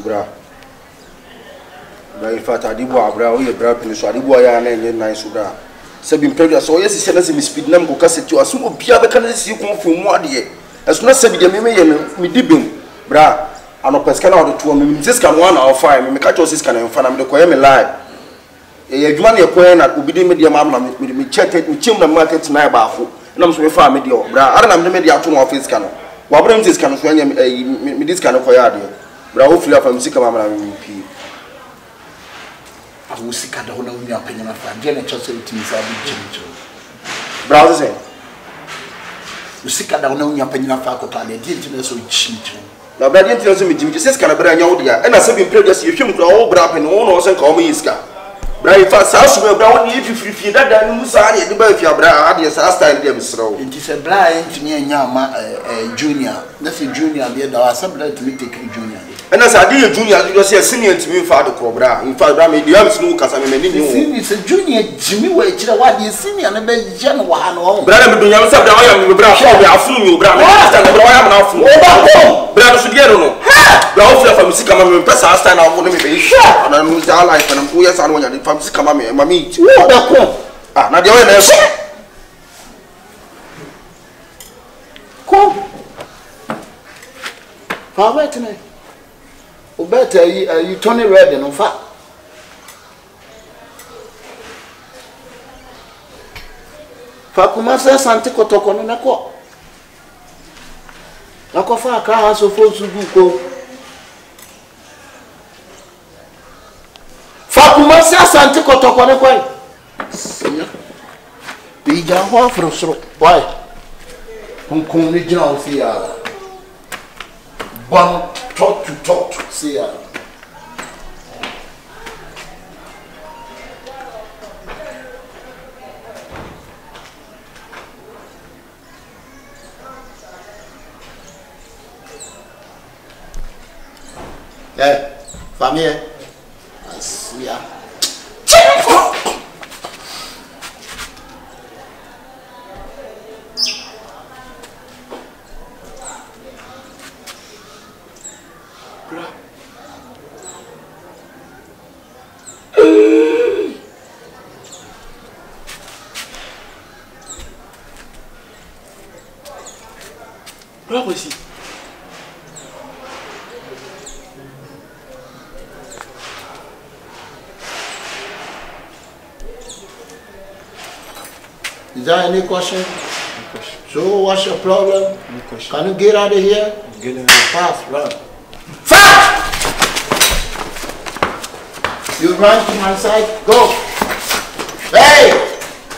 bra. In fact, I did what bra, we bra penis, I did what I am nice bra. Sabin previous, so yes, he says, Miss Speed Nam go cassette you as soon as Pia can see you come from 1 year. As soon as Sabi me dibim, bra, and a pescan out of 2 minutes, this can 1 hour 5, me catch us can and find the Koyam lie. A money point at Ubidi Media Mamma, me check it, me chim the market tonight, Bafu, and I'm so far media, bra, I don't have the media to office can. What brings this kind of me this kind of Koyadi, bra, hopefully I'm sick of Mamma MP. I will seek out the whole of your opinion of that. Jenny Chelsea to me, I'll be Jimmy. Browser, you seek out the whole of your opinion of faculty, they didn't know so cheap. now, but I didn't tell me, Jimmy, just kind of brand new, and I said, in previous, you should all brap and all and call me Iska. Brian fast house will brown if you feel that I knew Sani, the boy of your brother, yes, last time they was throw. It is a blind to me and Yama, junior. That's a junior, there are some to me take junior. And as I did a junior, you see a senior to me for the Cobra. In fact, Rami, the other snow, because I'm a it's a junior Jimmy Wage, what you see, and a big general. Brother, do you have something? I am the brother, I assume you, brother. I am now from brother Sugiero. Brother from Sicama, press our stand out for me, and I'm with our life, and I'm 2 years on from Sicama, my meat. Ah, now the other come. How about tonight? Better you turn it red and on fat. Fakumasa Santico Tocon and a co. Nakofa car so full to go. Fakumasa Santico Tocon a quay. Be Jawa from so. Why? Hong Kong regional fear. One. Talk to see ya. Yeah, family. See ya. Bravo ici. Is there any question? No question. So what's your problem? No question. Can you get out of here? Get out of here. Fast, run. Fast! You run to my side. Go. Hey!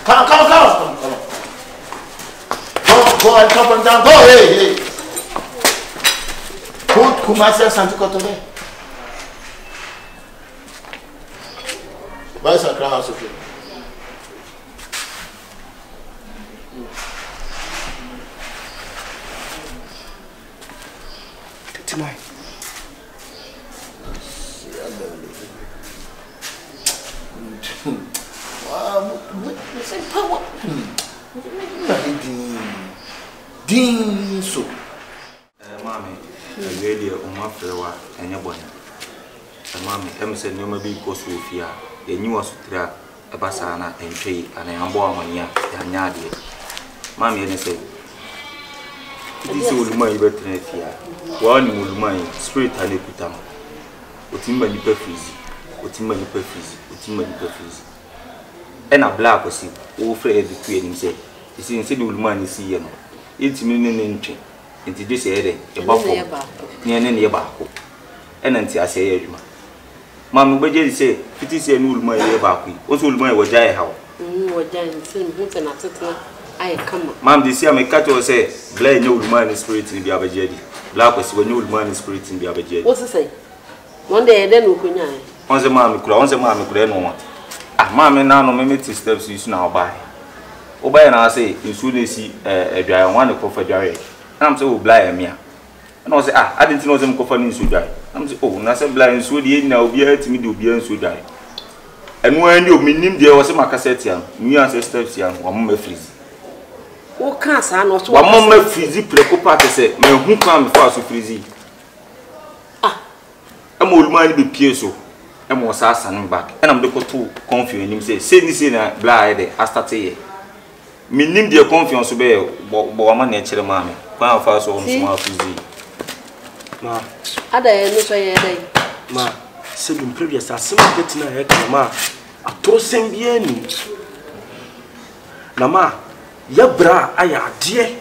Come. Go and up and down. Go, hey. Put Kumasi Santico today. Where's our house of you? Tonight. Dean so. Mammy, really on my flower and your boy. Mammy, Emerson, you may be post with ya. The new was a basana and tree, and I am born on ya, and yardy. Mammy, and I say, this old my better here. One will mind, spirit and put down. What in my perfeezy, what in my perfeezy, what in my perfeezy. And a black was it, all afraid of the him say, it's in the old man is see you. It's meaning into this area, a buffalo near any barco. And until I say, Mamma, but you say, it is a new my back. What will my wajay how? What then, I come. Mam, this year, my cat will say, blame no man is spirit in the Abajedi. Black was when no man is spirit in the Abajedi. What's to say? One day, then we could. Once a mammy could no. Ah, mammy, now no many steps you now buy. Obey and I say, you should see a dry one of a dry. I'm so blind, me. And I say, I didn't know them coffin should die. I'm so, oh, Nasa blind, so the now be to me to be and should die. And when you mean there was a macassette, me ancestors young, one more freeze. Oh, can't I not one more freezy, precopa, say, me who come fast to freezy. Ah, and ama oluma ni be pie so e mo sa asan back e na me ko to confuse nim say ni na bla e de astarte ye me nim de confiance be bo ama na e kire ma me kwa fa so on so afuzi ma ada ye no so ye dai ma se bi previous asema betina ye kama atoro sembia ni na ma ya bra aya ade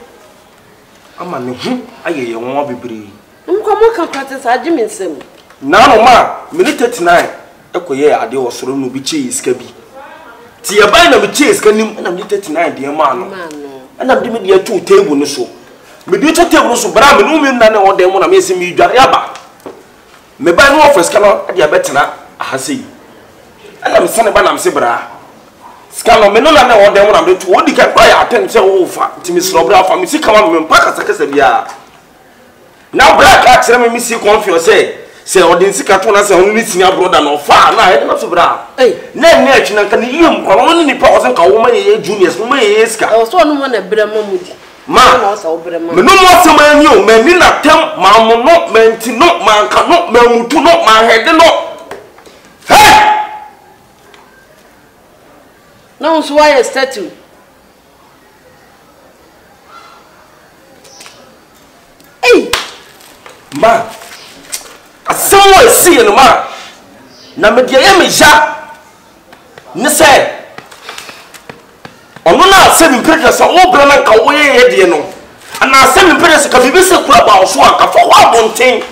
ama ne hu aye ye won bebre mko kan practice agime nsem na no ma minute 39 ekoye ade osoro no bi che iska bi ti ya bai na bi che iska nim na minute 39 de ma no na bi me de atu table no so me de atu table no so bra me no me na o de mo na me se mi dware aba me bai no office kana ade abetena ahase ana me sane ba na me se bra skalo me no na o de mo na me to odi ka kwa ya atem se wo fa ti me sro bra fa me si kama me mpaka sakasa bia now black access me see confuse say odin sika to na say onu ni senior brother no fa na he na so bra na na atwi na kan yiem kwa won ni pa o sen ka wo ma ye juniors wo ma ye sika o so onu mo na bra mamudi ma na o sa o bra ma me no mo se ma nyo me ni na tem ma mo no menti no ma nka no ma mutu no ma hede no hey no so why statue ma asawo esi no ma na me de ye me ja ne se ono na asem Impregnated so wo bra na ka wo ye de no ana asem Impregnated ka bibi se kura ba so aka fo wa bonten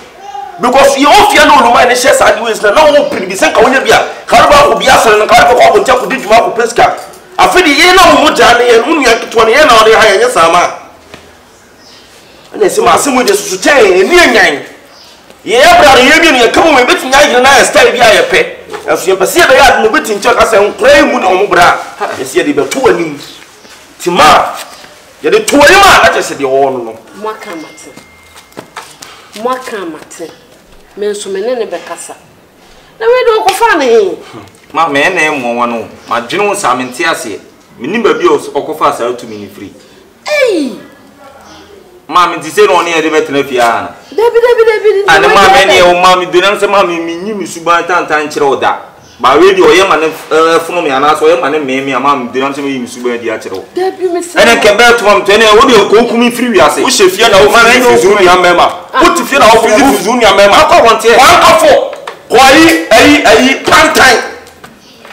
because you ofia no no ma ne share sad ways na wo pribi se ka wo nya bia ka ba ko bia so na ka ko bonten ko di juma ko peska afidi ye na wo ja ne ye unu ya kitwa ne ye na o de ha ye nya sama ana se ma asem de susu ten eni anyan ye bra ye bi ne ka mo me betinya yire na style bi aye pe asu ye pese be ya no betincha ka se nkrai mu na o mo bra ye de be to anim ti ma ye de to yi ma na chese de wo no mwaka mate me nso me ne be kasa na we do ko fa ne ma me na mo wono ma dwenu sa mente ase me nim ba bi o fa sa to me ni free ma me ti se no ne ye de betena fia na Debi. Ane ma me ne o ma me dunam se ma me nyi mi suban tantan kire oda. Ba we di o ye ma ne funu me ana so ye ma ne me ma me dunam se me mi suban di a kire o. Debi me se. Ene ke be to ma to ne o de ko kumi free wi ase. Wo she fie na wo fa na fizu ni amema wo ti fie na wo fizu ni amema Akọ wonte. wan kafo ko ayi pantan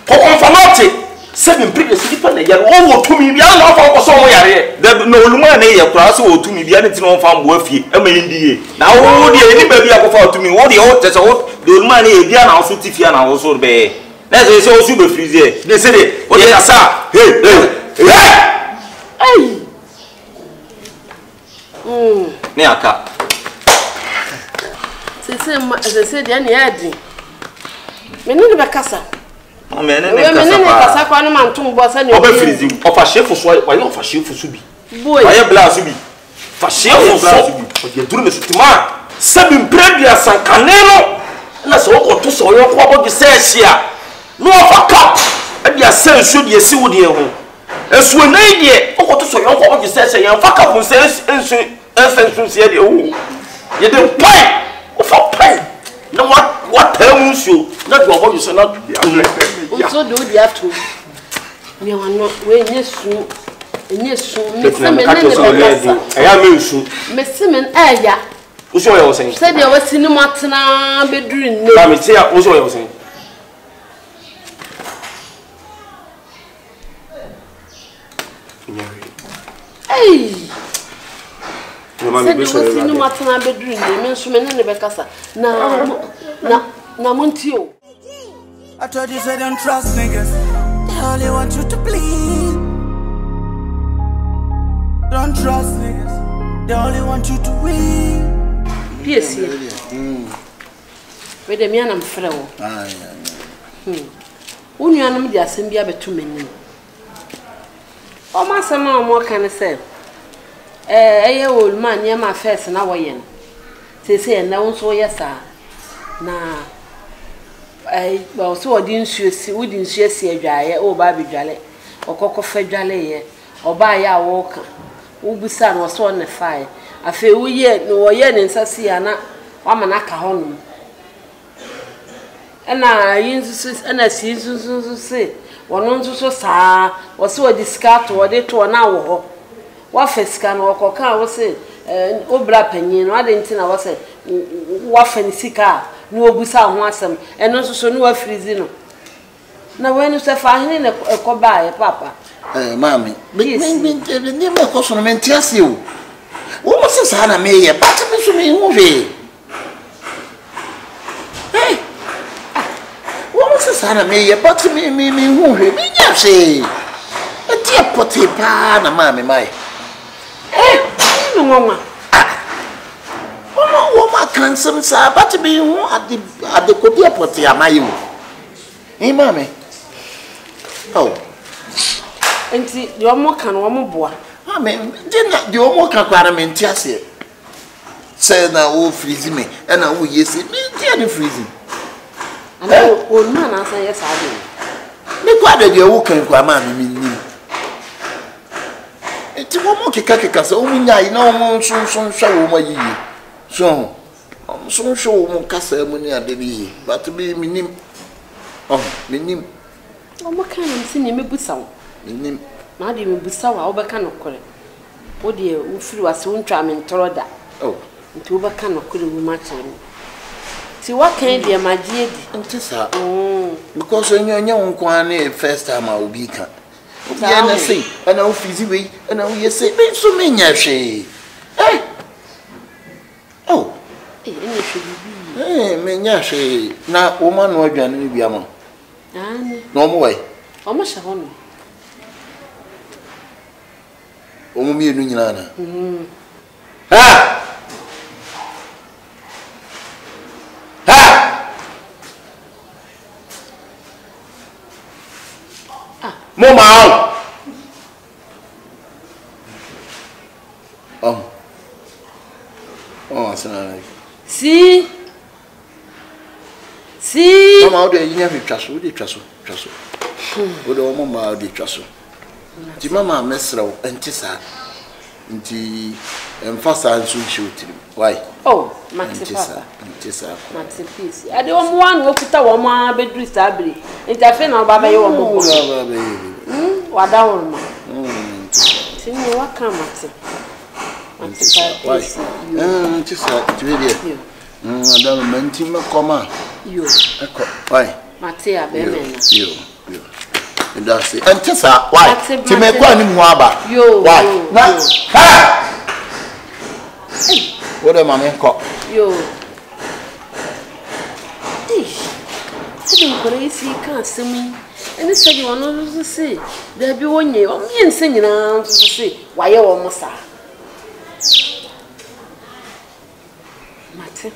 ko konfamate se bi Impregnated si pa na yare wo tumi bia na fa ko so mo yare De no oluma na ye kura so o tumi bia ne ti no fa mbo afie e ma yindie. Na wo de ni ba bia ko fa tumi wo de o tese wo de oluma na ye bia na wo so ti fia na wo so be. Na se o su be freeze. de se de o de asa Ne aka. Se de ne adi. Me ne be kasa. O me ne kasa kwa na mantum bo sa ne o be freeze o fa chef so wa yo fa chef so bi boy wa ye bla so bi fa chef so o de duru me so tima se bi Impregnated sankaneno na so ko to so yo ko abogi se hia no fa cap e dia se so de si wo de ho esu na de o ko to so yo ko abogi se hia yan fa cap se ensu se de ho ye de pai o fa pai no what tell you na do abogi se na so do dia to me wano we nyesu me se me ne be ya me nsu me se me aya wo so yo sen se de wa sinu matena beduru ne ba me se ya wo so yo sen no ma me be so sinu matena beduru ne me nso me ne be kasa na montio I told you say don't trust niggas. They only want you to bleed. Don't trust niggas. They only want you to win. Yes. We de me anam frɛ wo. Wo nuanum di asɛm bia betu manim. O ma sɛ ma mo kan sɛ ɛyɛ wo ma nyama first na wo yɛ no. Sese na wo so yɛ sa na well so odin suesi wodin suesi adwaye o ba bedwale okokko fa dwale ye oba ya wo ka wo busa no so ne fae afi wo ye no wo ye ne nsase ya na wa mana ka ho no na yinsu na sinsu se wono nso so saa wo se wo discard wo de to na wo ho wa feska no ko kan wo se obra panyin no ade ntina wo se wa fanisika no obusa ho asem eno nso so no wa freeze no na wenu se fa hene ne ko ba e papa mami ni me ko so no mentiase o wo mo se sa na me ye ba te me so me hu hwe Sana me but me who me nyase a dear potty pa na mama mai no mama woman can some sa but me who at the codia potty amayu mama oh enti yo mo kan wo mo boa amen dinna de wo mo kan kwara me ntiase say na wo freeze me and na wo yesi me dia the freezing o na na san yes ade me kwa de wo kan kwa ma me ni enti wo mo keka so wo nya yi na wo so wo ma yiyi so wo mo kasa mu ni ade bi but me nim me nim o mo kan am si ni me busaw me nim na de me busaw a wo be kan okore wo de wo firi wase wo ntwa me ntoroda nti wo be kan okore wo ma chere si what kind of magie ntisa because onye nkwa na first time I will be can ya na say ana o fizi we ana o yese be so menya hwe ene hwe menya hwe na o ma no adwane ni bia ma no mo wai o ma sha hono o mo mienu nyina na Mama asana si mama o de yinya fi twaso o de twaso o de mama o de twaso ti mama mesra o entisa nti emfasa nso nshotiri why matisa matipisi ade o mo wan okuta wo ma bedru sabri ntafe na baba ye wo mo wada wo ma tini waka mate matipisi tisa tuwe madam menti me koma yo eko why mate abemena yo that's it entisa why ti me kwa ni mu aba why na what am I call yo sidin kore isi kan semi eni sedi wono so se da bi wonye o mi ense nyina so se waye wo mo sa mate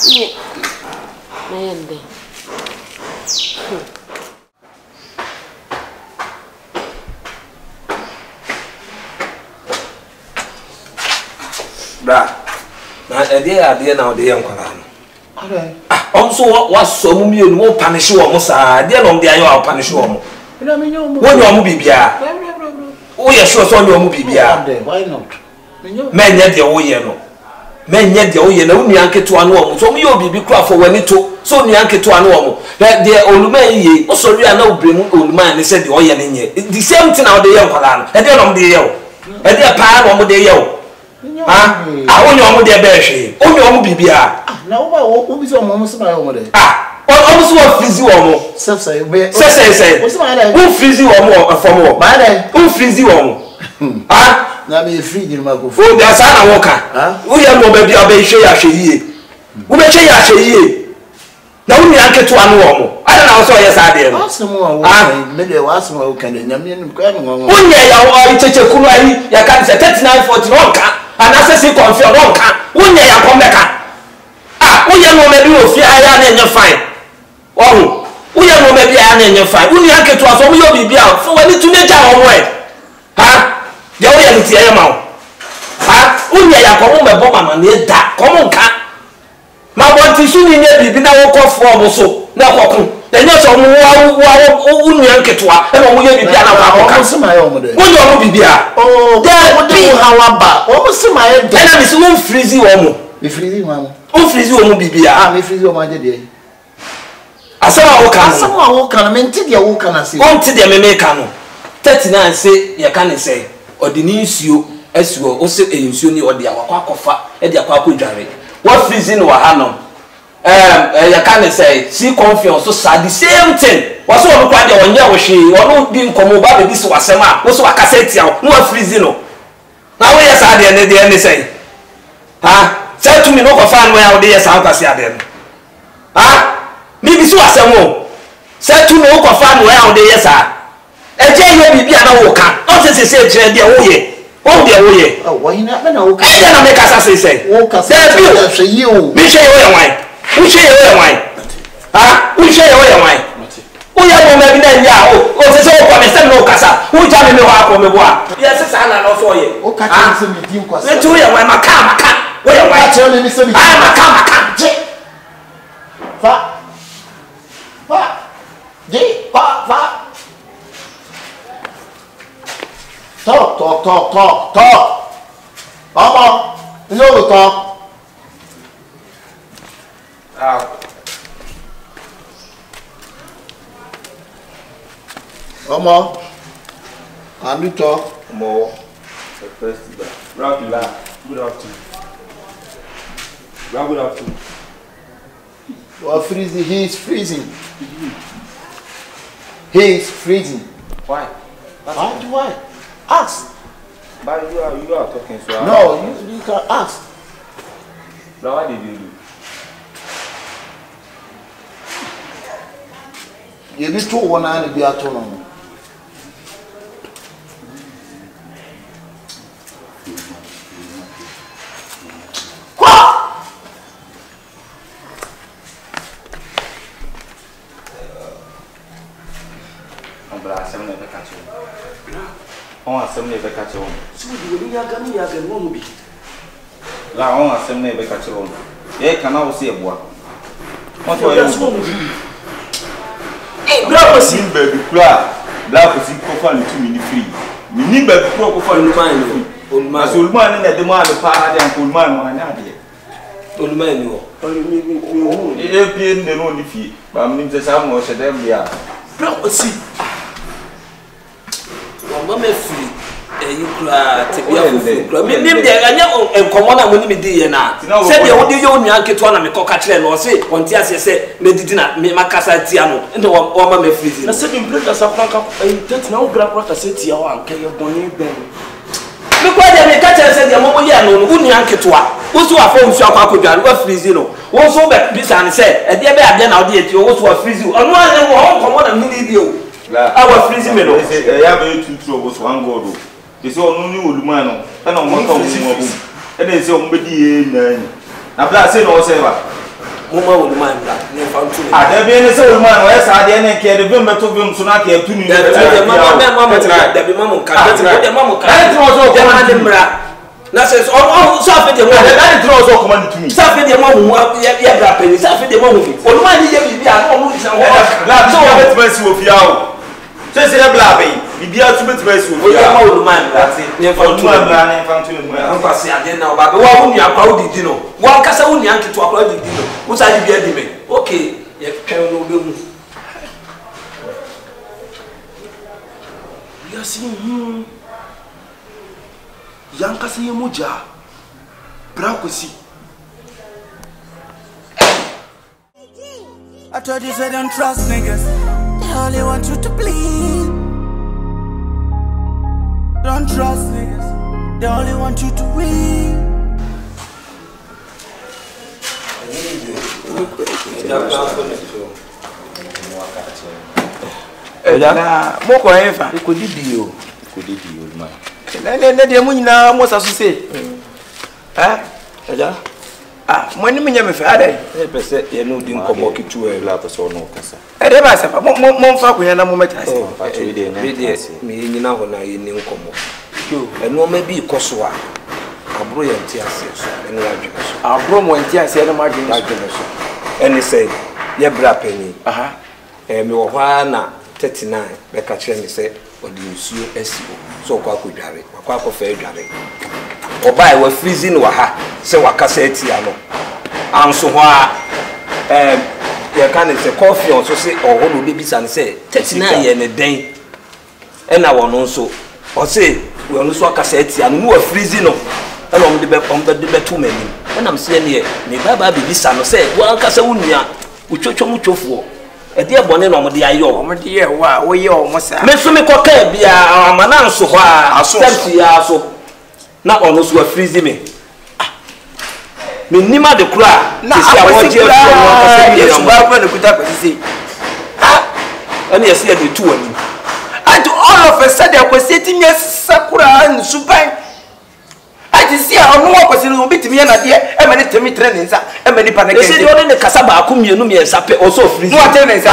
ni na yende Bra, na ade na ode yankwara no. Also what so mu mienu wo punish wo mo sa de no de ayo wo punish wo mo. Na me nyo mo. Wo nyo mo bibia. Wo ye sure so nyo mo bibia. Why not? Men ye de wo ye no. Men ye de wo ye na wo nua nketo anu wo mo. So mo ye obibi kra for wani to. So nua nketo anu wo mo. De oluma ye, wo so wi ana obremu oluma ne se de wo ye ne nye. The same thing na ode yankwara no. E de no mo de ye wo. E de pa no mo de ye wo. Onye omu de be hwe onye omu bibia na wo bi so omu so ma omu de omu so wo frizi wo mo say wo so ma de wo frizi wo mo afom wo ma de wo frizi wo mo na me free ma go o da sa na wo ka wo ye mo ba bia be hwe ya hwe yie wo be hwe ya hwe yie na wo ni anketo anu wo mo ada na wo so ye sa de no asemu wo me de wasemu wo kan de nyame nim kwa ngo onye ya wo Kyekyeku no ayi ya kan se 3940 no ka anase confirm won ka wonye ya komeka woye no me bi ofia aya na enye fine woye no me bi aya na enye fine woni aketo aso wo yo bibia so wani tuneja wo mo de wo ye ntie ma wo wonye ya ko mo me bo mama na da ko mo nka ma bo ti su ni nye bibi na wo ko form so na kokun enye so mo wo unu anketoa e no wo ye bibia na wa ko se ma ye omo de wonye omo bibia wo de hawa ba wo se ma ye de na mi se wo freeze wo mo mi freeze wo mo o freeze o mu bibia ah me freeze o ma je de asama wo kan asama wo kan me nti de wo kan ase o nti de me kan no 39 say ye kan say odini nsuo asuo o se nsuo ni odi akwa akofa e de akwa akodware what freeze no wa ha no ye kan say see confiance so sad the same thing was so kwa de onye wo hwe ono di nkomo ba be dis wasema wo so akasa tia no wa freeze no na wo ye sad de ne say ha say to me no ko fa no ya wo de ye sad akasa ade no ha mi bi so asemo say to me no ko fa no ya wo de ye sad eje ye bibia na wo kan o se se kire de wo ye o de wo ye oh wa hina na wo kan e na me kasa say wo kasa hwe yi o mi hwe ye wan wo hwe ye wan ha wo hwe ye wan o ya mo me bi na nya o se se o ko me se no kasa wo ja me ho akọ me bo a ye se sa na no so ye o ka ti se mi di nkwasa me tu ye wan maka wo ye wan ka ti mi se mi ah maka je fa de fa talk mama you know we talk mama and you talk more the first good afternoon. Good afternoon. well freezing he is freezing Why? why ask But you are talking so. no you can ask Now what did you do? you be to one and be at home On asem na ebeka che won. So we dey yaga no bi. La on asem na ebeka che won. Ye kana wo se eboa. On to That's what we do. Eh, bra si baby kura. Bla ko si ko fa ni 2 minutes free. Mi ni baby kura ko fa ni free. Olman. As Olman na de mo ade pa ade an Olman no anya ade. Olman ni wo. E pie nde no ni fie. Ba mi se sa mo se dem bia. Bra si. Mama free you kura tebia fufu kura me nim de anya enkomo na moni me di ye na se de wo de yo nua nketo na me koka kire no se onti ase se medidi na me makasa tia no ende wo mama free na se bi Impregnated sa franka tet na wo bra kwa ka se tia wo anka ye boni ben me kwa de me ka kire se de mo ye no no nua nketo a wo so afọ nsu akwa akodwa no freeze no wo so be bisa ne se e de be ade na wo de eti wo so freeze ono ane wo enkomo na mini di o our freezing me no ya be two troubles one god o they say onu ni oluma no na o maka o mu abu e dey say o mbedi ye na bla say no say ba mo ma oluma bla ne fa ntu ah da be ne say oluma no e sa de ne ke de be meto be so na ke tu ni da be mama ka de mama ka na tro so ko ma de mra na say on so afi de mo na tro so ko ma tu ni so afi de mo hu ya bra peni so afi de mo hu oluma ni ye bibi a no mo san ho la so o bet si o fia o se se bla be bibia tu bet si o fia o ya ma oluma bla ne fa ntu ne fa ntu ni an fa si ade na o ba be wa hu ni akwa o didi no wa kasa hu ni anketo akwa o didi no wo sa bibia di me okay ye twen no be mu ya si yanka se ye moja bra ko si I told you, say don't trust niggas. They only want you to bleed. Don't trust niggas. They only want you to win. Na mo ko enfa. ko didi o ma Ne de mu nyina mo sa so se. Eja. Ah, mo ni me nya me fa ade. e pese ye no di nkomo kitu e la pese no kasa E de ba se fa mo fa ko na mo meta se. fa to ide na me nyina ho na ye ni nkomo eno ma bi koso a abro ye nti ase so eno adwene so Abro mo nti ase na ma adwene so eni say ye bra pani me wo hwa na 39 be ka kire me say odi nsuo asiwo so kwa akodware kwa fa adware obai wa freezing wa ha se wakasa atia no anso ho a ya kan say coffee on so say o ho no be bisa ne say 39 ye ne den e na wono nso o say we no so akasa atia no wa freeze no e no de be to mani e na me say ne baba be bisa no say wo akasa wunua utwotwo mu twofo e de bone no mo de ayo mo de ye wa wo ye o mo sa me so me koka bia amana nso ho a step ya so na ono so wa freeze me me nima de kura na awoje ko akasa ye so ba ko ne kuta ko sisi ani yesi ya de tu ani and all of a sudden akwaseti me sakura nsuban ati si a ono akwasi no bitimi ya na de e ma ne temi tre ne nsa e ma ni pa na kesi de one ne kasa ba ko mienu me nsa pe o so freeze no ate ne nsa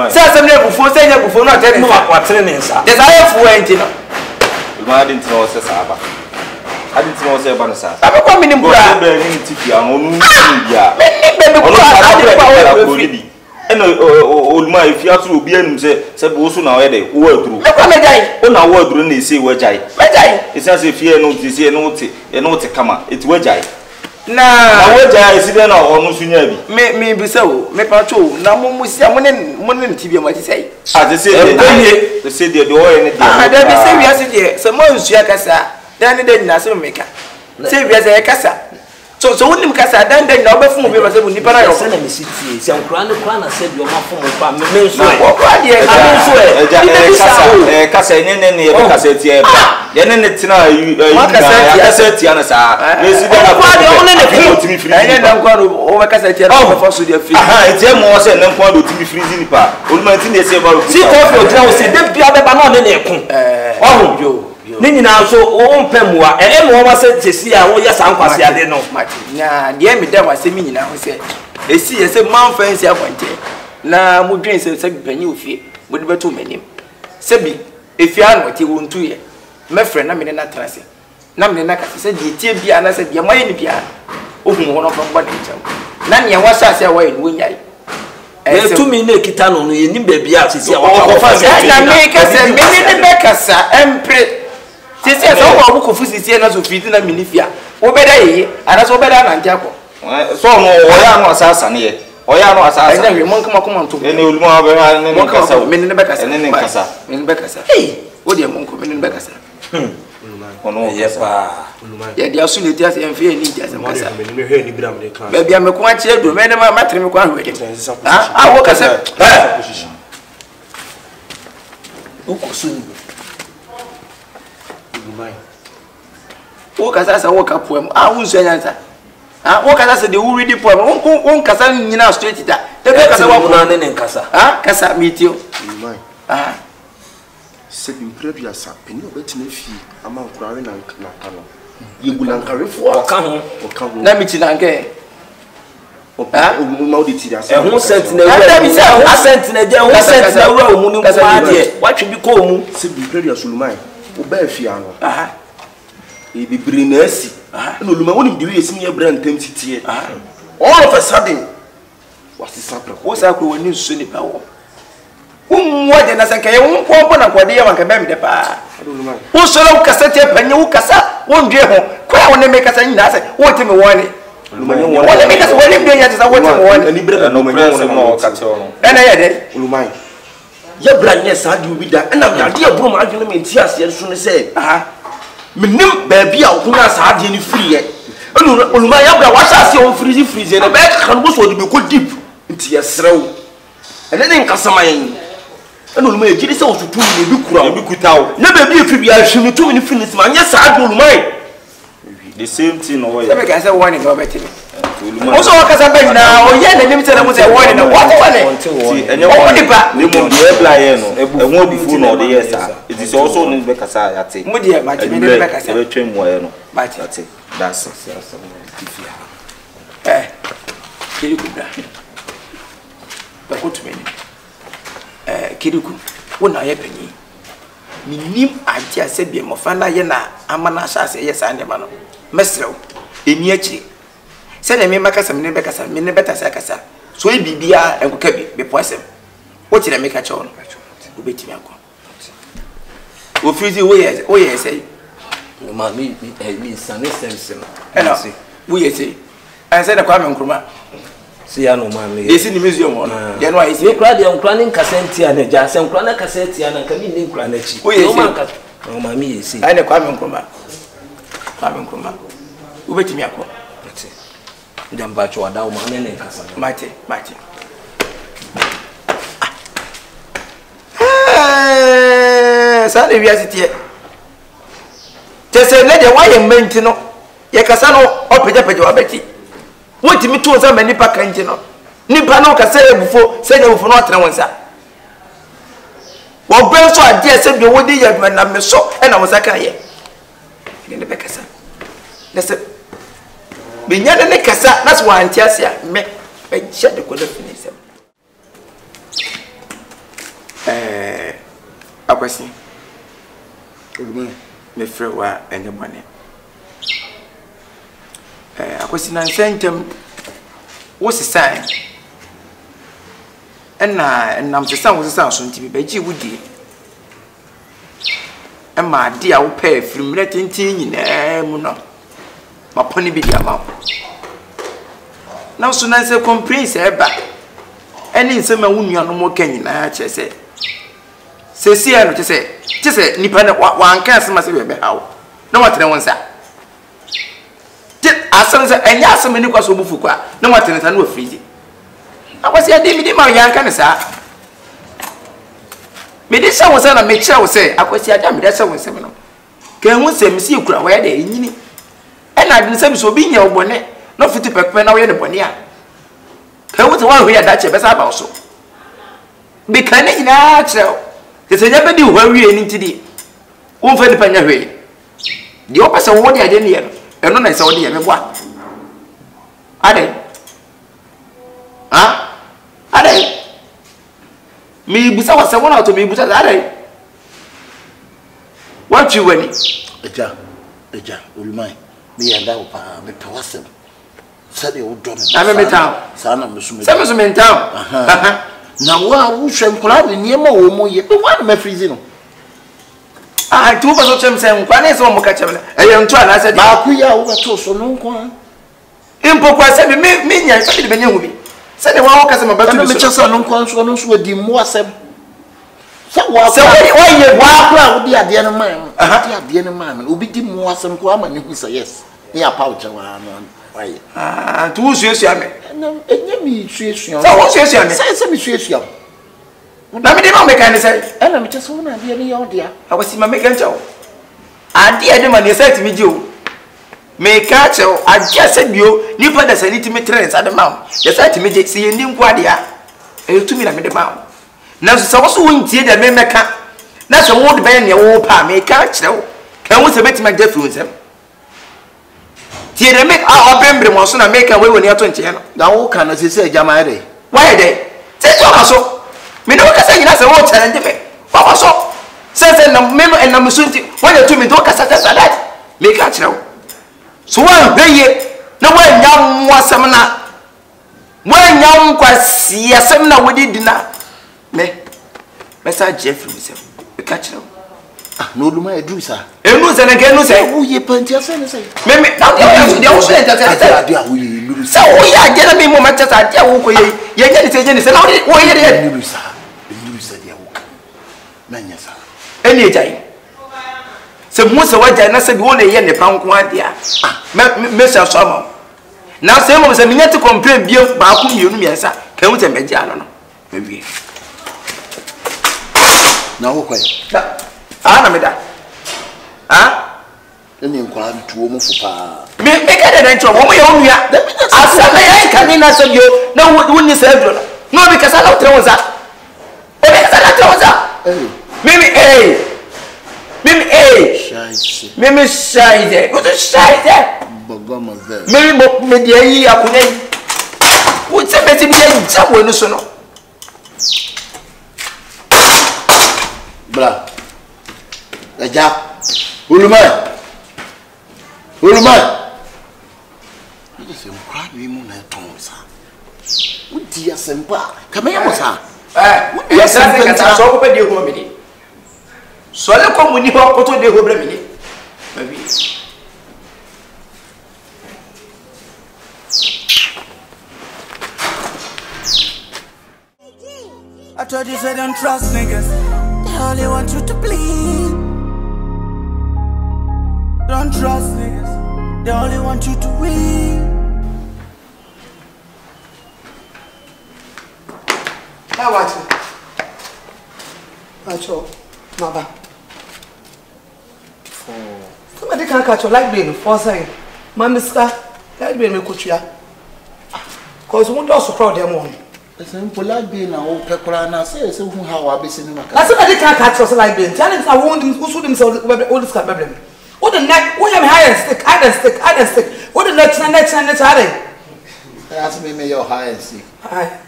se asem ne bufo se nya bufo no ate ne nsa no ate ne nsa de sa ye fu enti no ulma didn't know se saba I didn't know say ban sa abe kwa minim bra be ni tifi an onu bia be be kwa ade kwa wo fi eno ulma ifi atu obi anum se bo so na o ye de wo aduru e kwa mejai o na wo aduru na ese wajai mejai esa se fie no ti se no ti e no ti kama eti wajai na wajai esi de na onu sunya bi me bisa wo me pa cho na mo musia mo ne tibia ma ti sei a te se de o ye ne de da bi se wi ase de se mo nsuya kasa dan ne de nyina se meka se wi ase kasa so wonim kasa dan na obefu mo bi ma se bu nipa na yo se na me sitie se ankura ne kwa na se bi o ma fo mo pa me nso wo kwa de kasa ne e kasa tie ba ye ne tina kasa tie na sa me si da kwa de o ne ko timi free ene na kwa o kasa tie na fo so de free tie mo se ne kwa do timi free ni pa oluma tin de se ba si coffee o dra o se de bia be ba na o ne ekun yo ni nyina so o mpamua e mo ma se tesi a wo ya san kwase ade no nya de me da wase mi nyina ho se esi ye se man fancy akwante na mo dwen se banyi ofie mo de beto manim se bi efia no ti wo ntu ye me frɛ na me ne na trase na me ne na kase se die tie bia na se bia moye ni bia o hu ho no fa ngba de ncham na ne wa sha se wa ye no nyai e tu mi ne kita no no ye ni ba bia sisi a wo fa se na me kase me ne be kasa empre sisi esa wo wo kofu sisi na so fiti na minifia wo beda ye ana so beda na ntiako so no o ya no asasa ne ye o ya no asasa ina we mon kama nto ene uluma be ha ne kasa me ne be kasa ne kasa me ne be kasa hey wo de mon ko me ne be kasa ono ye pa ye dia su ne dia se enfie ni dia se kasa me ne hwe ni bra me kan be bia me ko ache do me ne ma tre me ko ahwe de wo kasa o ko su ni wo kasa sa wo ka poem wo nsu anyansa wo kasa se de wo read poem wo kasa nyina straight da de be kasa wo na ne nkasa kasa mitio se bi mprebia sa peni obetina fi ama nkurare na kano yegula nkarefo o ka ho na mi tina nke ma odi tiri asa ho sentinel wo sentinel je wo sentinel wo mu ni ko ade watwe bi ko mu se bi mprebia suluman wo ba fi ano e bibiri na asi no luma woni diwe yesi ye brand tem titie all of a sudden wasi sapra wo sa ko woni nsu ni pa wo wo de na sanka ye wo ko na kwade ye wanka ba mi de pa wo so lo kasa te panye wo kasa wo ndwe ho kwa wo ne me kasa nyina se wo te me woni luma nye wo ne me kasa wo ne bi nya te sa wo te me woni ani brand no me woni no ka te ono na ye de luma ye brand nye sa di obi da na ya de aburo ma adwene me nti ase so ne se menim baby a wo na sa ade ni free ye oluma ya bra wa sha se o freeze na be kan bo so de be ko deep nti ye srew ene ne nkasama yen ene oluma ye gidi se o sutu ni bi kura o bi kutawo na baby e fi a hwimi to ni finish ma nya sa ade oluma the same thing no se be ka se warning go betimi uluma o so kasa be na o ye na nim se na mo se warning na what enye wo ni pa ni mo de bla ye no ehun obifu no de yes a it is also ni be kasa ya te mo de ma ti me de be kasa e twem mo ye no ba ti that's Kyekyeku bra ba ko to me Kyekyeku wo na ye panyi minim age ase bi mo fa na ye na amana sha ase ye sa ndema no mesrew eni achi se na me makasa me ne be kasa me ne beta sa kasa so e bibia enkoka bi be poasem wo tire me ka che ono wo betimi akọ wo fizi wo ye say ma mi sanne semsem ena wo ye say I said, "Kwame Nkrumah." See, I know, man. It's in the museum. You know, I see. You cried the uncranning Cassenti and Jason Crana Cassenti and coming in Cranechi. Oh, yes, oh, mammy, see. I know Kwame Nkrumah. Kwame Nkrumah. Who bet me? That's it. Jambacho, a down man and Cassan. Mighty. Sunday, we are here. Just say, let the wire maintain. Yakasano, open up your Betty. What me to some nipa kanjino. Nipa no ka say before, say you for not one sir. Well, Ben so I dare say the wodi ya man na me so and I was aka here. In the bekasa. Let's be nya ne kasa, that's why antiasia me share the code finish. Akwasi. Me frɛ wa enye bone. Akwasi na sentem wo sesan enam sesan wo sesan so nti be gi wudi ma de a wo pa firimre tintin nyina mu no maponi bi dia ma na so na se complaints eba eni nsema wo nuano mo ka nyina che se sia no che se nipa na wa anka asema se be hawo na watere won sa asem se enya asem ni kwaso bufu kwa na watere ta na ofriji akwasi ade mi di ma yanka ne sa me di sa wo se na me kire wo se akwasi ade me da se wo se no ka hu se mi si kura wa de enyini ena de se mi so bi nya obone no fiti pekpe na wo ye de bone a ka hu te wa hu ya da che be sa ba so bi kan ni na kire te se nya be di ho awie ni ntidi wo fa ni pa nya hwe di o pese wo de ade ne ye no eno na se wo de ye me boa ade ade mi busa wa se wona to mi busa ade what you wani eja ulumai mi yanda o pa me pewasem sade o do me ame metam sana mesume se mesume ntam na wa wo hwem kula ne niema wo mo ye wa na mafrizi no tu ba so chem se nkwa na se mo ka chem na eye ntu ana se ba ku ya wo to so no nkwa impo kwa se mi nya se de benye hu bi se de wa wo ka se mabatu bi so me chesa no nkwa so no so di mo asem se wa se wa ye wa kula wo di ade no man di ade no man obi di mo asem ko ama ne hu se yes ni apa wo che wa no waye tu suesua me enye mi suesua se wo suesua me se mi suesua na me de ma me kan se na me chesa wo na ade ni yo dia awasi ma me kan chawo ade de ma ne se ti mi ji o me ka chawo aja se bio ni pa da saniti me trends ade ma ya se ti mi je se ni nko ade a e tu mi na me de ma na so so wo ntie de me meka na so wo de be ne wo pa me ka chawo kan wo se beti ma je fru nsem tie de me a obembre mo so na me ka we woni ato nche no na wo ka na se se jama de why de se to ka so me no ka se nyina se wo challenge me wa so se na me na musunti when you to me do ka sa that me ka chawo so wa beye na wa nyam wasem na wa nyam kwasi asem na wodi dina me sa Jeffrey se e ka chawo no luma e du sa enu se na ke enu se wo ye panti ase ne se me na dia wo se enta se dia wo ye luru sa wo ya je na me mo ma cha sa dia wo ko ye ye je ni se na wo ye de luru sa dia wo ka na nya sa eni e jai se mo se wa jai na se bi wo na ye ne pa nko ade a me se so ma na se mo se me nyati complain bi ba ku mienu miensa ka hu te me ja no me wi na wo kwai na me da eni nkwa ntuo mu fupa me ka de ntro wo mo ye onua asama ya ka ni na so yo na wonni sa adro no be kasa na tre wonza o be kasa na tre wonza mimi shaide what is shaide bogoma ze mimi me de yi akunya yi wo se me ti bi ja wo nu so no bra eja ulumai ide se mkra ni mu na etonsa udi asempa kama ya mosa udi asempa ka so ko pe de ho me di so le ko mu ni ho ko to de ho bra me ni baby told you say don't trust niggas. They only want you to bleed. Don't trust niggas. They only want you to win. How are you? Macho, Maba. Somebody can't catch your light beam for saying, Mammy Star, light beam me could ya. Because one does crowd them on. The simple light beam now, Pecorana says, how I be seeing my car. Somebody can't catch us light beam. Tell him I want him who should himself all this problem. What the neck? What am high and stick? Hide and stick. What the next and ask me, your high and stick. Aye.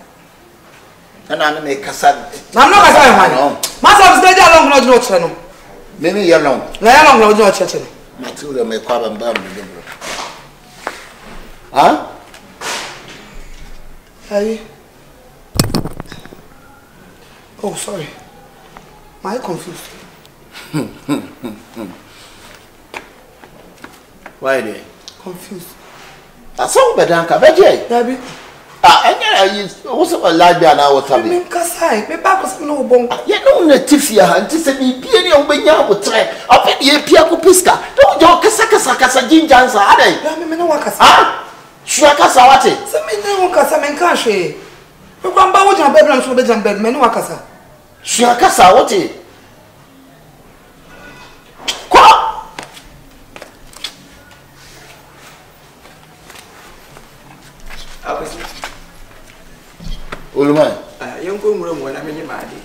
And I make a sad. I'm not a man. Master was dead along, not channel. Many year long. Now, long, not channel. Matilda may call and burn. Huh? Hey. Oh, sorry. My confused. Why they? Confused. I saw Bedanka, Betty. Debbie. I also a light beer now. What I mean, Cassai, my back was no bone. Yet no Tifia, and to say me, Piany or Benya would try. Up at the Piaco Pisca. Don't you Casacasa Jim Jansa, are they? Ah, Shuakasawati. Some men don't Cassaman Cache. You come back with your bedrooms for bedroom bed, Menuacasa. Shuakasawati. Oluman. Young woman when I'm in your body.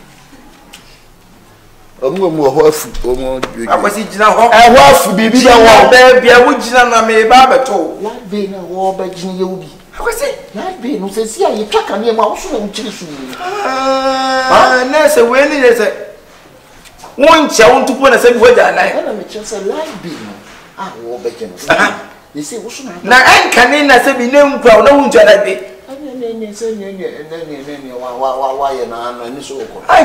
I'm going to wafu. I was in now. I wafu baby. I baby. I would jina me baba to. Like being a war by Jimmy Yobi. I was it. Like being who says, yeah, you can't near my house. Nurse, when is it? One child to put a said weather. I'm just a light being. I war by Jimmy. You see, what's now? I can't in a seven name crowd. No one to that day. I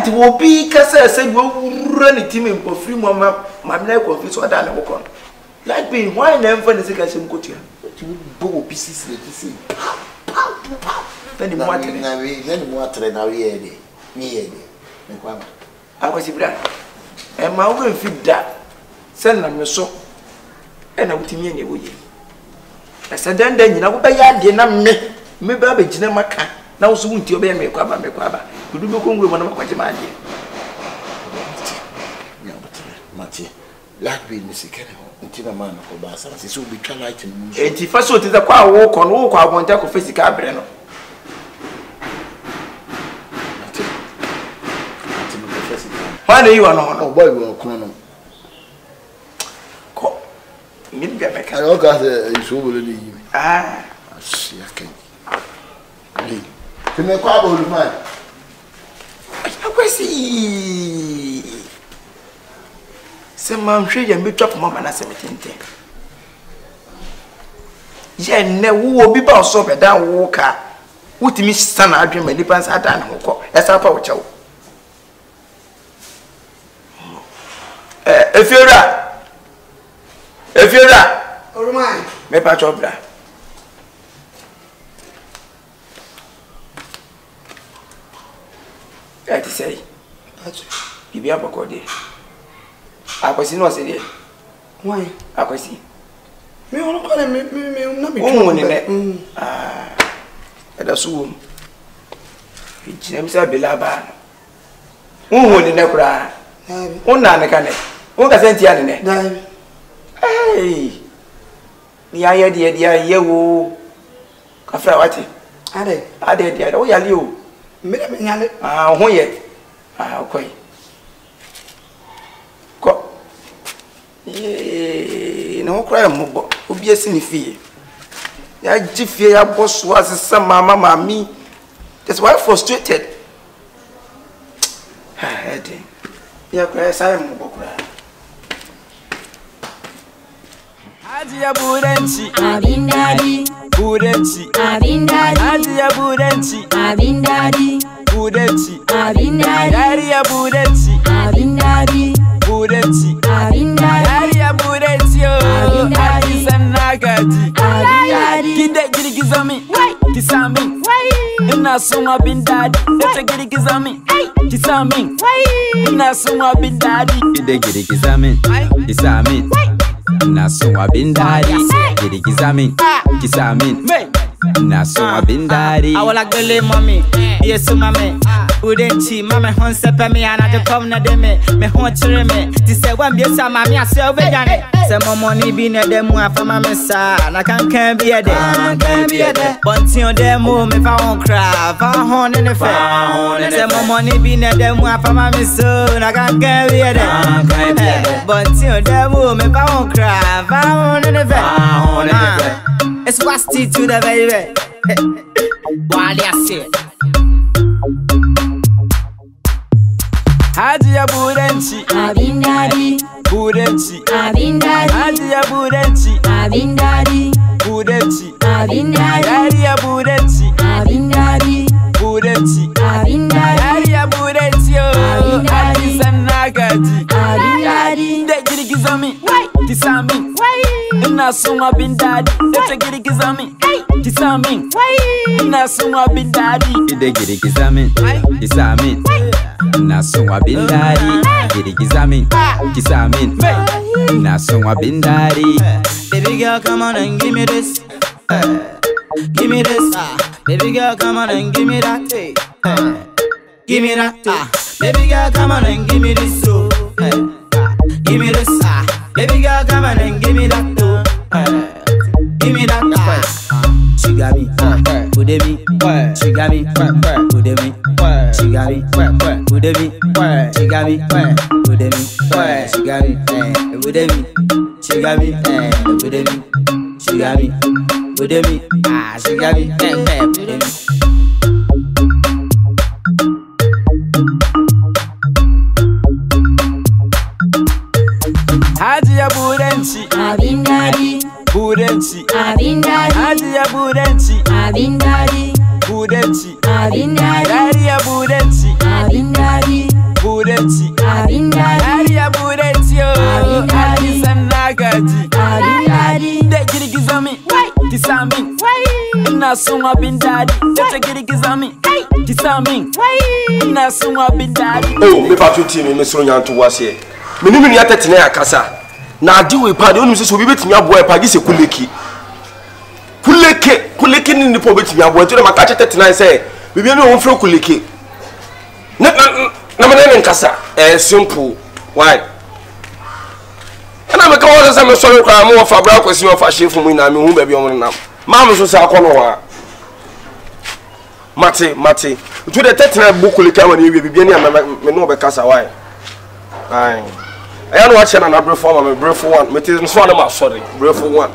will be Cassa said, we'll run a team for free, mamma. My neck will be so done. Like being why never the second go to you. Bow pieces, let you see. Then water and our year. I was a brand. And my own feed that. Send them your soul. And I will tell you anyway. I said, then you know, by your me. Maybe I be Jinamaka. Now, soon to obey me, Quaba. Could you go with one of my demand? Matty, like being the second until a man of Bassa, it will be twilight. And if I saw to the car walk on walk, I want to face the cabreno. Why do you want to boy will come? Maybe I got it's over the ah, I see, I can. To make a old man. I see. Some man trade and be top mamma and 17. Yea, no will be bound so bad down walker. What miss son, I dream and depends at an walk as a power chow. If you're that, or mine, may patch of that. I say, you be up a cody. I was in what's it. Why? I was see. Me, I'm calling me, not be one in it. Ah, that's whom. James Abelaba. Who in the cry? One nana can it. One can send you. Hey, the idea, you. After what? I did, oh, you. Ah, who yet? Ah, okay. Go. No crime, who be a sinifee. Ya jiffy, your boss was some mamma, me. That's why frustrated. Ah, Eddie. Ya cries, I am Bokra. Adia Burenci, Abindadi, Burenci, Abindadi, Adia Burenci, Abindadi, Burenci, Abindadi, Aria Burenci, Abindadi, Burenci, Abindadi, Aria Burenci, Abindadi, Sanagadi, Abindadi, Kinde Girigizami, Kisami, Ina Suma Bindadi, That's a Girigizami, Kisamin. Nasuma bin daddy. Giddy kisamin. Kisamin. Nasuma bin daddy. Giddy kisamin. Kisamin. Nasuma bin daddy. I will like the lame mommy. Yes, mommy. Wouldn't she, mamma, hon, sepa me, and I just come na de me hon chere me. Ti say one be some mammy, I say over done. Say my money be na dem one for my sa, and I can't be a day. But you them home if I won't cry, if I hon in the fair. Say my money be na dem one for my so, and I can't be a day. But you them home if I won't cry, if I hon in the fair. It's rusty to the baby. Why I say Hajiya Burenchi, Abindadi, Burenchi, Abindadi, Hajiya Burenchi, Abindadi, Burenchi, Abindadi, Hajiya Burenchi, Abindadi, Burenchi, Abindadi, Hajiya Burenchi, Adi Sanagaji, Abindadi, Degiri Gizami, Kisami, Nasuma Bindadi, Degiri Gizami, Kisami, Nasuma Bindadi, Giddy kisamin. Kisamin. Nasuma bin daddy. Giddy kisamin. Kisamin. Nasuma bin daddy. Baby girl, come on and give me this. Give me this. Baby girl, come on and give me that. Give me that. Baby girl, come on and give me this. So, give me this. Baby girl, come on and give me that. Give me that. She got me, who de me, she got me, who de me, she got me, who de me, she got me, who de me, she got me, who de me, she got me, who de me, she got me, who de me, she got me, who de me. Hajiya Burenchi, Abindadi, Burenchi, Abindadi, Hajiya Burenchi, Abindadi, Burenchi, Abindadi, Hajiya Burenchi, Abindadi, Burenchi, Abindadi, Hajiya Burenchi, Adi Sanagaji, Abindadi, Degiri Gizami, Kisami, Nasuma Bindadi, Degiri Gizami, Kisami, Nasuma Bindadi. Oh, me pa tuti me mesro nyanto wase. Me ni me yata tene akasa. Na adi we pa de onu se so bi betimi abo e pa gi se kuleki. Kuleki ni nipo betimi abo to ma ka chete tene se bibi ni won fro kuleki. Na me ne nkasa. Simple. Why? Ana me ka wo se me so kwa mo fa bra kwesi mo fa chef mu na me hu ba bi o mo na. Ma mo so se akono wa. Mate. To the tetra book kuleki amani we bibi ni me no be kasa why? Aye. I don't watch an abreaf for me, breath for one. But it's one of my sorry, breath for one.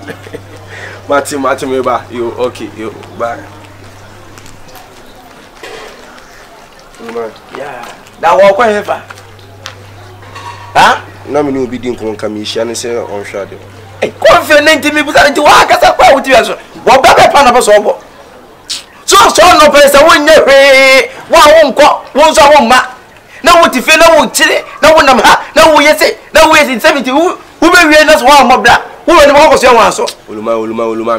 Martin, me back. You okay? You bye. Yeah. That walk wherever. Huh? No, me no be doing commission. Say on shadow. Hey, confident me, but I do work as a power with you. What Baba Panaba so no person win your way. One won't go, ma. Now what if you know what chili? Now when I'm now we say, now we in 70 who may be us one mob that who and what was your answer? Uluma,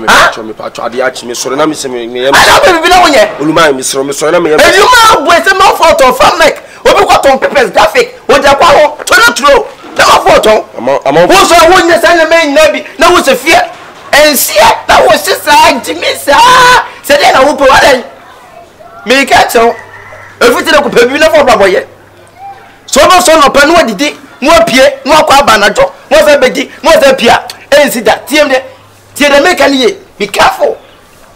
me patro, the arch, Miss Sorana, Miss me. I don't know yet. Uluma, Miss Sorana, me. You know, with a mouth photo of Famnek, what we got on Pepper's graphic, what you call to not true. Now, photo. I'm also a witness and a main navy. Now was a fear. And see, that was just like Jimmy, said then I will provide me catch so. Everything I could pay you for Baba yet. So no son of Panua did no appear, no cabanajo, no baby, no appear, and see that Tiam de make a be careful.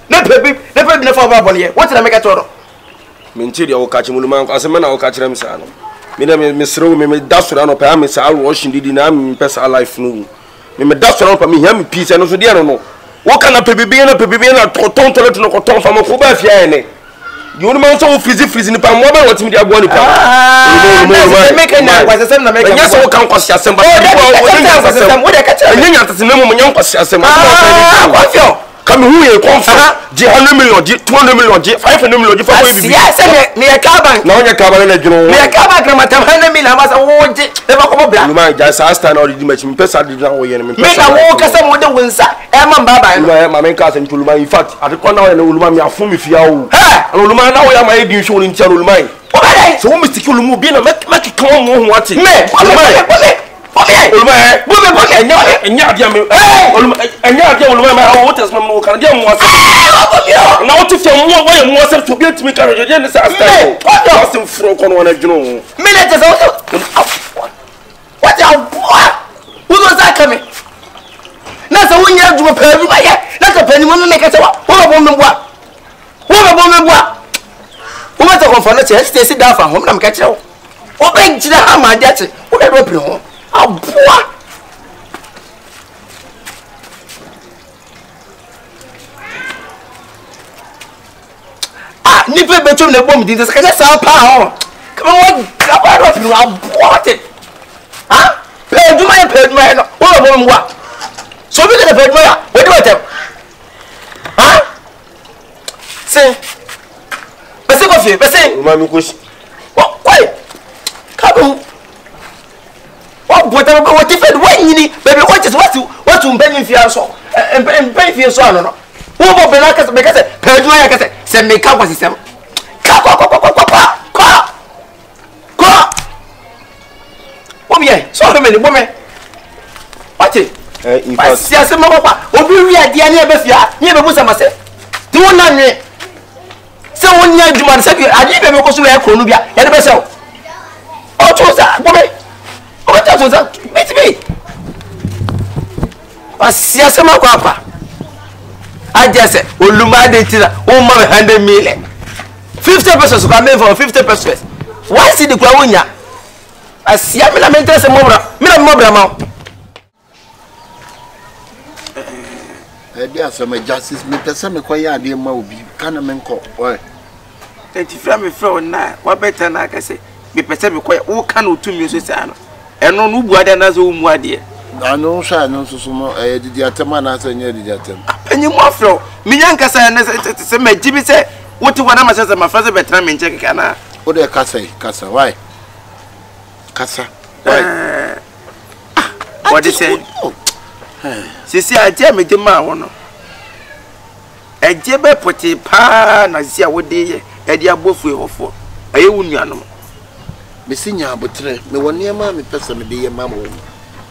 No baby, never for Baba yet. What did I make a total? Mintidia will catch Muluman as a man, I'll catch them, son. Miss Rowe, me dust around of Pamis, I'll wash in the dynamic personal life. No, me dust around for me, him peace and also dear no. What can a baby and a baby and a toton to let no cotton from a Cuba fiane? You know, so freezing the palm mobile, what's me? I want to make a night was a son of making us all come cost us some. What I catch a young was some. Come who you come from? 100 million, 200 million, 500 million, for yes, me a carbon. No, you're carbon and me a carbon, 100 million. I was a wood. Never come up. You might just ask and already much person did not way. Make a walk as someone that wins. Emma Baba, my main cousin to Luma. In fact, at the corner and Uluma, me a fool if you are. And Uluma, now I am my being shown in Charulmai. So, Mr. Kulumu, being a make it come on watching. Nipa between the bomb, this can just power. Come on, what it? Huh? Pay my what? So we gonna pay my what do I tell? Huh? Say, Mammy, what? Come on. What if when you need, baby, what is what to bend your soul and bend your son? Who will be like us because I said, send me cover system. So many women. What it? I see a summer. What will we at the end of the year? Never was a myself. Do not me. So when you do one second, I didn't go to Columbia and the vessel. Oh, to that woman. What was that? Meet me. I see a summer papa. I just said, Uluma de Tina, 100 million. 50 pesos come in for 50 pesos. Why see the Claudia? I see a minister Mobra. There some justice, Mr. Samakoya, dear Moby, Canaman call. Why? 25 from now, what better than I can say? Be perceived quite all canoe to music, and no new blood and as own dear. I know, sir, no so more. I did the Ataman as I knew the Atam. And you more flow. Minyanka said, Jimmy said, what to one of my father better than Jackana? What a Casa, why? Casa, what is it? Sisi aje me de ma wono aje be poti pa na sia wode e de abofu e hofo aye wunuanom me sinya abotre me woni ma me pesa me de ye ma mo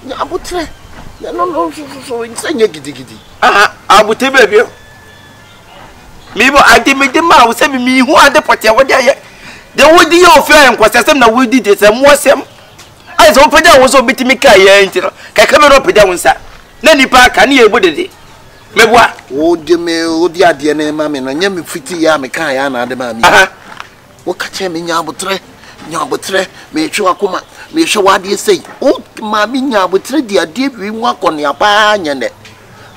nya abotre no so insanya gidigidi abote be bi me bo ade me de ma wo se me hu ade poti e wode aye de wodi ye ofi en kwasesem na wodi de se mo sem ai so peda wo so bitimi ka ye ntino ka ka me no peda wonsa na nipa ka na ebodede mebua wo de me odi ade na ma me no nya me fiti ya me kan ya na ade ma mi wo ka che me nya abotre me twa akoma me hwe wade sei o ma mi nya abotre di ade bi nwa kone apa nya ne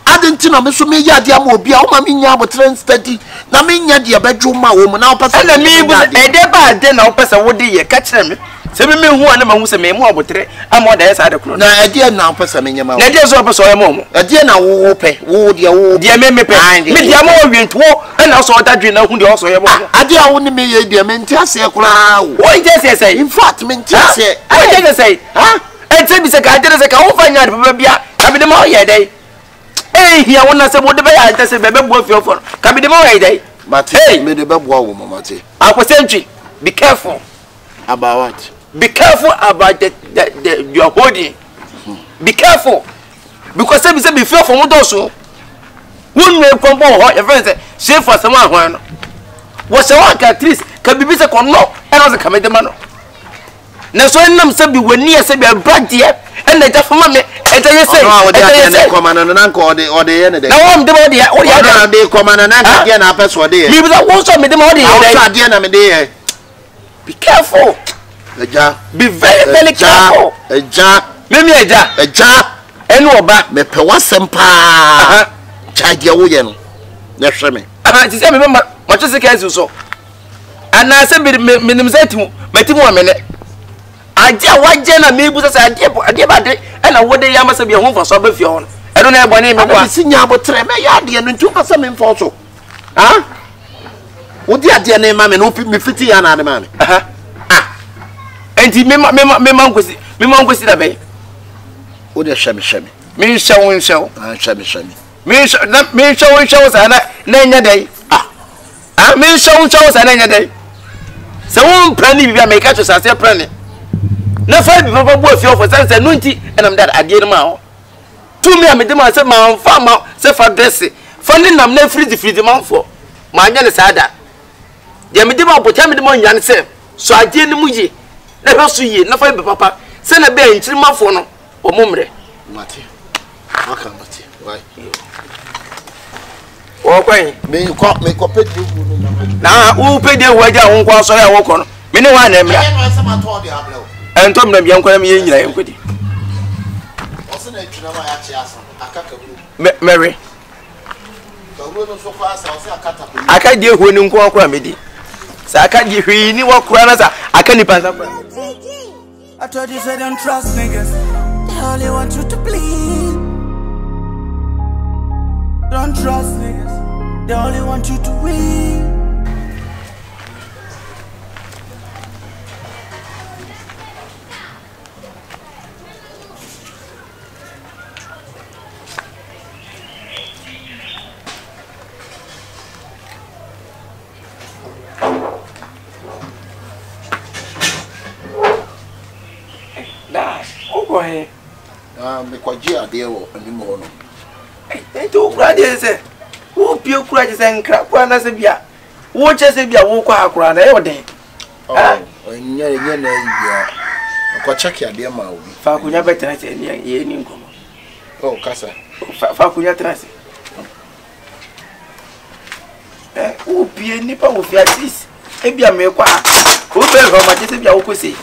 ade ntina me so me ya ade ama obi a o ma mi nya abotre steady na me nya de abedwo ma wo mu na opasa na mi bu ede ba ade na opasa wo de ye ka kire me se me hu ana ma hu se me mu abotre ama da yesa ade kro na ade na opasa me nya ma na ade so opasa o mo ade na wo pe wo de me pe me de ama o wientwo ana so odadwe na hu de o so ye mo ade a wo ne me ye de me ntia se kra wo je se in fact me ntia se wo je se ha e te bi se ka ade se ka wo fa nya de baba bia ka bi de ma o ye dai hia wona se bo de ba ya ante se bebe bo fi ofo ka bi de ma o ye dai mate me de bebo wo mo mate akwesentwi be careful about what. Be careful about the your holding. Be careful. Because say be fear for those who won't come home. Your friend say, save for someone who was a work at least can be busy or no, and also come the man. Now, so I'm saying, when near say, be a brand dear, and they just for money, and they say, come on and uncle or the end of the now I'm the body, or they come on and again, I pass what they leave that also made the money. Be careful. Be very, very careful. A jar, maybe a jar, and no back. Me pewasem pa. Chadi awoyen. Next me. I just remember much as I can so. And I said, minimizate Metimu a minute. I dare one general me was a dear body, and I would they must be home for some of your own. And don't know what name I see you about Tremay and two or something for so. Huh? What the name, mammy, no fit me 50 and other man. And he me monk see that bay. Oh, the shabby. Me show, shabby. Me shows and name a day. Ah, me shows and name a day. So one penny we make catch us as a penny. No five people both for sense and 90 and I'm that I get them 2 me, I made them myself my farm out, say for dressing. Funding them no free the month for my young sada. They made them up with them on young self. So I did the muji. Never see ye, no five papa. Send a bear in 3 months for no or mumre. Matty. How come, Matty? Why? Okay, may you call me copy now who paid their wager on cross or walk on? Many one and Tom them young Quammy. Mary, I can't deal with him. So I can't give you any walk runners. I can't pass up. I told you, say don't trust niggas. They only want you to bleed. Don't trust niggas. They only want you to win. Me kwajia dewo animo no to kuraje se wo pie kuraje se nkra kwa na se bia wo che se bia wo kwa akura na e woden nye na bia kwa check ade ma obi fa kunya betra se ye ni nkomo kasa fa kunya trase wo pie nipa wo fi atis e bia me kwa wo be ro ma che se bia wo kosi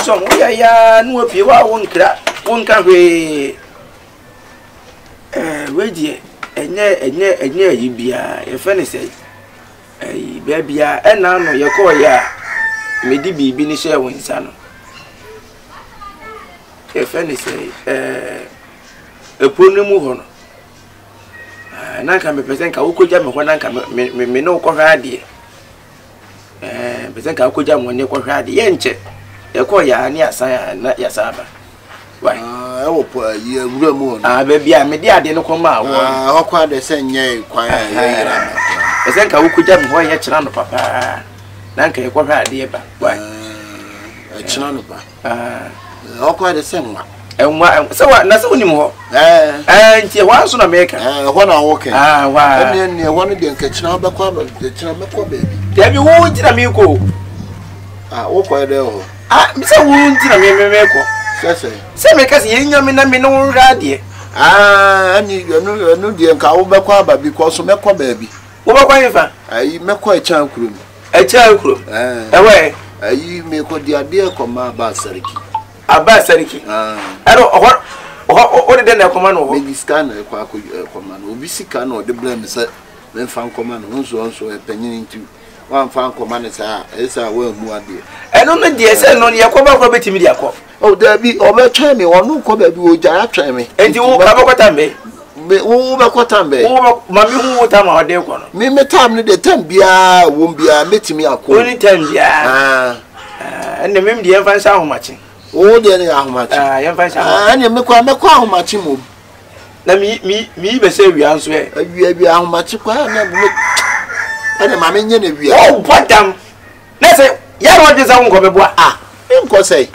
so mo ya no pie wa wo nkra wonka hwe wedie enye yibia ye fe ne sei bebia ena no ye ko ya medi bibi ni hye wonsa no ye fe ne sei eponu mu ho no na ka me pesen ka ukoja me ho na ka me no ko hwa ade pesen ka ukoja mo ne ko hwa ade ye nche ye ko ya ni asan na ya saba why wo po ye wura mu no baby a me di ade no koma wo hokwa de se nye kwan ye yira esen ka wukuja me ho ye kira no papa na nka ye ko hwa ade ba why kira no ba hokwa de se nwa enwa se wa na se woni mo ho nti wa so na meka ho na wo ke wa ne ho no de nka kira ba kwa ba kira me kwa baby de bi wo kira me ko wo ko de ho mi se wo kira me ko se me kasi yenya me na me no radio ani no de nka wo be kwa ba because me kwa baby wo be kwa yifa ayi me kwa echan kurum ewe ayi me ko di ade ko ma ba sariki ero o de na koma no me diska na kwa koma no obi sika na o de blame se me fan koma no nso epanyin nti wan fan koma ne sa esa wa mu ade eno no de se no ye ko ba ko betimi de akọ oh dabi o me try me wonu ko baby o jara try me enti wo ka bokota me wo be kota me wo mami hu ta ma ode ko no me time ne de time bia wo bia metimi akọ oni time bia enne mem de yemfa sha ahomachi wo de ne ahomachi yemfa sha enne me kwa ahomachi mo na mi be se wi anso wi ahomachi kwa na bu enne mama nye na wi oh badam na se ya ro de za wo ko be bo nko sei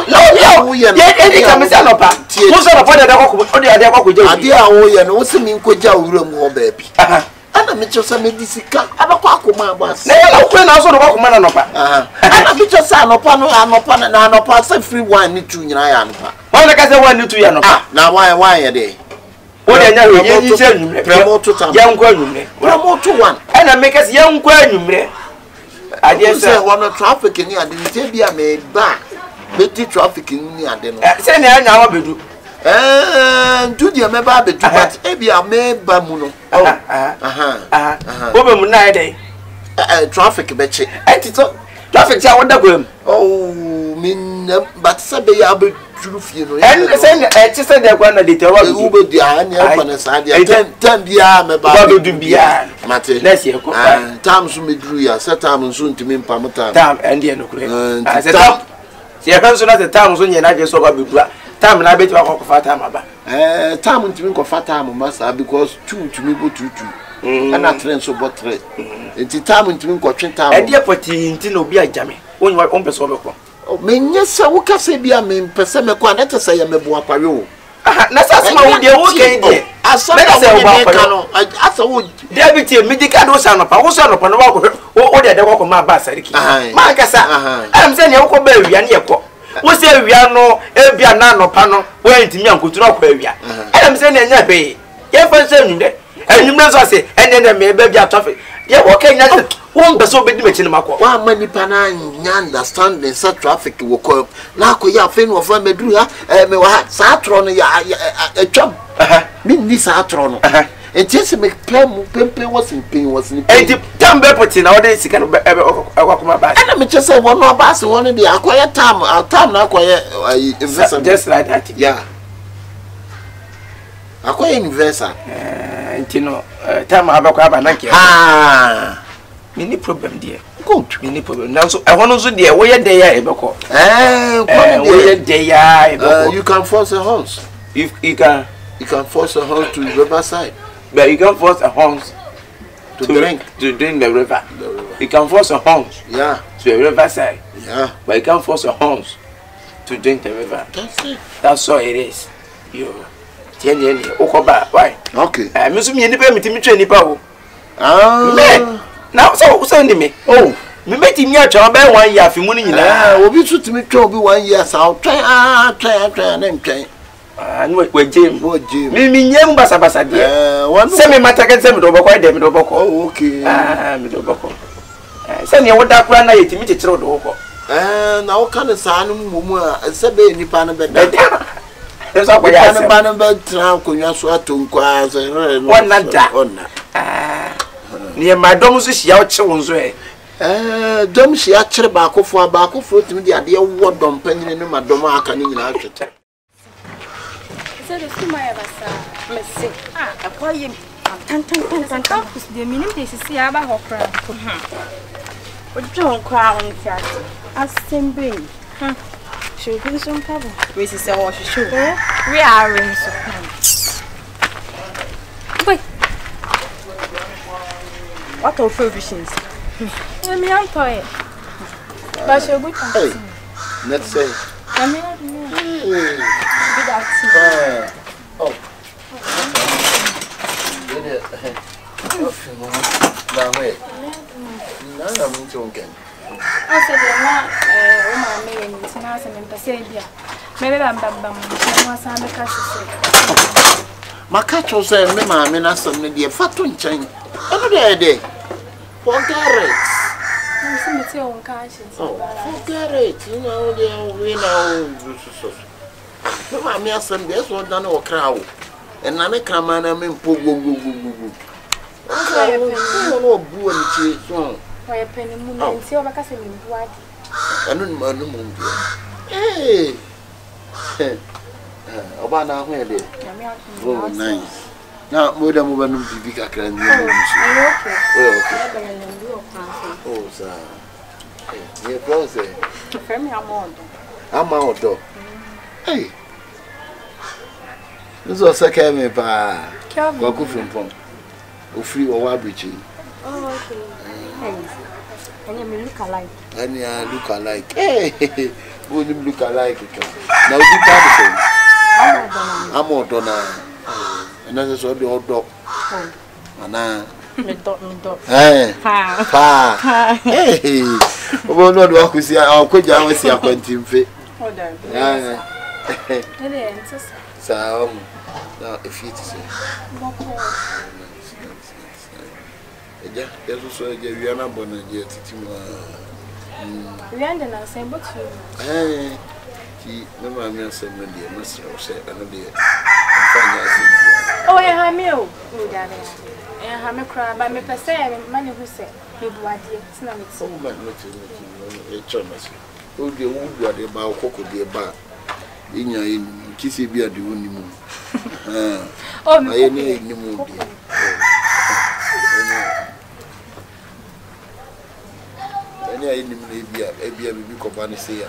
no ye any kamisa no pa mo so no pa de ko o de ade ko je ade a wo ye no wo se mi nko ja wura mu ho ba bi ana mi chosa medisika abakwa akoma abas na ya ko na so no ko ma na no pa ana mi chosa no pa no pa se free one ni tu nyina ya no pa mo na ka se one ni tu ya no pa na why ye de o de nya ye ni se nwumre promote tam ya nko nwumre promote one ana me ka se ya nko nwumre ade se wono traffic ni ade ni te bia me ba beti traffic ni ade no se na anya wa bedu ntudia me ba bedu but e bia me ba mu no o be mu na ide traffic be che etito traffic ja wonda gwam oh min but se be ya be true feel. And send a sister that one of the terror who will be a hand 10 years, my baby do be a matter. Let's hear times we drew ya, set time soon to me, Pamata. Time and the end. I said, see, I can't so that the times when you're not just over time and I bet you are for fat time about. Time to me for fat time, master, because 2 to me go 2. And I train so but 3. It's time to me watching time. And dear Potty, no be a jammy. When you are on the oh, men, yes, I will say be a man, Pesame, let us say I'm a boy. That's my dear, okay. I saw I thought deputy medical son of a son upon a walk or the walk of my bassariki. Marcasa, I'm saying you could bury and yako. We say we are no Ebiana panel, where to me and could drop where we are. I'm saying, and pay. Yes, for saying that. And you must say, and then may be a traffic. Yeah, okay, one person be doing Mako. One many pana understand the such traffic will call. Now, we are fin of Medria, Satron, a jump. Mean this Satron. And just make Pempe was in pain, was in pain. Damn, Beppet nowadays, you can walk my back. And I'm just say one more bus, one of the acquired time, our time now acquire investment just like that. Yeah. Acquire investor. And you know, time I have a Nike. Ah, many problem, dear. Good, many problem. Now, so I want to do where they are. You can force a horse. If you can force a horse to the riverside. But you can force a horse to drink the river. You can force a horse, yeah, to the riverside. Yeah, but you can't force a horse to drink the river. That's it. That's all it is. You. Why? Okay. I'm assuming you never meet me training power. Ah, now so send me. Oh, me met him here to 1 year for money. Will be to me to be 1 year. So try and try. And what Jim? What Jim? Me young Bassabassa, dear. One semi matter can send me over quite them. Oh, okay. Ah, Midoboko. Send you what that plan I to meet it through the Oko. Now can a son, said any pan of bed. There's a way I ban about Trump, Kunyaswa to inquire. One not that. Near my domus, your children's way. Dom she actually back for a back of foot with the idea what don't penny in my doma can in our church. Ah, a poem. 10 campus, the minute they see about her crown. But don't cry on fat. As same being. She'll be some trouble. We see what she should. We are in so. Wait. What are provisions? Let me answer it. But she'll be hey, let's say. I mean, oh. Now, wait. No, I'm joking. I said, I'm not a Pasabia. Maybe I'm my catch was a mamma, and I said, maybe a fat one chain. Every day. Forget it. Forget it. You know, we know. Mamma, I said, there's one done or crowd. And I'm a craman, I'm in Pogo. I don't know, blue and cheese. Why a penny moon and see over Castle in White? I don't know. Hey, Obana, where they? Oh, nice. Now, more than one of the big can. Oh, sir. You're close. I'm out. Hey, this was a camera by Goku from Pong. Free or Wabichi. Oh, okay. And you look alike. And you look alike. Hey, wouldn't look alike. Now, you can't say. I'm more done. And that's what the old dog. And I. Hey, pa. Hey, well, not walk with you. I'll quit down with your quantum fit. So, now, if you say. Yeah, there's also a Viana Bonnet. We understand the same, but you. He never meant some India, Master of Say, another day. Oh, I have you. I have a cry by me per se, and money who said, you do what it's not so much. A Thomas. Oh, the wood, what about Coco, dear bar. inya kisi bi ade woni mu aye ni mu bi ene aye ni mu bia bibi ko ba ne se ya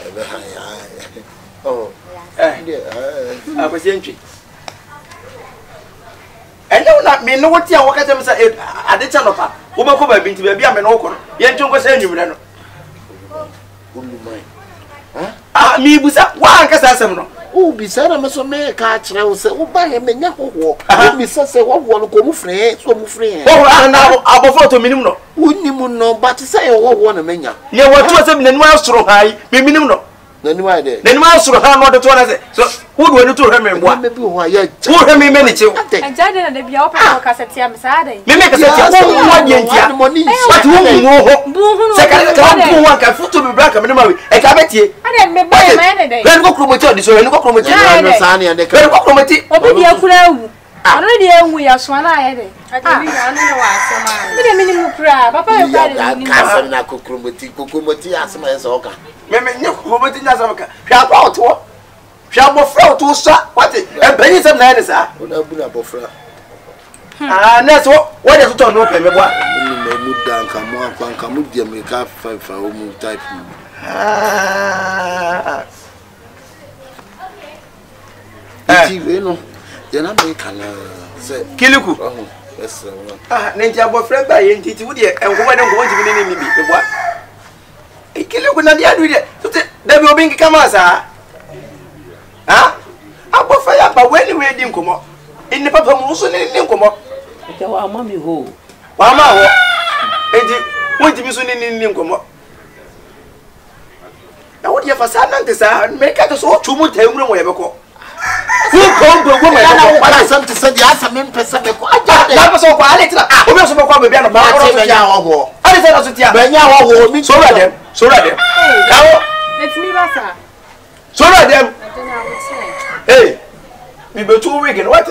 ebe ha ya oh akwasientwi ene una me no wotia wakata me sa ade cha no pa wo be ko ba bi nti ba bia me no ko ye ntwe ko sa enwumre no mi busa wa nkasa asem no o bisa na me so me ka kire wo se wo ba he me nya hoho o mi se wo wo no ko mu frɛ so mu frɛ ho na abofo to minim no unimu no but say wo wo na menya ne wo to se me nanu asoro hai me minim no nanu ai de nanu asoro ha no de to na se so wo do ani to hwe me mboa me bi ho ya wo hwe me me ne chew anja de na de bia wo pa ka setia me sa dai me ka setia wo mo de ntia but wo mo ho se ka ko wa ka futu be bra ka me ma we e ka betie ade me ba ma ne dai ren ko kromoti odi so ren ko kromoti no sa ne de ren ko kromoti obi dia kura awu ano de awu ya so na aye de ade bi ya no ne wa asema me de minimum kura papa yo ka de ka sa na ko kromoti asema ye so ka me nya kromoti nya asema ka hwa pa oto hwa bofra oto sa what e bani sem na ye sa ona bu na bofra na so what dey to no pe me boa me mu dan ka mu dia me ka fa o mu type no ya na me kana se Kyekyeku yes ne ntia bofra ba ye ntiti wo de enkomo de enkomo ntimi ne bi me boa Kyekyeku na dia du de da bi obi nkika ma sa abofra ya ba weni we di nkomo inni papa mu so ne nkomo ja wa mami ho wa ma ho enti wo ntimi so ne nkomo na wo de fa sa na ntisa me ka to so tumu tamru mo ye beko who come to woman wala something said ya asame mpesa be ko aja de na so ko ale tira obi so be ko be bia no ba ko so tia wo ale tira so tia be nya wo mi so ra dem kawo let me ba sa so ra dem hey mi be 2 week what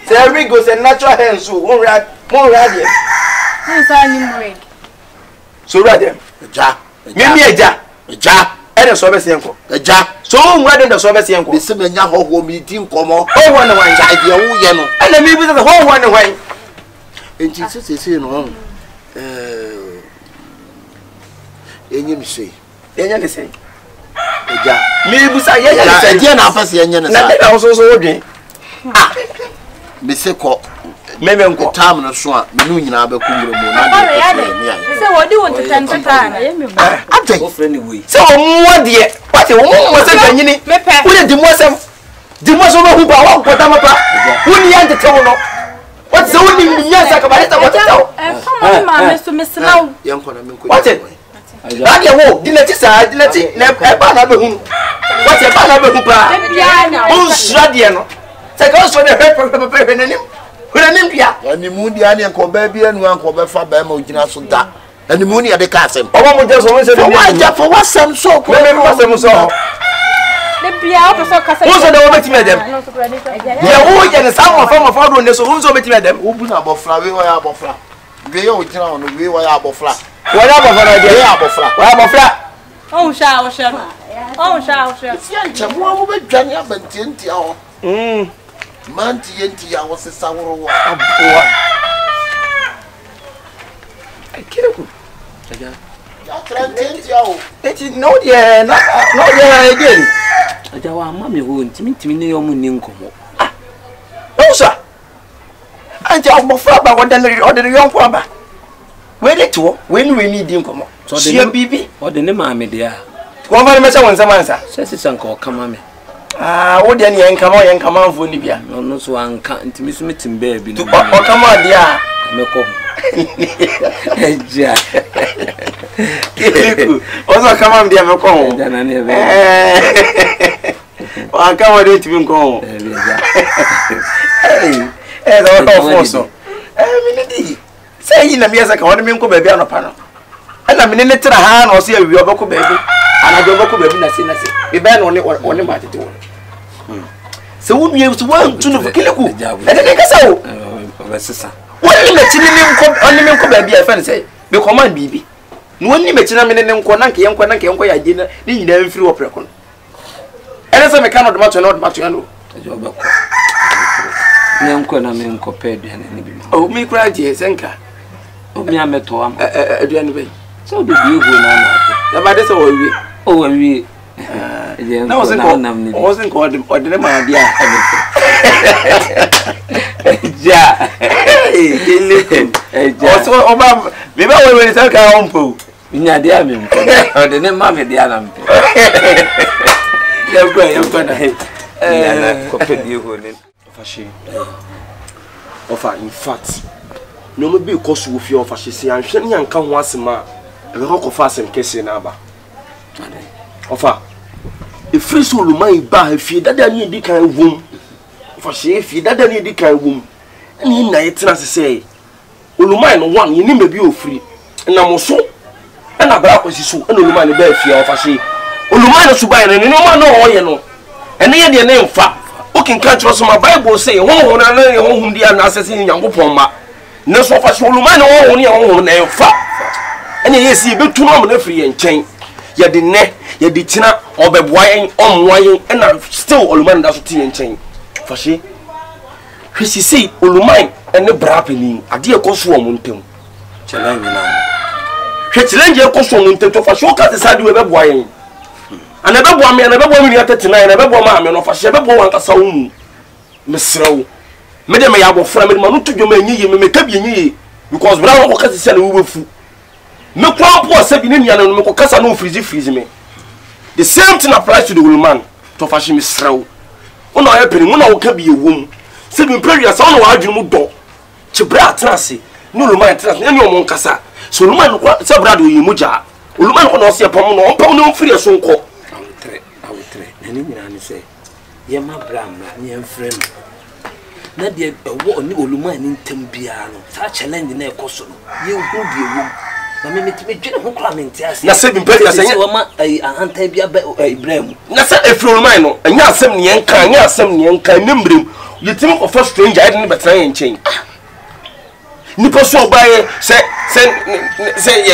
say we go say natural hair so won ra there sa ni break so ra dem ja mi eja ene so be se enko eja so nwura de so be se enko be se menya hoho mi di nkomo ho won ne wan ja de wo ye no ene mi bi se ho won ne wan enti se no enye mi sei enye ne sei eja mi bu sa ye ne sei eja na afase enye ne sa na de so so odwen me se ko meme nko time no so a me no nyina ba kumuro mu na de se wodi won tetanteta na ye me ba ate go friend we se o mu de wate wo mo se ganyini wo de di mo sem ba hu ba wa ko ta mapa wo ni yan tete wo no wate se wo ni nya sa ka ba ta wate ta fama ma me so me sna yan ko na me ko wate ade wo dinati sa dinati na e ba na be hu wate ba na be hu pa o sra de no se ka so de pe nanim huranim bia ani mu dia ne ko ba bia nu an ko ba fa ba ma ogina so da ani mu ne ya de ka asem oba mo je so mo se de wa ja for wasem so ko me wasem so de bia o so ka se wo so de wo betime dem ye wo je ne sa mo fa do ne so wo so betime dem wo bu na bofra we wa ya bofra we ye ogina ono we wa ya bofra wa ya bofra de ya bofra wa ya bofra o sha si an chamu wo be dwane abantie ntia ho manti yenti ya wo se saworo wa aboa Kyekyeku ya trenti ya o eti no de na no de again ja wa mami ho ntimi ne yo mu ni nkomo o sa anja abofra ba wo de yon ko ba we de to we ni di nkomo so de bibi o de ne maame de a ko fa me se won samansa se sanka o kama me wo de ne yen kama mfo ni bia no so anka ntimi so metim ba bi no o kama de a me ko eja Kyekyeku o so kama de me ko eja na ne be wa kama de timi ko eja da o fo so mi ne di say yi na me yasa ka won me nko ba bia no pa no na me ne tira ha na o se awi obako ba bi ana jo obako ba bi na se be ba no one ma tete won se wo nue so wan tu no Kyekyeku e de ka sa wo ba sesa woni me chini ni nko oni me nko ba bia e fa ne say be command bibi no woni me china me ne nko na nke yenko ya je na ni nyina mfiri wo preko no ene se me kan odma to na odma to no ejo be ko ne nko na me nko pe aduane ne bi oh me kura je senka o mi ameto am aduane be so do bi ego na na ba de se wo wi o wa wi na o sen ko odene ma dia ja ele ja so o ba me ba we se ka on po nya dia me odene ma me dia na mpe ya kwa na ko pe bi ego ne Fashi. Ofa, in fact, no me be cause wo fi ofa hye an hwe ne anka ho asema e be ko fa asem kese na aba. Ofa, e free so luman ba afie dada ne di kan wom. Ofa hye afie dada ne di kan wom. Ene na yetena se oluman no one ye ni me bi ofri. Na mo so na bra kwasi so ene oluman ne ba afie ofa hye. Oluman no so ba ne no ma no ho ye no. Ene ye de ne mfa. Okay, can't trust my Bible say, oh, na home dear assassin Yankopon ma. No so far, Soluman, oh, near home name fa. And yes, you be too long free and chain. Ya the neck, ya the tina, or be wine, and I'm still Oluman that's tea and chain. For she see Oluman and the brapping, a dear cost woman pim. Challenge now. She challenge your cost woman to for sure cut the side with a wine. And never want me, and never want me at tonight, and never want my man of a shepherd want a sound. Miss Row. Madame, I will frame Manu to you, make up ye, because Brown will cut the cell with food. No crowd was 7 Indian and Mokasa no freeze me. The same thing applies to the woman to fashion Miss Row. When I happen, when I will be a womb, 7 prayers on our dream door. Chibra Trassi, no Luman Trans, any Moncasa. So Luman, Sabrado, you muja. Luman will not see a pound free as so called. Nani nyina say ye ma bram na ye mfrem na de wo ni oluma ni ntem bia no sa challenge na ekoso no ye hu bi ewu na me metime dwene ho kra mente ase na se bi mpɛ ase ye wo ma ahantan bia ba ibrahim na se efri oluma no anya asɛm ne yenka nimbrem yetime ko first stranger ide ne betran ye nchen nipa so obaye se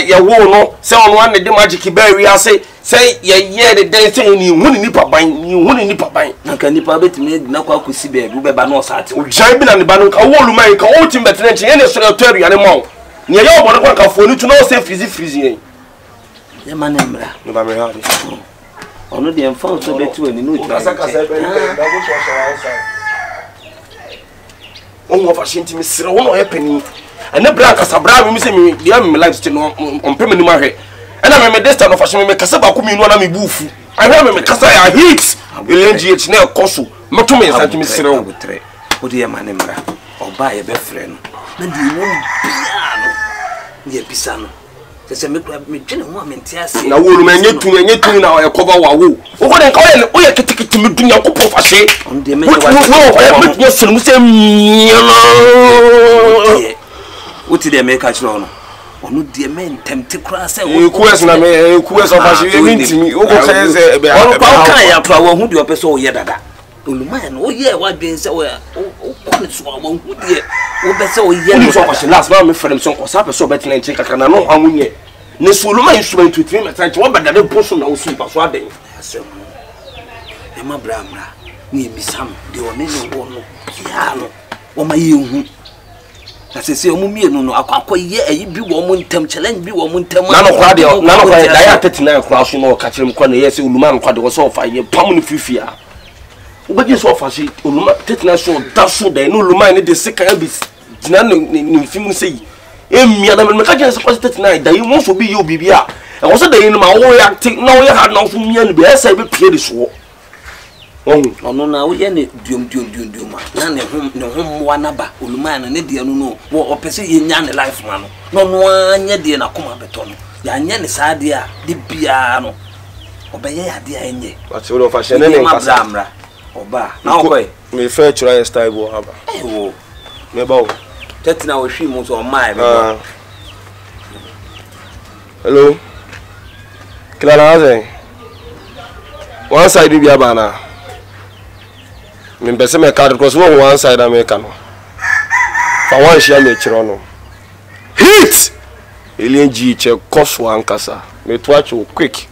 ye wo no se ono an de magic ba wi ase say ye the day say ni huni nipa ban na ka nipa betime na kwa kosi be bu be ba no sate o jan bi na ne ba no ka wo luman ka o tim betene nche ye ne so tori ane mo ne ye obo no kwa fo ni tu no say freeze yen ye ma ne mra no ba me ha de ono de mfa so betu ani no twa asa be da go so outside on wo fa shinti mi sire wo no ye pani ane bra ka sabra mi se mi dia mi life still on pemani ma hwe ena me desta no fashion me kasa ba ko mi no na me bufu ahwe me kasa ya hit LNGH na ekoso meto me nsa timi sire o tre o de ma ne mra oba ye be frɛ no na di wo bia no ye bisa no se me dwene ho amente ase na wo lu menye tun na e cover wa wo o ko den ka o ye kitikiti me dunya ko profase on de me wa me ye sunu se Uti de make a chrono. Onu de men tempt kra say kues na me kues of fashion e ntimi o go say e be o pa kan ya kra wo hu de opeso o ye dada oluman o ye wa dwen say o ko ne so wo hu de o be say o ye no so fashion last na me frem so ko sa peso betle nche kaka na no hamunye ne so oluman instrument to 3 metal wo be dada Bosom na o so pa so aden asem e ma bramra ni bisam de o ne wo no ya no o ma ye hu na se omu mienu no akwa ye ayi bi wo mu ntem challenge bi wo mu ntem na no kwa da ya 39 kwa so no ka kirem kwa na ye se oluman kwa de wo so fa ye pam no fifia ubeje so fa shi oluman 39 so da so da no oluman ne de sika bi dina ni fimu sei emia na me ka je se kwa 39 da yi mo so bi ye obibia e wo so da yi no ma wo ya na wo ya ha na so mia no be esa be pie de so ono na wo ye ne duom ma na ne hom wa na ba oluman ne de no no wo opese ye nya ne life ma no no anya de na koma beto no ya nya ne sa de a de bia no obeye ya de anye ati wo fa shene ne nkasa amra oba na okoy me fe chura style bo haba wo me ba wo tetina wo hwi mu so mai me ba hello Clara Aze one side bi abana me pese me card because one side America no for one share me chiro no hit LNG che cost one kasa me to watch quick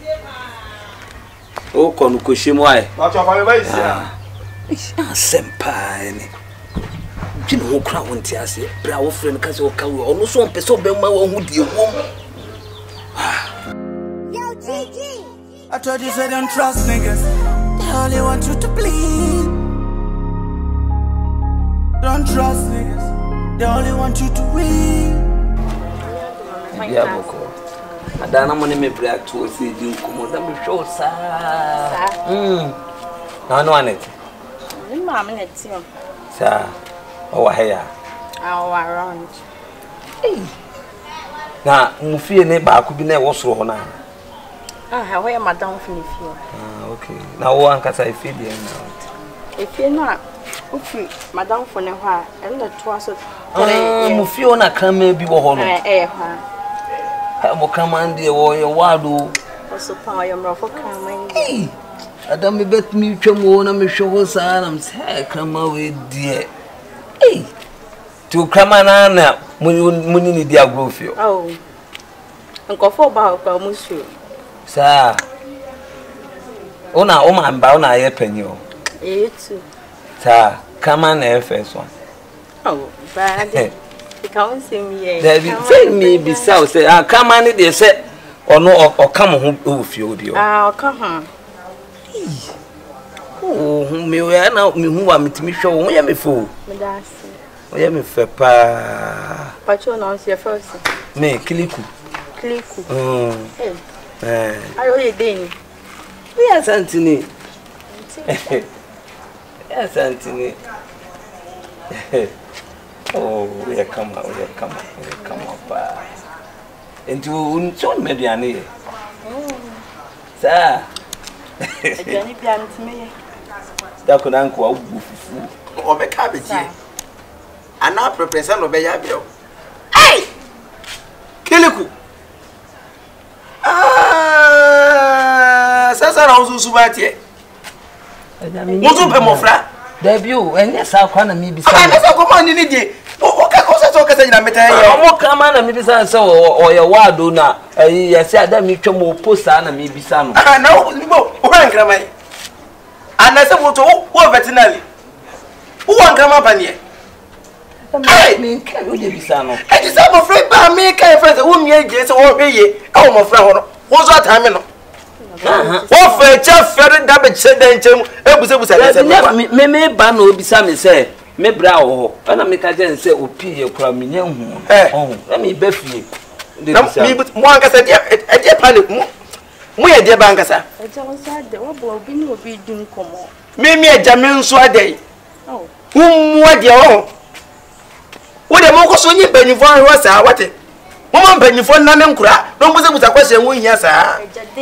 O kono ko shemu ai. Na cho fa me bai sia. Sempa ni. Jin ho kra wonti ase. Bra wo frɛ no ka se o ka wo. Ono so on pese obemma wo hu die wo. Yo, GG. I told you say don't trust niggas. They only want you to bleed. Don't trust niggas. They only want you to win. Yeah, boko. Adana money me break to see you come on me show sa. Na no anet. Ni ma me net yo. Sa. O wa heya. Ah, around. Na mufie ne ba ku bi na e wo soro ho na. Ah, where madam feel. Ah, okay. Na wo ankasa e feel dey na. E feel na ofi madam for ne ho a e na to aso. Mufie ona krama bi wo ho no. Ha. Mo krama ndi wo ye wado. So pa yo mro for krama ndi. Adam me bet mi twam wo na me hwe sa na me krama we die. To krama na muni ni dia grofio. Oh. Nkofo ba ko musu. Sa. Ona o mamba ona ye panyo. Tu. Sa, krama na e first one. Oh, bad. You can't see me yet. Say me be so say krama ni de say ono o kam ho ofio dio. Ah, o kam. Oh, me we na me hu wa metimi hwe wo ye me fo. Me dasi. Oye me fe pa. Pacho na on se first. Me Kyekyeku. Kyekyeku. Ayo ye den. We are santini. Yes, Antony. Oh, we are come up. Into unson mediani. Sir. Johnny plan to me. That could uncle fufu. Or be cabbage. And now prepare no be yabio. Hey! Kyekyeku. Sasa na uzuzu batie. Muzu pe mofra. Debut, and yes, I can't me be. Ah, that's a command in it. Okay, cosa so kasa na meta ya. Mo kama na me bisa so o ya wado na. Ya say ada me twem o posa na me bisa no. Ah, na wo o hankra mai. Ana se moto wo veterinary. Wo hankra ba ne. Hey, me kan wo de bisa no. E di say mo frɛ ba me kan frɛ se wo mie je se wo hweye. E wo mo frɛ ho no. Wo so atame no. Wo fe cha fere da be che den chem ebusebusa de se me ba na obisa me se me bra wo ho na me ka je se opi ye kura me nya hu oh na me ba fie na me mo ankasa de e panic mo ye de ba ankasa e je wo sa de wo bo obi ni obi dun komo me eja me nso adai oh mo ade oh wo de mo ko so nyi banifo ho sa wate Mama benifo na ne nkura no mbusebusa kwase wo hia saa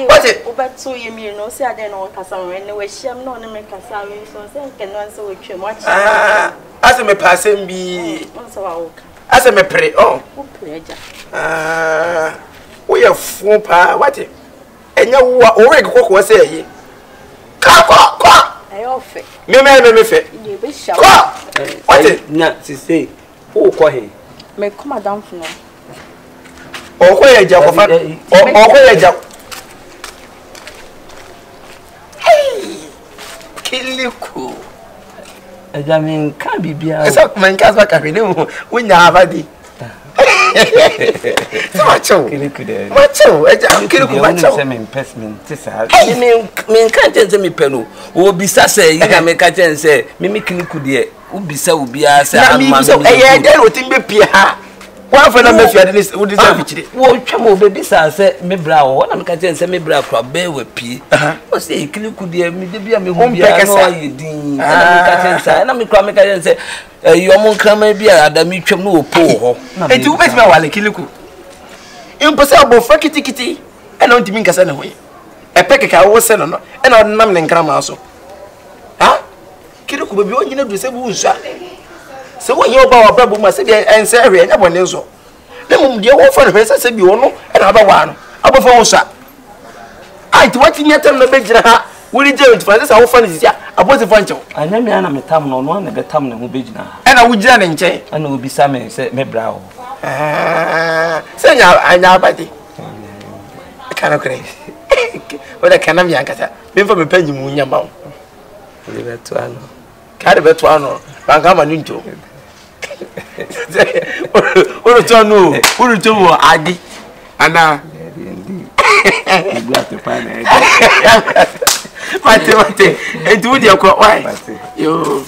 wate obeto ye mi no se ade no kasa we ne we hyiam no ne me kasa we so se nke no se we twem achi ase me pasem bi so wa wo ka ase me pre oh wo pre eja wo ye fu pa wate enya wo o we kokko se yi ko ayo fe me fe ye be sha ko wate na si say wo ko he me come madam fu no Okoye Jacob. Okoye Jacob. Hey! Kyekyeku. Ajamin ka bibia. Esa man ka so ka hwene mu wonya abadi. Macho. Kyekyeku de. Macho, Kyekyeku macho. Se me investment tisa. Me kan tense me penu. O bisa se yi na me ka tense me Kyekyeku de. U bisa obi a se anuma me. Eh de no timbe pia. One for them, if you had would deserve it. What trouble baby say me brow, one can tell say me brow crab bear with pea. Oh, say, Kyekyeku dear, me be a me home be a din. And I'm a say, your moon cram be a damage no poor. And you bet me while Kyekyeku. Impossible for kitty, and don't mean Cassandra way. A peck I was selling, and on Namling Cram also. Ah, Kyekyeku be only to say who's so when you about Babu must be and say, and I want so. The mum dear one for the person said you know another one. Above all, sir. I to what in your time the bed, will you do it for this? How fun is ya? I was a bunch of. I know me, and I'm a town on one of the town and will be now. And I would join and say, and will be some say, me brow. Say, I know, buddy. I cannot crazy. Whether can I yankata? Been from a penny moon your mouth. Cardi Betuano, Bankama Ninto. What a ton, who to Adi, and now. Mate, and do your quite why? You,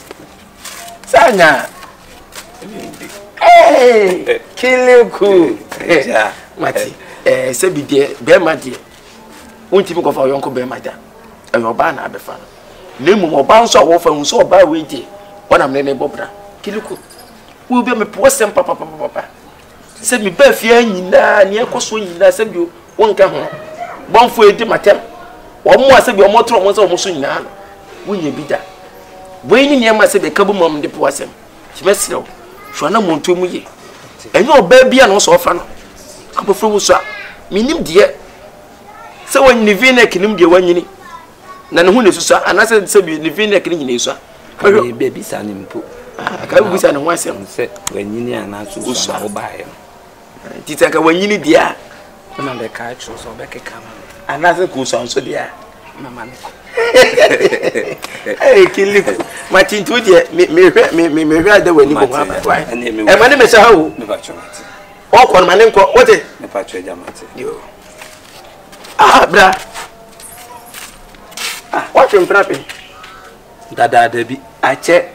Sanya. Hey, Kyekyeku. Mate, Sebi dear, bear my dear. Won't you go for your uncle bear my dad? And your banner be found. Name more bounce or offer who saw by way day. What I'm name Bobra. Kyekyeku. Will be my poor son, papa. Send me bear fear in near Coswin, I send you one come home. One for a dimatem. One more said your motor was almost in now. Will you be that? Waiting near myself a couple mom the possum. She must slow. Shana Montu me. And your baby and also fan. Couple fools, sir. Meaning, dear. So when the Vina can him be one year. None who is, sir, and I said, the Vina can you, sir. Baby son in put. I can't be son once and said, when you near an answer, I'll buy him. Titaka when you need dear. And I'm the catch or so back a camera. Another good sound so dear. Mamma. Hey, Kyekyeku. My teen to dear, me rather when you go up. And my name is how? Walk on my name, what is the patch? You. Ah, bra. What you trapping? Dada Debbie, I check.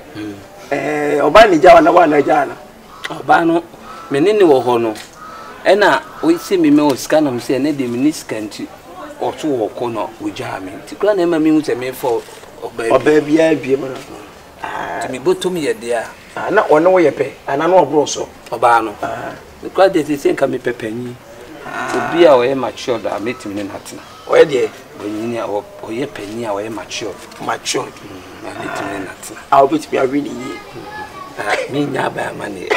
Obani Jana, one Jana. Obano, Menini Wohono. Ena, we see me most can of say, Neddy Miniscanti or two or corner with jamming. To grand Emma means a me for baby, I be to me, but to me, a dear. Not one way pay, and I know Broso, Obano. The crowd is the same can be pepperni. To be our mature, I met him in Latin. Where dear, when you or ye penny our mature. Mature, I met him in Latin. I'll be to be a really ye. Me never money.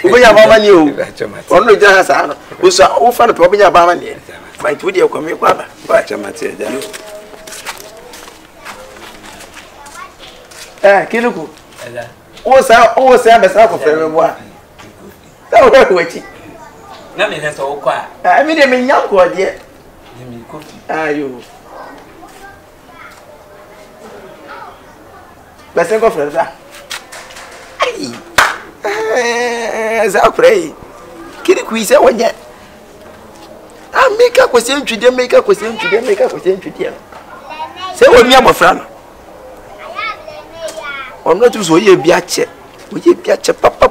We have money. Only just who's often a problem about money. My 2 year come up. But I'm not saying that. Kyekyeku. What's the south of everyone? That was waiting. Nothing has all quiet. I mean, I'm young, dear. Are you? Let's go for that. As I pray, Kyekyeku is a one yet. I make a question to them, make a question to them, make a question to them. Say, what me, my friend? I'm not so ye biache. We ye biache, papa.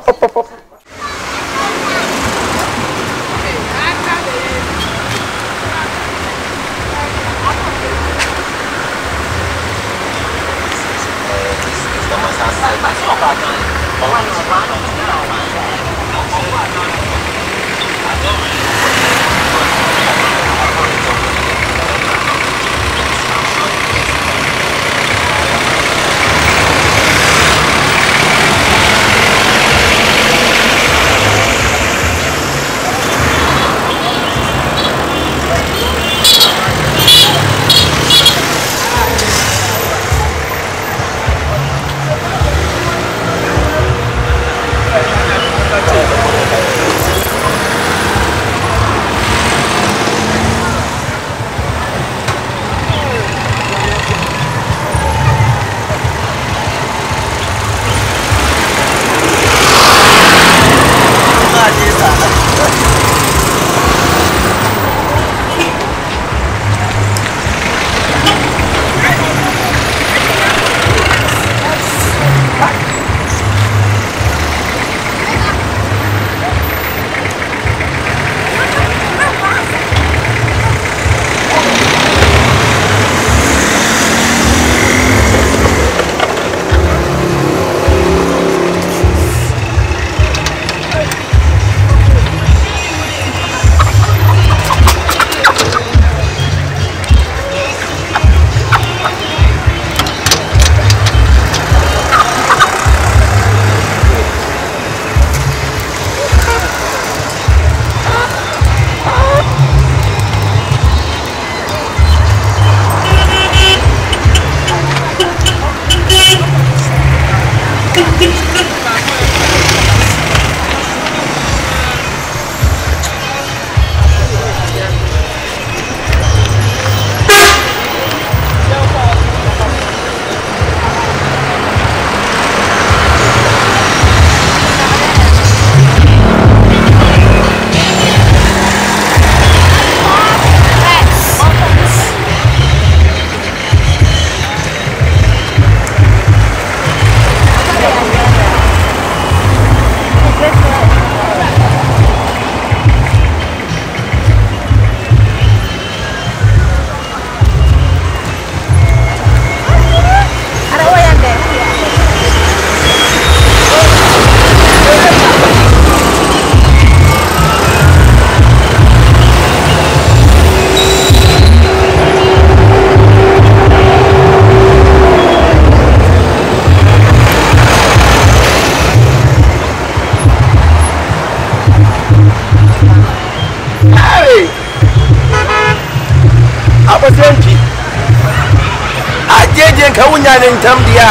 wunya ne ntam dia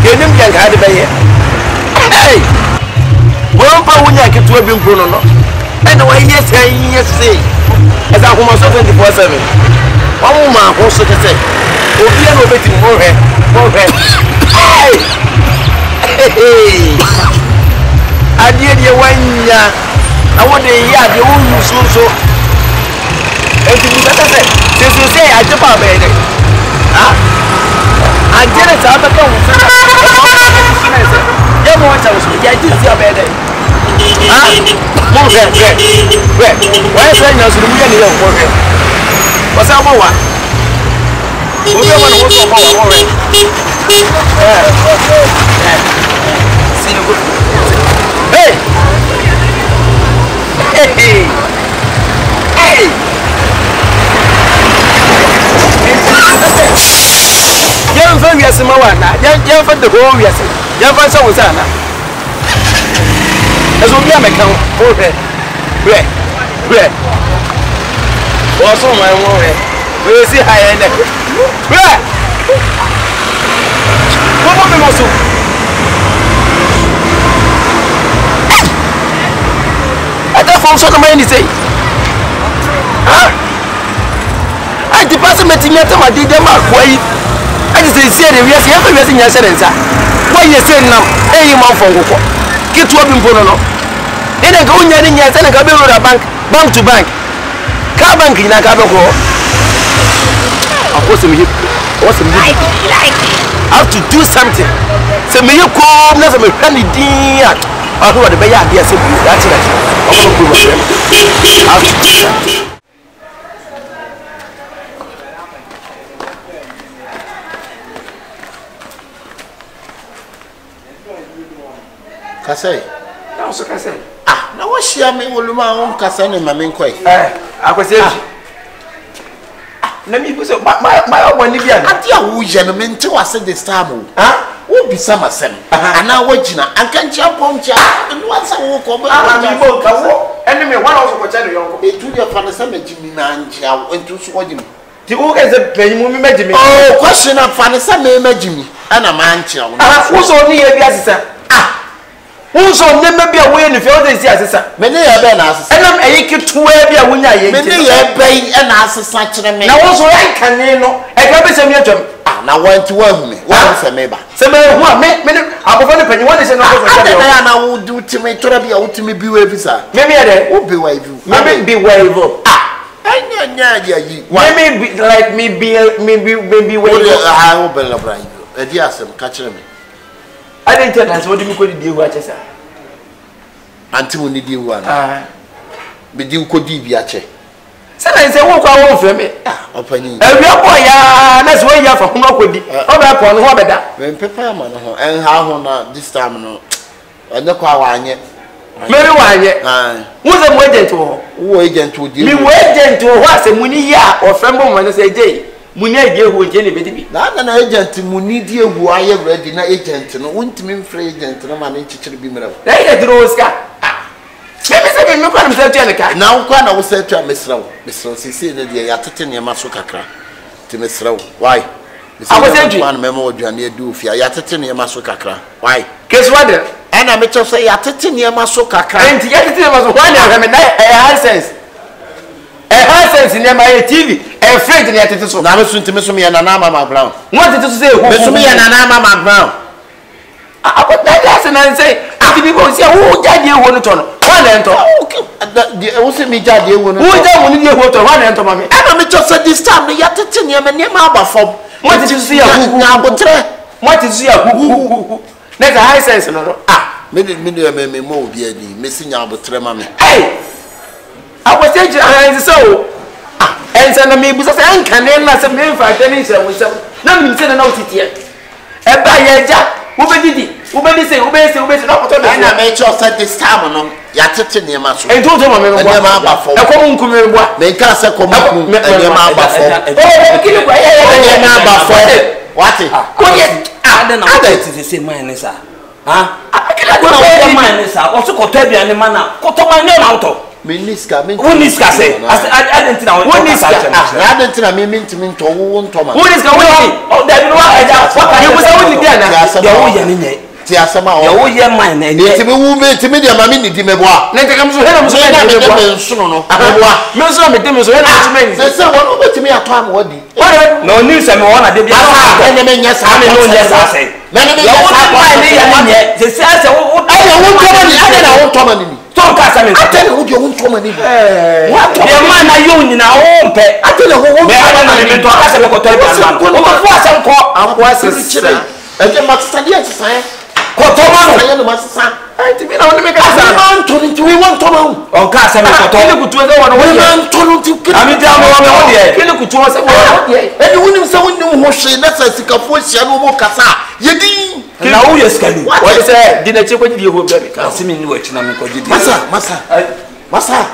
kenim yan ka de beye hey won pa wunya keto bi nkro no ena wa yes eza ko mo so 24/7 wa ma ko so kete obi na obeti mo hwe hey adie die wanya awode ya de unu so enti mi kata se ajepa be de ha ajere ta ba ko ya mo ta so ya ji si be de ha mo hwe wa se nya so mu ya ni ya mo hwe wa sa mo wa obi wa no so mo wa see you good hey yan fa wiase ma wa na yan fa de ho wiase yan fa so wusa na ezo bia me kan o hwe o so ma won hwe we si ha yan de hwe ko mo me mo so ata fo so na ma ni sei ah I department in yata ma dide ma kwai I say see the wiase yan fa wiase nya se nsa wa ye se nam eyi ma fo ngoko kitu obi mpono no ene ga unya ni nya se na ga be road bank to bank ka bank ina ka be ko akoso mi like how to do something se me ko na se me hwani din a ko de be ya dia se bi that o ko ko how to do something Kasai. Na so kasai. Ah, na wo shia me woluma won kasai ne mame nkoi. Akwese eji. Na mi buso ma woni bia na. Ade a wo je no mente wase this time. Wo bisa masem. Ana wo gina anka ntia pomcha. No wasa wo ko ba. Mi bo ka wo. Ene me wana so ko che no yonko. Etu dia fa na sa magimi na ntia entu so wo gimi. Ti wo ka se penyimu mi magimi. Oh, question na fa na sa me magimi. Ana ma ntia wo. Wo so ni ye bia sisa. Unso nemme bia wo ye ne fe o de si asesa me ne ye be na asesa enam eyiketuwa bia wo nya ye me ne ye be na asesa kire me na wo so yan kane no e ka be se mi atwam na wanti wa hu me wo se me ba se me hu a me abofo ne panyi won se no ko so ya na wo du timi tora bia wo timi bi wa visa me me de wo be wa ivu me be wa ivu anya ya yi me be like me be wa ivu wo be la bra ivu e di asem ka kire me I didn't tell us what you could do what you said. Until we need you one. Be you could be a check. Said I say, walk away from me. Opening. And your boy, that's where you are from. What would be? Oh, back on what better. When Pepper man and how this time no. And the car one yet. Maybe one yet. Who's a waiting to? Who agent to you? Me waiting to what a money ya or friend woman say day. Munya die ho je ne bedibi na agent muni die hu aye ready na agent no wontimi free agent no ma na chichiri bi mera na ile droska me se me kwa mse tu aneka na kwa na wo se tu amesrawo sisi ne die ya tete ne ma so kakra ti mesrawo why akose ju man memo oduane edu ofia ya tete ne ma so kakra why keswa de ana me cho se ya tete ne ma so kakra enti ya tete ne ma so why na me na sense sense ne ma TV e friend ne atete so na me so ntime so me na na mama brown mo atete so say me so me na na mama brown akota da se na say ati ko say wo jade ewo no to no wa na ento de wo se me jade ewo no wo jade wo ni ewo to wa na ento mama ana me cho say this time ya tete ne ma aba fom mo atete so ya na abotre mo atete so ya hu na the high sense no me mo obi ani me si nya abotre mama akwese ji so ense na me busa se anka ne na se me fa tani se wo se na me se na otiti e ba ye ja wo be didi wo be se na koto be na me cho say this time no ya tete ne ma so ento to ma me ne ma ba fo e ko mun kume bo me ka se ko mun ne ma ba fo kini ko ne ma ba fo what ko ye ada titi se man nisa ha akila ko man nisa o so ko tabiane mana ko to man ne na auto Meniska, Uniska say, I didn't know. I didn't know me mint to won't Thomas. Uniska, oh, there you are. What are you only there? Tiasama, oh, yeah, mine, and yet, to me, my mini dimebois. Let them so him, no, Monsieur Midimus, there's one over to me at time. What no news, I'm one of the yes, I know, yes, I say. I won't come in. Don't cast me. I tell you, you won't come in. What man are you in our own pet? I tell you, who won't na wo yes kani what say di na che kwadi ho be ka asimi ni wachi na me kwadi masa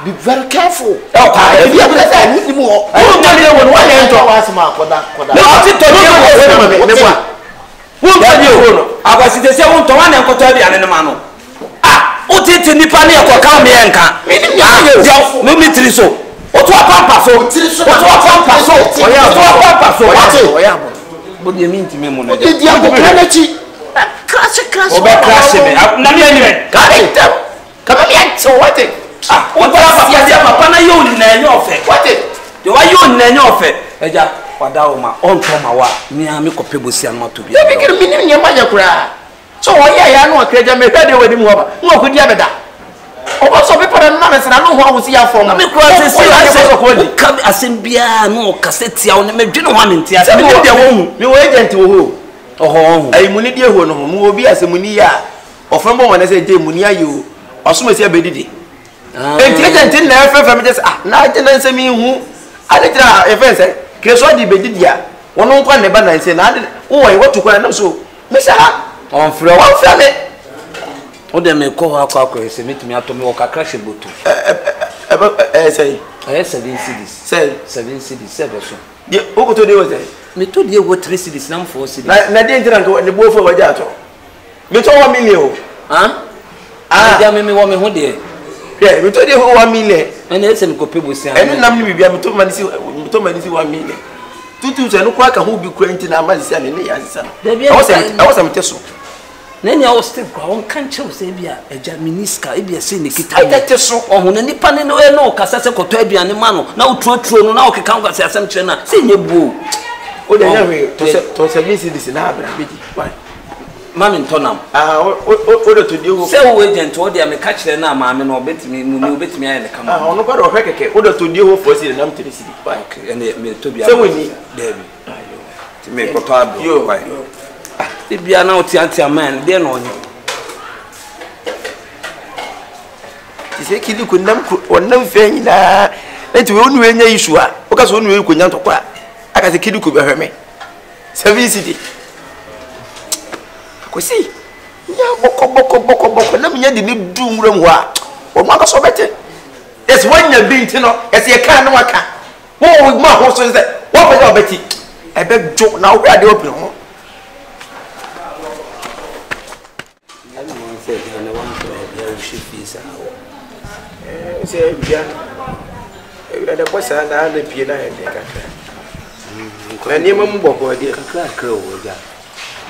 be very careful if you have that ni mo wo na le won wa le nto asima koda no ti to ye wo me bua wo ta di ho no akwasi te se wo nto wa na nkoto bia ne ma no o ti ti nipa ne ko ka me enka me mi tiri so o to pampa so o to pampa so o ya pampa so o ya but you mean to me money did you go energy crash o be crash me na me anyway ka item ka me so what it o to papa na yo ni na enye ofe what it you wa yo ni na enye ofe eja wada o ma on to ma wa mi a me ko pebosi an ma to bia e bi kiri mi ni nyama ya kura so wo ya no akreja me hwede wadi mu oba no ko dia beda o so people na me sra no ho awusi ya form na me kura se se ka asem bia no cassette ya o na me dwene ho amenti asem me dia wo hu me wo agent wo ho oho ayi muni die ho no mu obi asemuni ya ofan bo wona se je muni ayo osoma se abedidi enti agent na efe me just na agent na nsemi hu adetira efe se kreso di bedidi ya wono nkwa ne ba na nse na wo wo tukwa na so me sa on frɛ me o de me ko akwa se metumi ato me wo kakra hye boto say 7 cities say 7 cities 7 so de o ko to de wo say me to de wo 3 cities na 4 cities na de ndira nko ne bo fo waja ato me to 1 million ja me wo me ho de me to de 1 million ene ese me ko pebosi an ene nam ni bibia me to manisi 1 million tutu se no kwa ka ho bi kura nti na amasi ane ne ya sisa I was am teso nani awo step kwa won kan chew se bia eja miniska e bia se ne kita e teso ohun nipa ne no e no kasa se koto aduane ma no na utuo no na okeka ngwa se asem kire na se nye bu o de nyawe to se bi si na abra bidi why mami ntonam o de to di wo se wo agent o de me ka kire na maame no obetimi mu ni obetimi aye ne kama ono kwa do hwe keke o de to di wo for si na mtiri si why okay ene me to bia se woni debi ti me koto ado why bia na otiantia man de no onye ti se kidi ko nam onam fe nyina enti we onu enya issue a o ka so onu we ko nya ntokwa aka se kidi ko be hweme service di akosi nya boko na menya di ni du nwuram ho a o ma ka so bete es wanya binti no es ye kan no waka wo ma ho so se wo pe do beti e be jo na wo ade open ho ada kosa na na pie na hende kakra na ni mamu boko de kakra wo ja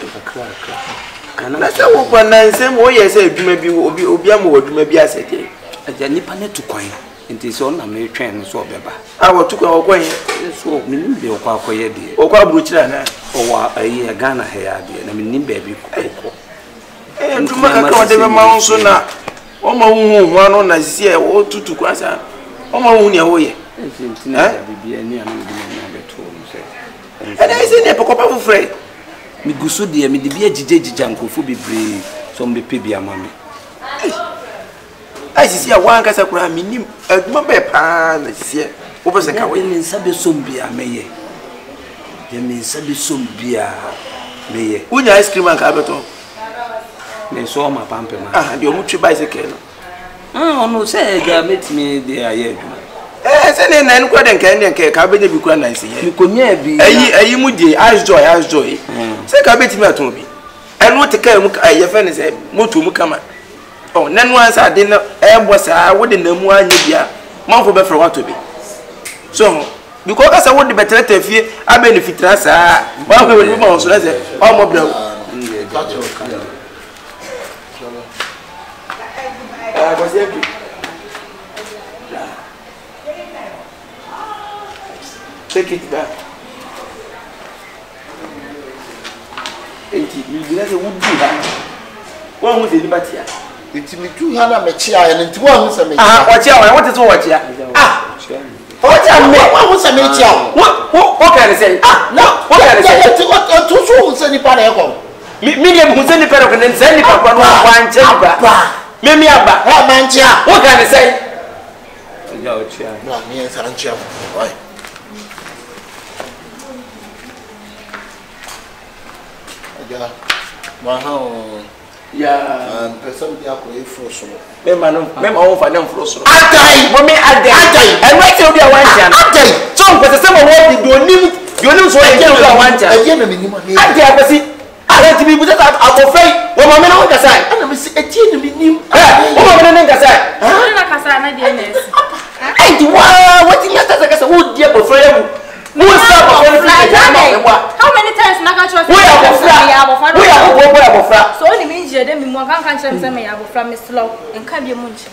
kakra kana na se wo kwa na nsem wo ye se adwuma bi obi am adwuma bi asete aja nipa ne tukwan nti so na me twen so obeba wo tukwan wo kwan so minim be okwa akoye de okwa aburu kira na owa ayi Ghana he ya de na minim be bi ko ntuma kakra wo de be ma so na o ma hu anu na sie wo tutu kwasa o ma hu ne wo ye bibia ni anu de na beto se ada ise ne pokopa fu frɛ mi gusu de mi de bia jijejija nkofu bibre so mbe pebia mame ai sisi a wan kasa kura minim aduma be pa na sie wo pese ka we mi nsa be sombia meye ye mi nsa be sombia meye unya ice cream an ka beto me so ma pampe ma de o mutwi bicycle no ono se ga metimi de aye aduma se ne na nkwa de nka ka be bi kwa na nsi ye mi konya bi ayi mu die ice joy se ka betimi aton bi enu te ka mu ye fe ne se moto mu kama oh nanu ansa de no bossa wo de namu anya bia manfo be fra wato bi so because kasa wo de better tafie abe ne fitra saa ba ko we mo so lese o mo bra go se bi take it back enti mi bi lese wo du ha wo hu se liberty a enti mi tu ha na me chia ya enti wo hu se me ah wo chia wo te so wo chia ah what am me? What was a nature? What can I say? Ah, no. What can I say? What to show send the parent? Medium who send the parent and send the papa one chamber. Mimi Abba, what man? What can I say? No, yes, I'm champ. Why? Yeah, person they are going for so. Mema on for them for so. Adai, mommy adai. And wait till they are one chance. Adai. So because some of what you don't so I tell you one chance. Again, minimum. Adai, but see, I had to be put out of faith. When my man on Kasai, and I'm saying, a minimum. Oh, my man Kasai. I do what you have to say, would dear for you. How many times Nagacho we are so only means you didn't more can't say me have from Miss Law and can be a munch.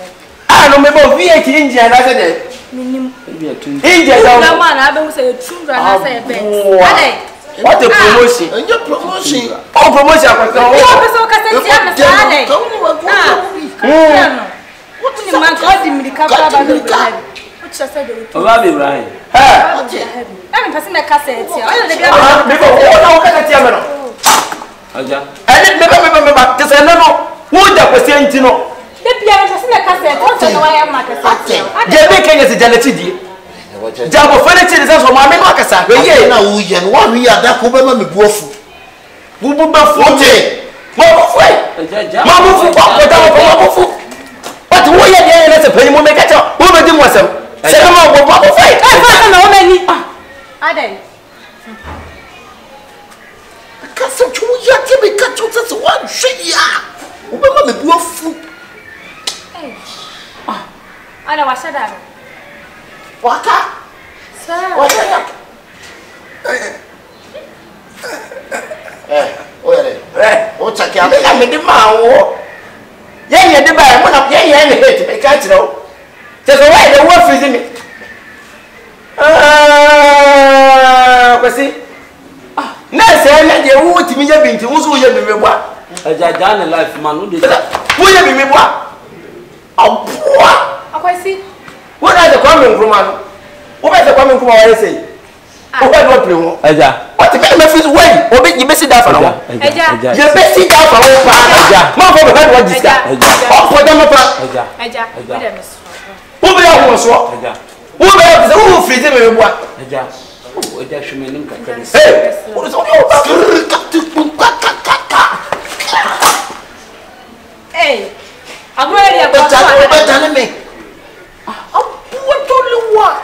I don't remember VAT India and I said India man I don't say children I say what a promotion and your promotion oh promotion what is man called him the cover Oh, I'll be right. I'm passing the cassette. I didn't remember. Just I know who that was saying to know. The piano passing the cassette. What's the way I'm marketing? You're making us a janity. Jabo furniture is also my Macasa. Yeah, now we can one we are that woman me bofu. Who will be 40? What were you there? Let's a penny more make it up. Who will do myself? Say, I'm going to fight. I don't know many. I don't. Because some two years to be cut to one shit. Remember the blue. I know what I what? Sir, what's a camera? I'm in the mouth. Yeah, the bag. One up, yeah, I can't know. Just why the wolf is in it. See? Nurse, I let you want to be a bit to who's will be what? A giant life man who did that. Will you be what? Oh, I see. What are the coming from? What are the coming from? I say. What do you want? What the man is way? Or you best sit down for now. You best sit down for now. Mom, what is that? Oh, for them apart. Who be able to swap? Who be able to feed him in what? Oh, that's your name. Hey, what is all hey, I'm ready about me. What do you want?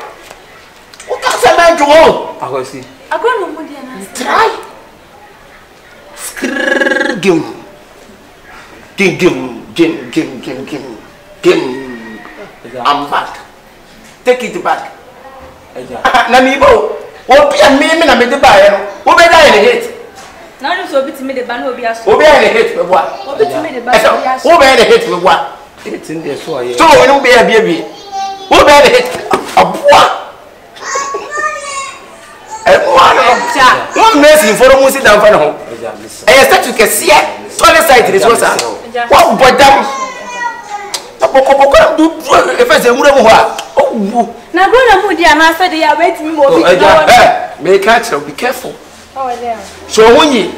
What can I man do? I will see. I'm going to try. Gim. I'm back. Take it back. Namibo, what be a meme and I made the buyer? Who be dying in it? Now you so bit me the ban will be asked. Who be in hit with what? Who be the ban? Who be the hit with what? It's in there, so I don't be a baby. Who be the hit? A what? One nursing for a music down for home. I start to see it. So the side is what's up. What but them? If I say, oh, now go to put your master, they are waiting more. May catch her, be careful. Oh, there. So when you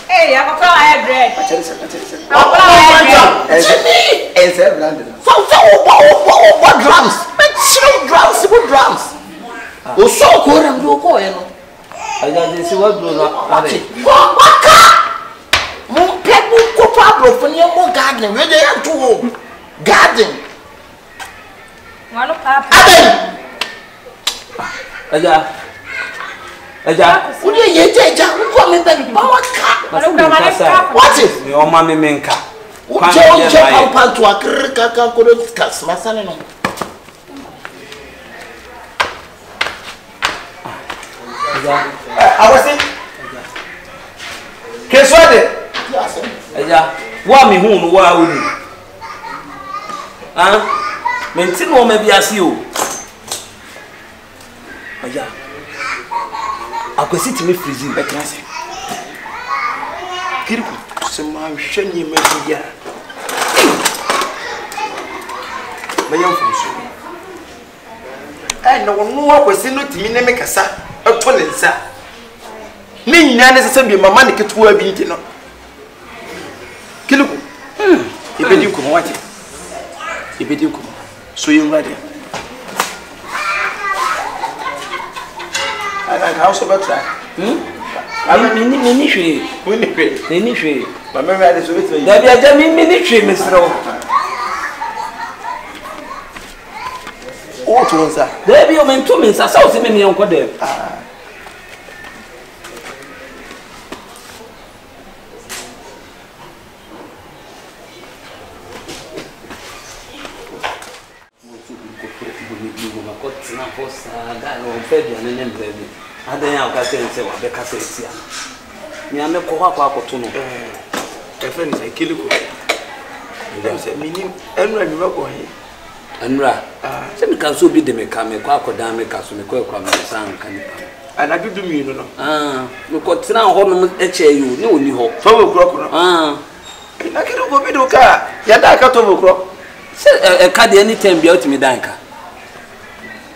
hey, I'm a fire bread. What drums? What drums? O so cool and do go, you know. I got this. What do not? What? for your more garden. Where they are to garden. One of Papa. Aja. Would you take a woman that what is your mammy menka? What you jump up to a cricka couldn't cast my son? I was in. Guess what? Aja, what me who know what would maintain or maybe I see you. Aja, I could sit me freezing back. Kiriku, some man shiny media. My young folks. I know what was in it, me make a sa, a toilet, sir. Me, none is a baby, my money get to a beating. Kiriku, if you come watch it. If you come, so you're ready. I like house of a track. I mean, ministry. My memory is with me. There be a ministry, Mr. What was that? There be a man 2 minutes. I saw him in the uncle there. I don't know what I say. What the case is here. Me ame ko hwa kwa koto no. My friend is Kyekyeku. Dem say minim enura mi bako he. Enura. Se me kan so bi de me ka me kwa akodan me ka so me kwa me san kan nipa. Ana dudu mi no no. Me ko tena ho no eche yu ne oni ho. To we kro kro. Na kiro go bi do ka ya da ka to we kro. Se e ka de anytime bia otimi dan ka.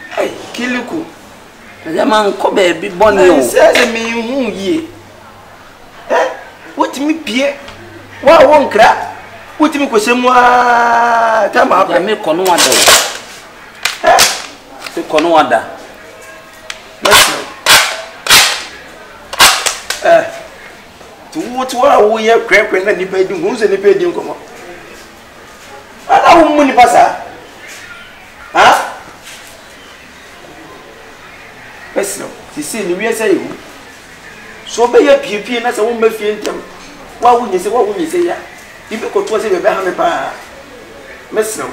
Hey, Kyekyeku. Man, come baby, bonny. Say me, who ye? What me peer? Why won't crack? What me was some time out? I make on one day. The Conwada. To what we have cramping and the bedroom, who's in the bedroom? Come on. I don't money passa. Huh? Yes, no. You see, we say you. So be a PP and as a woman fiend them. Why wouldn't you say what would you say? If you could was a behind pa. Miss no.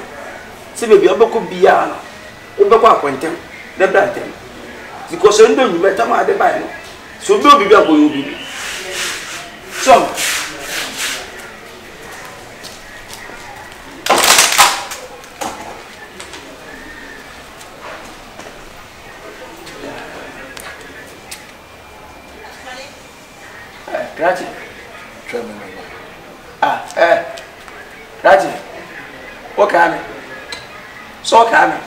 Say maybe a book of Biana. Ubaqua quentin, the Brighton. Because I don't better my the Bible. So don't be able to be. So. Raji. Raji. What can I? So can I?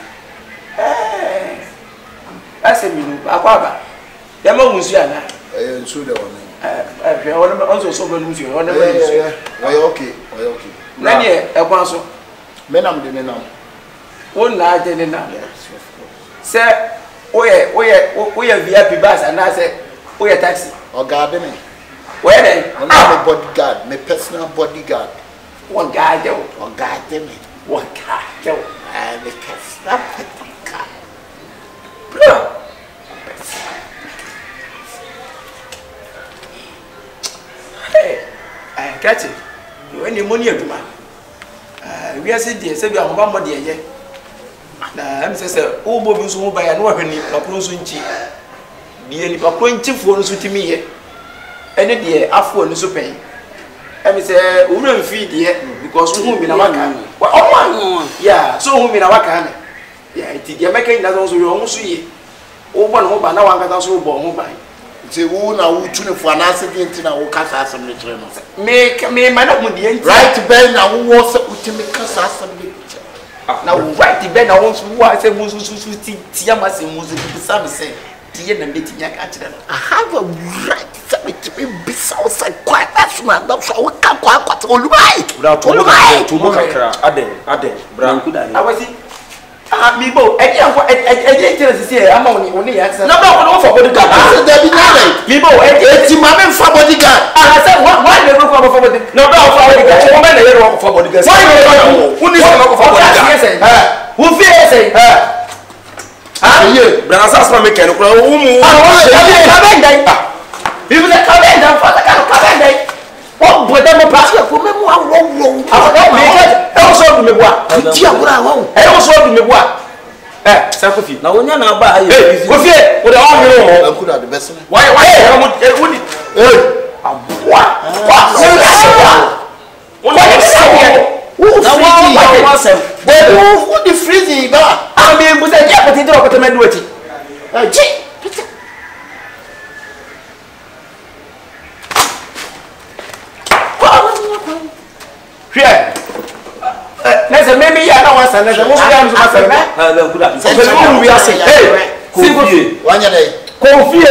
I said, you know, Aquaba. The moment was here. I am sure the one. I also so many you. Okay. None yet, a council. Menam de Menam. One night in now. Sir, we are VIP bus, and I said, we are taxi or gardening. Where then? I'm a bodyguard, my personal bodyguard. One guy, though. One guy, me. One guy, though. I'm a personal bodyguard. Bro. Hey, I catch it. You any money, man? We are sitting here, say we are one more day. I'm saying, oh, Bobby, so by an orphan, a close in cheap. The any appointed for to me. Any dear after no pain. I may say, we don't feed yet because whom in a waka. Well, yeah, so whom in a waka. Yeah, it is making that also your own sweet. Oh, one hope and now I got also born by. Say, who now tune for an accident in our casa assembly. Make me man up with the right bend now who was to make us assembly. Now, right the bend I want to watch a musu Tiamas and music some say. I have a right to be outside quite that's my dog. So I can't quite all right. I was me both. I didn't say I'm only answer. No, for bodyguard. Me both. It's my man for bodyguard. I said, why they go for bodyguard? No, for bodyguard. no for bodyguard. Who needs no for bodyguard? Who fear say? Yeah, brother, that's what make it. People say Akabenezer for the Akabenezer. What boy them pass you for me mo wrong. I make it. I also do me boa. Ti agora won. I also do me boa. Sakofi. Na wonya na ba aye. Kofi, wo dey on me no. I'm good at the best. Why wo di aboa. What the freezing ba? I mean, but I get it to me do it. Here. Let's say maybe you don't want to say we are saying, hey, Kofi, One day. Kofi.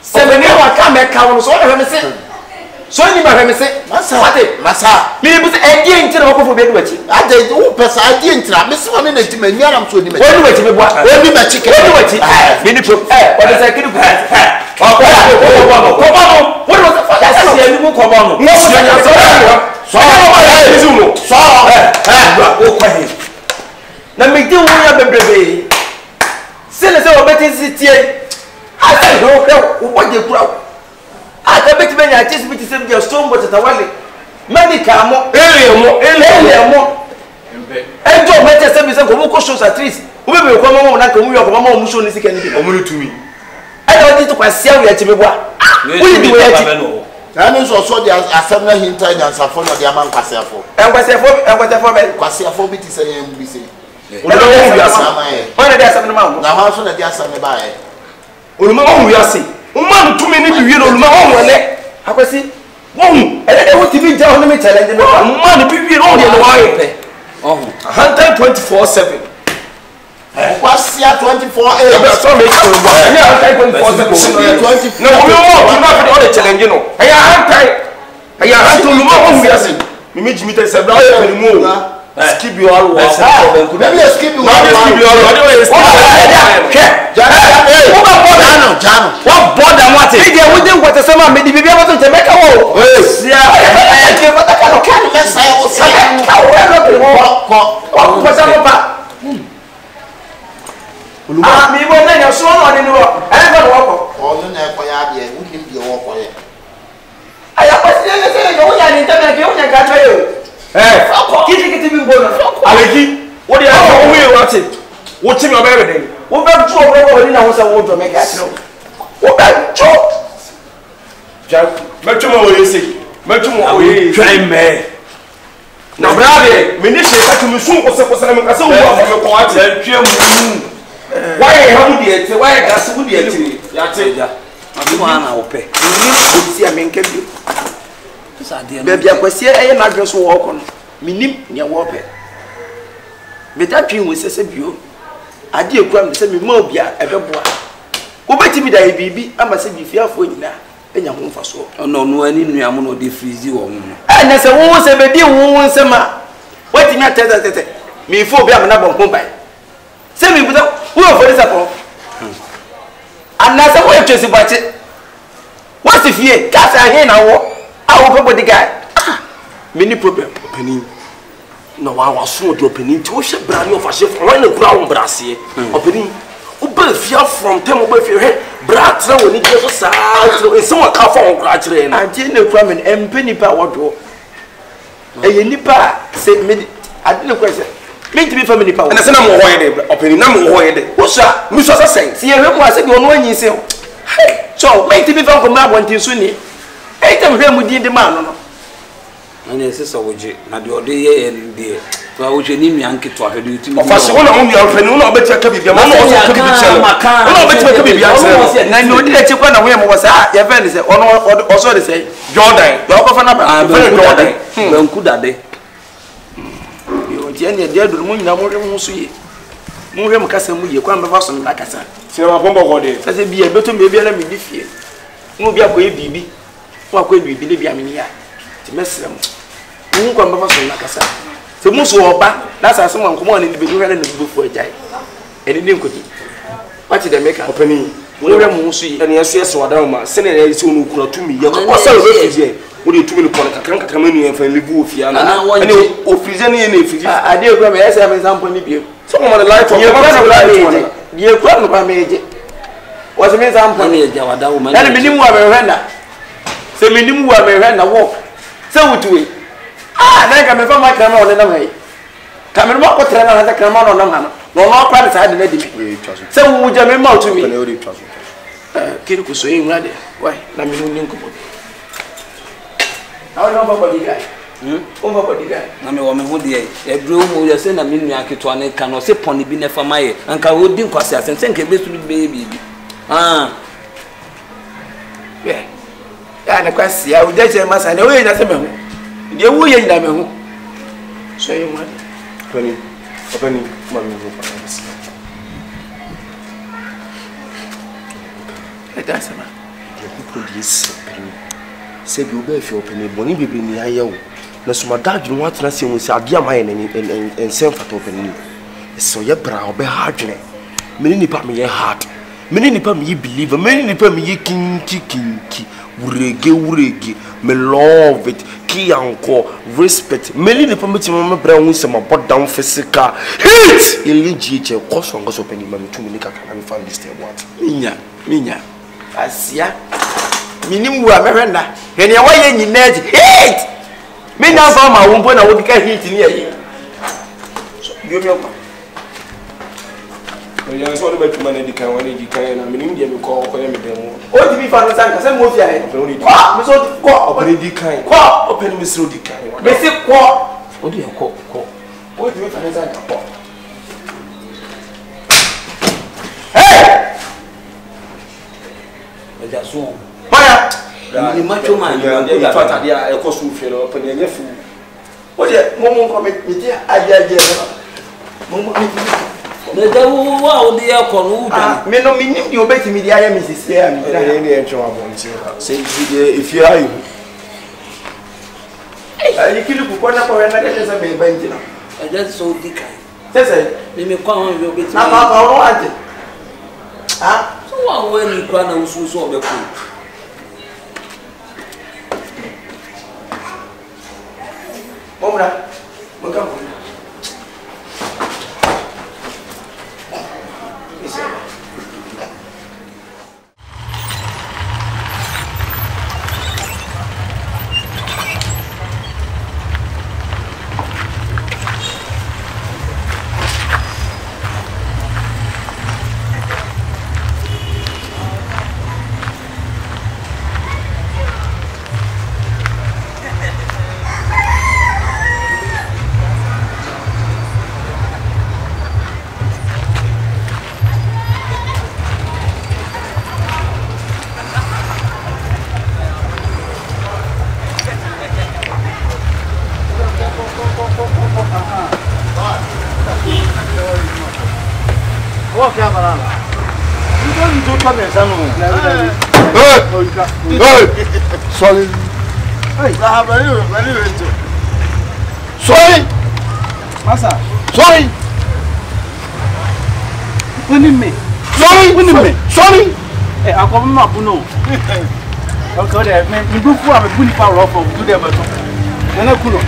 Seven years come count so let me say. So you me say, Masa. Me be say e nti na ko be do achi. Ade wo pesa ade ntra me se me na ti manu aram so ni me. Wonu achi me boa. Wonu ma chike. Wonu achi. Me ni pro. What is kiri ku? Ko what was the father say ni mu ko ba no. So na me di wo ya bebrebe. Se le se o beti sitie. I say no wo boje kura. Akabeti benya chesi biti se bia stombo tatawale. Mani kamo ele mo. Enjo mete se bi se ko ko shows at least. Wo be ko mo na ka mu yo ko mo mu show ni sika ni bi. Omuru tumi. Ayo di to kwasia we achi meboa. Wo di we achi. Na no so the assembly hinta nyansafo no de aman kwasiafo. Enkwasiafo be kwasiafo biti se yem bi se. Wo do wo wi asa. Wo na de assembly ma wo. Na ha so na de assembly ba e. Oluma wo wi ase. Man to me ni bi no ma won wele akwasi won e wo tv ja on me challenge no man bi no de no wa pe 124/7 kwasia 24/8 so me ko no ya 124/7 no we mo na fi all the challenge no aya hanto luma won wi ase me me jimi te se bra ya ni mo skip you all wa maybe skip you all Jano. What border what is? They wouldn't want to say my baby be able to make a wall. Yeah. Try me. Now, brother, minister, I can soon was supposed to make us why have you why gas would you? I'm one hour pay. You see, I mean, can you? Baby, I was here, I am not just walk on. Minim near warped. But that dream was a view. I did come to send me more beer ever boy. Go back to me, that baby, I must be fearful now. And your home for so. Oh, no, any new amount of the freezy woman. And as a woman said, baby, woman, summer. What did you tell that? Me for being another company. Send me without who for this apple. And that's a way to see about it. What's the fear? Cast a hand now. I will put the guy. Many problem. Opening. No, I was so opening to a brand new fashion for one brown brassy. Opening. Uber fear from them over your head. Brats when it goes aside. Someone come from graduate. I didn't come and penny power door. A nipper said, I didn't question. Make me family power. And I said, I'm avoided. Opening, I'm avoided. What's that? Miss was saying, see, I said, you're one you say, hey, so make me from my one to Sunny. 8 of them within the man. And yes, so would you not do day and day. So would you need me and to have you to first one on your friend, no better to be your man, no better to be your and I know that you went away was your friend is also the same. Jordan, your Jordan, don't could that day. You Jenny, dear, the moon, no more see. Muriam Cassamu, you come over some like I said. Sarah Bombo, as it be a better maybe let me be fear. No be a baby. What could we believe I mean here? To mess them. Who come over some like I said. So, most of back, that's how someone come on in the beginning and the book for a day. And it didn't could. What did they make a penny? wore mu so yi ene yeso yeso wadan ma sene na yeso no kura tumi ye ko sala be fije wo de tumi no pon kakran manu ye fa livu ofia na ene ofrize ne ye na efrije ade egura me yesa me sampo ni bio so mo the light of ye kwa no kwa meje was me sampo ne ye jawada wo man ene minimu wa me hwenda se minimu wa me hwenda wo se wutuwe na ka me fa ma krama one na mai kamera ma ko trena na krama no na no no kwa sa de na di se wu ja me ma to mi kiri ku so yin rade why na mi nun nko bo awu no body guy o body guy na me wo me ho de e bro mo ye se na mi nua keto ne ka no se pon bi ne fa maye anka wo di nkwase asense nka be su bi ya na kwase ya uja che masa ne wo ye na se me ho de wo ye na me ho so yin rade openi mami ho pa that's ma people this say bi obe fi openi boni bebe ni ayewo na suma dadwunu watena se mu se ade amaye na ensem fata openi so ye bra obe hardwene meni nipa me ye hard meni nipa me ye believer meni nipa me ye kinki wurege me love it ki anko respect meni nipa me timo me bra hu se ma bot down physical hit eligi che koso ngoso openi ma me tumi ni kaka na me fan this thing what minya asia minimu wa mehwenda hene ya waye nyinaji hit mina fa ma wumpo na wodi ka hit ni ayi so bio mi okwa ya so le betuma na dikan wani dikan na minimu dia me ko ya me demo o di mi fa no sanka se mo fi ayi mi so ko openi dikan ko openi mi sro dikan me se ko o di ko o di mi fa no sanka ko ja so baya ni macho man ni fata dia e ko su fe no openi anya fu o je mo ko me ti ajaje mo ne da wa o de ko no uja me no minim di obeti mi dia ya mi sisi ya mi da ni e twa abonti say video if you are you ai kili ku ko na ko na de se me banji na e just so di kai sese me ko won yo beti na ba ro anje so wa wo ni kwa na usu so obe ko Momra, mangam. Sorry. Sorry. Masa. Sorry. Me. Sorry. Sorry. Eh, akọ mo ma no. Okay, there. Me go fu am buni pa ro for do there beto. Nana kuno.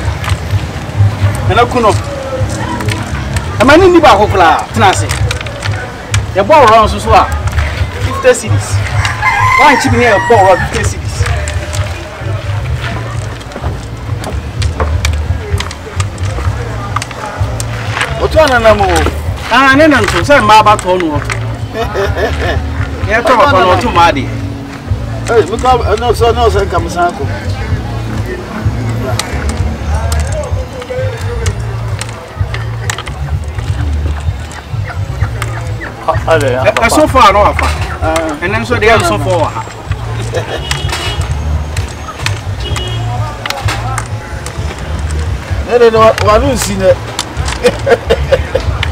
E ma ni ba kokla, tenase. E bo ro so so a 50 cedis. One chip here e bo ro 50 cedis. Oto na mo. Ah, ne na nto se ma ba to no. Ya to ba no to ma di. Hey, me come no so come sanko. So far no afa. And then so they am so far. No, wa no si ne.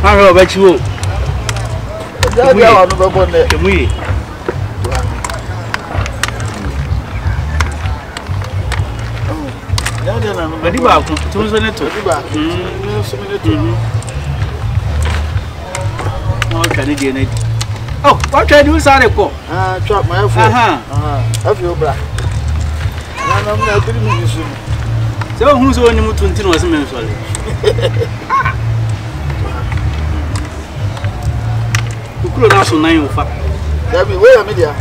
Ma ro ba chi wo. Da dia wa no be bonne. Emu. Ya dia na no. Badi ba ku, to so ne to. Badi ba. So me ne to. No kan dia na. Oh, what try do sorry ko? Chop my phone. Have you bra? I'm not 3 minutes soon. So who's on you to was mensually? You could also 9 of that be where media.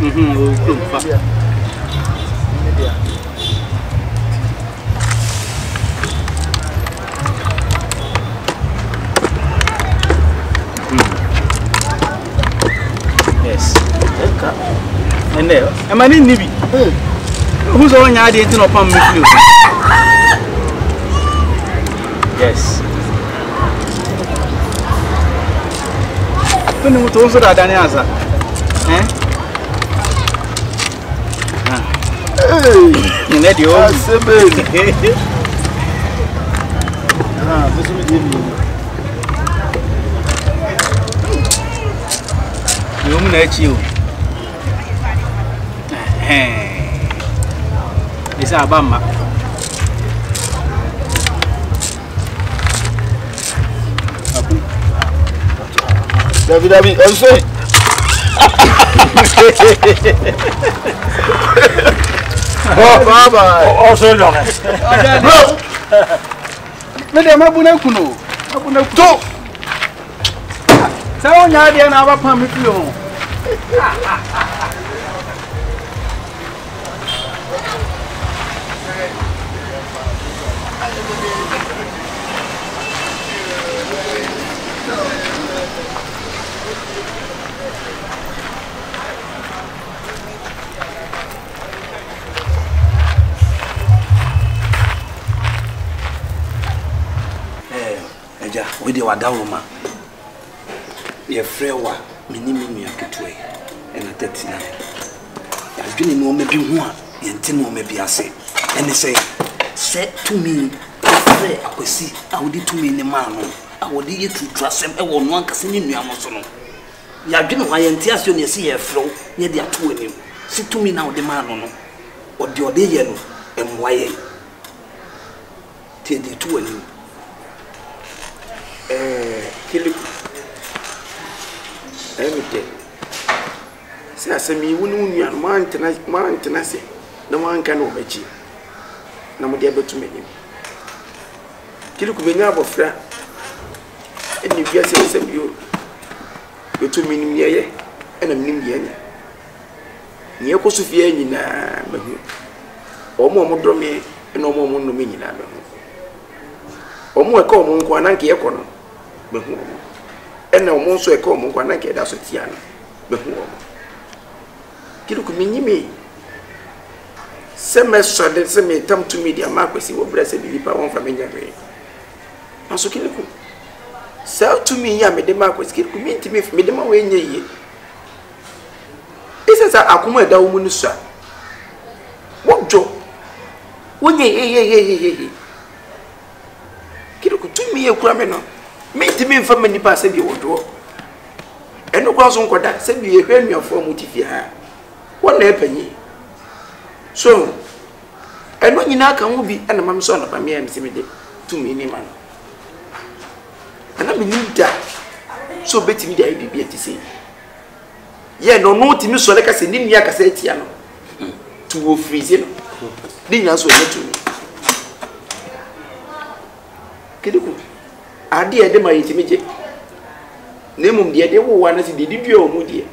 Yes. And there, am I in Nibi? Who's on your idea to upon me? Yes. When you told that Daniasa, you let you all you let you. It's a bamba. David, I'm sorry. Oh, Baba. Also, long. Bro. Madam Abunakuno. Abunakuno. So, on your idea now, upon me. We de wadawoma ye frewa minimi ya ketwe ena 39 ya dwene no mebi ho a ye nte no mebi ase ene se to me frɛ akwasi a wodi to me ne ma no a wodi ye tutrasem e wo no ankase ne nua mo so no ya dwene ho ye nte ase ne se ye frew ye de ato anim se to me na wodi ma no no ode ye no emwa ye te de to anim Kyekyeku emite se asemi wonu nua no mantena se na manka no bachi na mo de abetu menim Kyekyeku benya abofra eni bia se bio betu menim ye ena menim ye ni ekosu fie nyina mahu omo drome ena omo no me nyina mahu omo eka omo nko ananke ye kono behu ena omo so eka omo nko ananke da so tia no behu omo Kyekyeku minyime seme sode seme tam to media makwesi wo brese bipa won fa menya hwe aso Kyekyeku sa to me ya me de makwesi Kyekyeku mi ntimi me de ma we nya yie isesa akoma da wo mu no so wojo wonye Kyekyeku to me ekura me no me ntimi mfa mani pa se bi wodo eno kwa so nkoda se bi ehwe nuafo mu tifi ha wona epanyi so eno nyina ka ho bi ana mam so na pa me am se me de to me ni man ana me nida so betimi da bibi atise ye no no timi so le ka se ni nia ka se tia no to wo freeze no ni nya so ne to me Kyekyeku ade ede ma yitimi je nemum de ede wo wana se de didua o mu de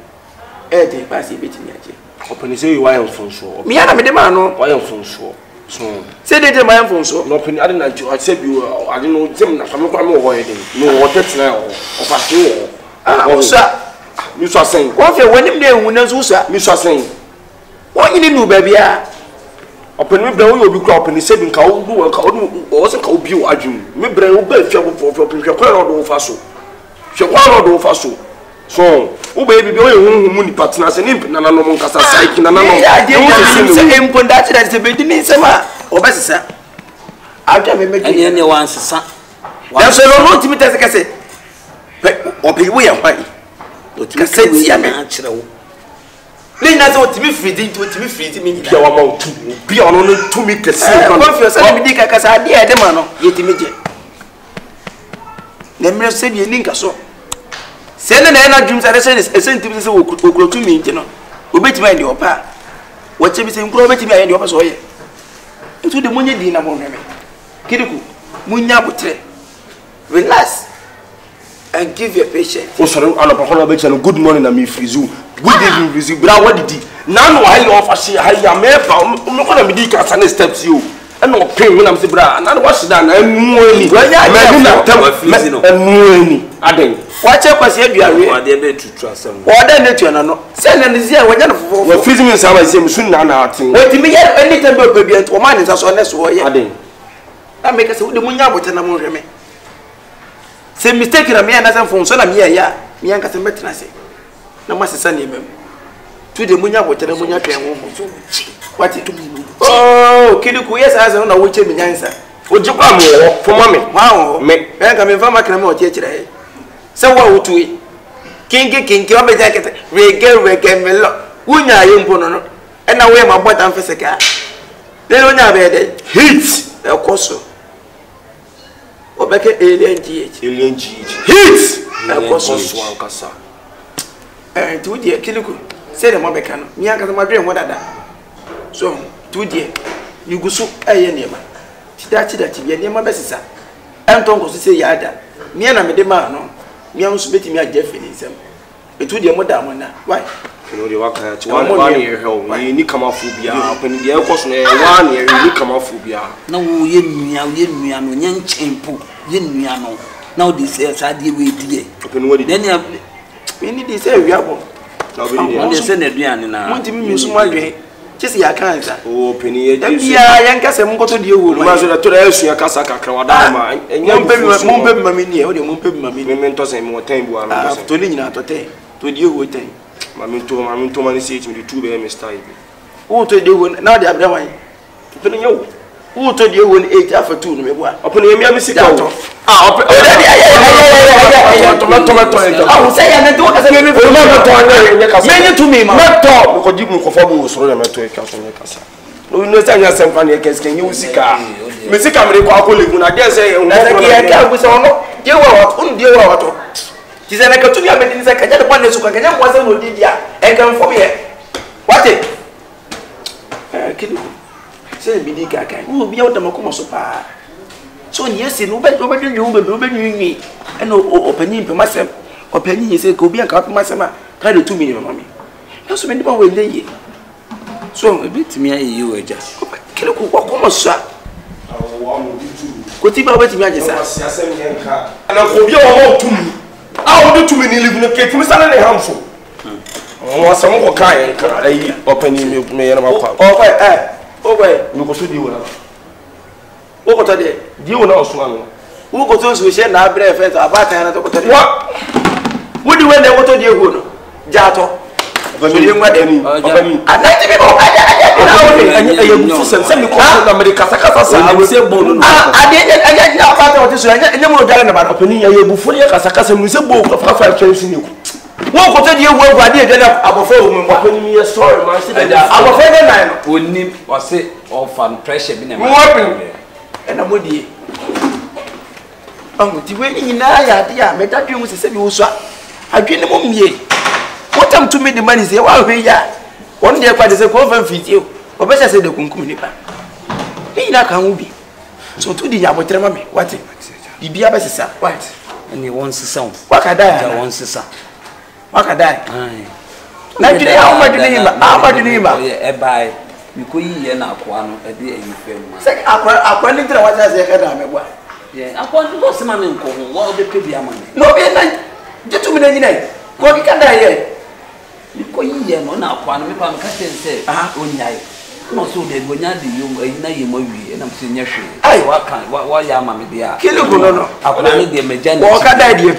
de pass e betimi aje openi say you are fonso me ana me de ma no why fonso so say de ma fonso no openi ade na ju say bi ade no zem na fam kwa me wo ye de no wo tetina o fa se wo usa mi so asen ko fe wonim de hu na so usa mi so asen wo nyini nu ba bia openi bra wo obi kra openi say bi nka wo du nka wo se nka wo bi wo adwum me bra wo ba fia wo openi hwe kwa ro do fa so hwe kwa ro do fa so so wo ba bibi wo ye hunhu mu ni partner se ni na no mo nkasa psyche na no wo se empon that that se be ni sema obasisa aja me meji ene wansesa da so no timi tese kase obi wo ye hwan kase tia me akire wo le na so timi fridi mi nyina bia wa ma tu bia ono no tu mi kase kan confuse na mi di kaka ade e de ma no ye timi je na mi se bi ni nka so Send an energy dreams. I said, a sentence will go to me, you know. Obey me in your pa. What you saying, grow me in your pass away. Into the money dinner, Kyekyeku, Munyabutre. Relax and give your patient. Oh, sorry, I'm good morning, I'm Frizu. Good evening, Frizu. But what did he? Now, I offer she, I am not going to be the steps you. And no pain when I'm saying, and I was done. And money. Watch out, was here. You are there to trust them. What then, you know? Send them this year. We're freezing in some soon. Now, wait to me any time, baby, and to mine is as honest way. That make us the Munyabu and I'm say mistaken, I'm here, from son of me, yeah, me and Cassim Betnasi. No, my son, to the Munyabu and the Munyabu. What it to me? Oh, Kyekyeku, yes, I don't know which answer. Would you come for mommy? Wow, me, I come in from my cremo today. So what would we? King, come a jacket, reggae, melo, Wunya, Yumpono, and I wear my button for the car. They don't have a hit, of course. Obeke alien GH. Hit! Of course, one cassa. And 2 dear Kyekyeku, say the Mobecano, Miaka, my dream, what other. So, 2 dear, you go so a name. That you near my best. And don't go to say Yada. Me and I'm a demand. Me, I'm spitting me a definition. It would be more than one. Why? You know, the worker to 1 year home. You need come off Fubia. When the air cost 1 year, you need come off Fubia. No, yen young champo, yen now this is I deal with dear. Then you have any this area. Now, they send a Diana now. Want to be small day. Just your cancer. Oh, Penny, yeah, young Cassam go to the old master to the Elsia Casaka, Crawdama, and young Mumpem Mammy, or the Mumpem Mammy, Mentos and more time. To Lina to deal with them. Mammy to manage me 2 BMS time. Who to do now they have no way. Who told you when 8 after 2? Upon the music out. I will say, I don't have to me, not talk because you can perform so I'm to a castle. No, no, some funny case can you see car. Mr. Camry, when I dare say, I can't with all. You are dear auto. She said, I got to be a bit in the second one is going to wasn't with Lydia and come for me. What it? Say, Bidika, who will be out of Macoma Sopa. So, yes, you will be me and opening for myself. Opening is a Kobe and Cap Massama, kind of 2 million, mommy. That's many more when they so a bit to me, you were just Kyekyeku, what almost shot. What if I went to me? And I will be all to me. I will do too many living a cake to Mr. Hamful. Oh, some more kind opening me and my oh, wait, you go to the one. What are they? You know, Swan. Who go to Swiss and I breath about what? Would you when they go to the wood? Jato. I like to be more. I will say, I didn't know about this. I didn't know about opening a year before you was a book of half a chance in you. What was your work? I did about 4 women opening me a story. I'm afraid would name or say of pressure in a and I'm with you. The way in I met that you was a semi swap. I didn't want me. What time to me the money say, well, we are 1 day by the conference with you. Or better say the Kunkuminipa. He not can be. So to the Yabotrama, what it be a best, what? And he wants to sound. What I die, I want to sound. What I die? Now, today, how much name? How much name? A buy. You could hear now, one a day you film. Say, I went into what I said. Yeah, I want to go some money. What the pay money? No, get 2 million. What can I hear? You could hear no now, one of them say, no, so they go near the young and I'm saying, yes, I what kind, what your mammy be? Kyekyeku, no, I planning the Majan. What can I do?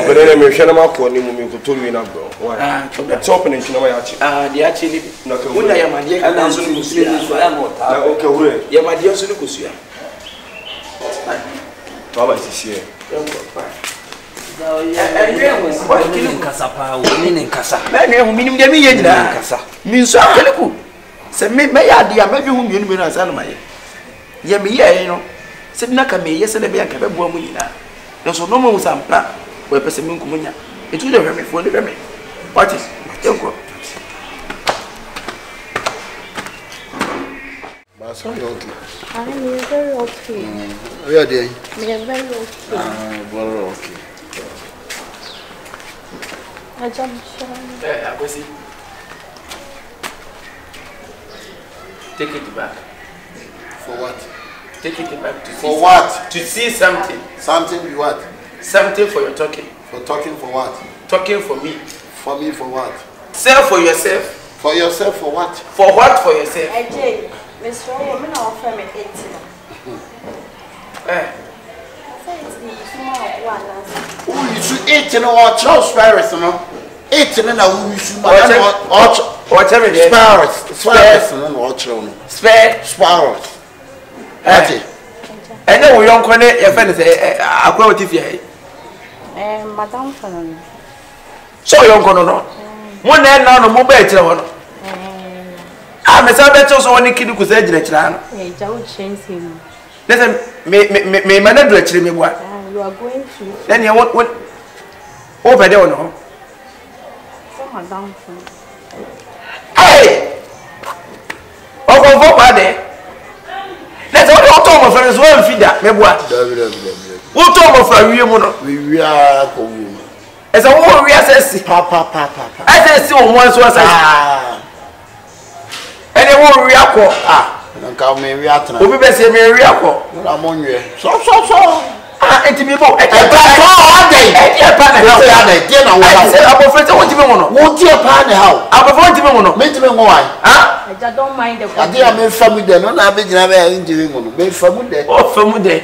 But then I'm a Shanama for him to tell you now, bro. It's opening to my the actually, not when I am a dear, and I'm going to sleep. Okay, yeah, my dear Sulukusia. Baba is here. Casapa, winning in Casa. Meaning the million Casa. Means Kyekyeku. Send me, may I, dear, maybe whom you will as animal. Yet me, you know, said Nakame, yes, and a bear can be born. There's no more some plan. we person me nkumunya etu de hwe me fo de hwe me what is enko ma so you okay I'm very okay. We are there. I'm very okay. Very okay. I jumped. I go see. Take it back. For what? Take it back to see. For what? To see something. Something you what? Something for your talking. For talking for what? Talking for me. For me for what? Sell for yourself. For yourself for what? For what for yourself? AJ, Miss Woman, I'll offer me 18. Eh. Oh, you should 18 or Charles Paris, no? 18 and I should whatever it is. Sparrows, no, or children. Sparrows. And then we don't connect your friends. I go with you. Madame Fanon. So you don't know. One day now, no more better. I'm a sabbath also when the kid could say, I will change him. Listen, may manage actually me what? You are going to. Then you want what? Over there, no? So, Madame Fanon. Hey! Oh, go for there. Let's all talk of friends, one feed that, me what? What talk of a real we are. As a woman, we are saying, Papa. I said, so once was and they won't react. Don't call me reacting. Who be saying me react? I'm on you. So. And to be more. I said, I'm afraid I want to be one. Won't you partner how? I'm afraid to be one. Make me why? I don't mind the idea. I'm family there. No, I've been interviewing on me family there. Oh, family there.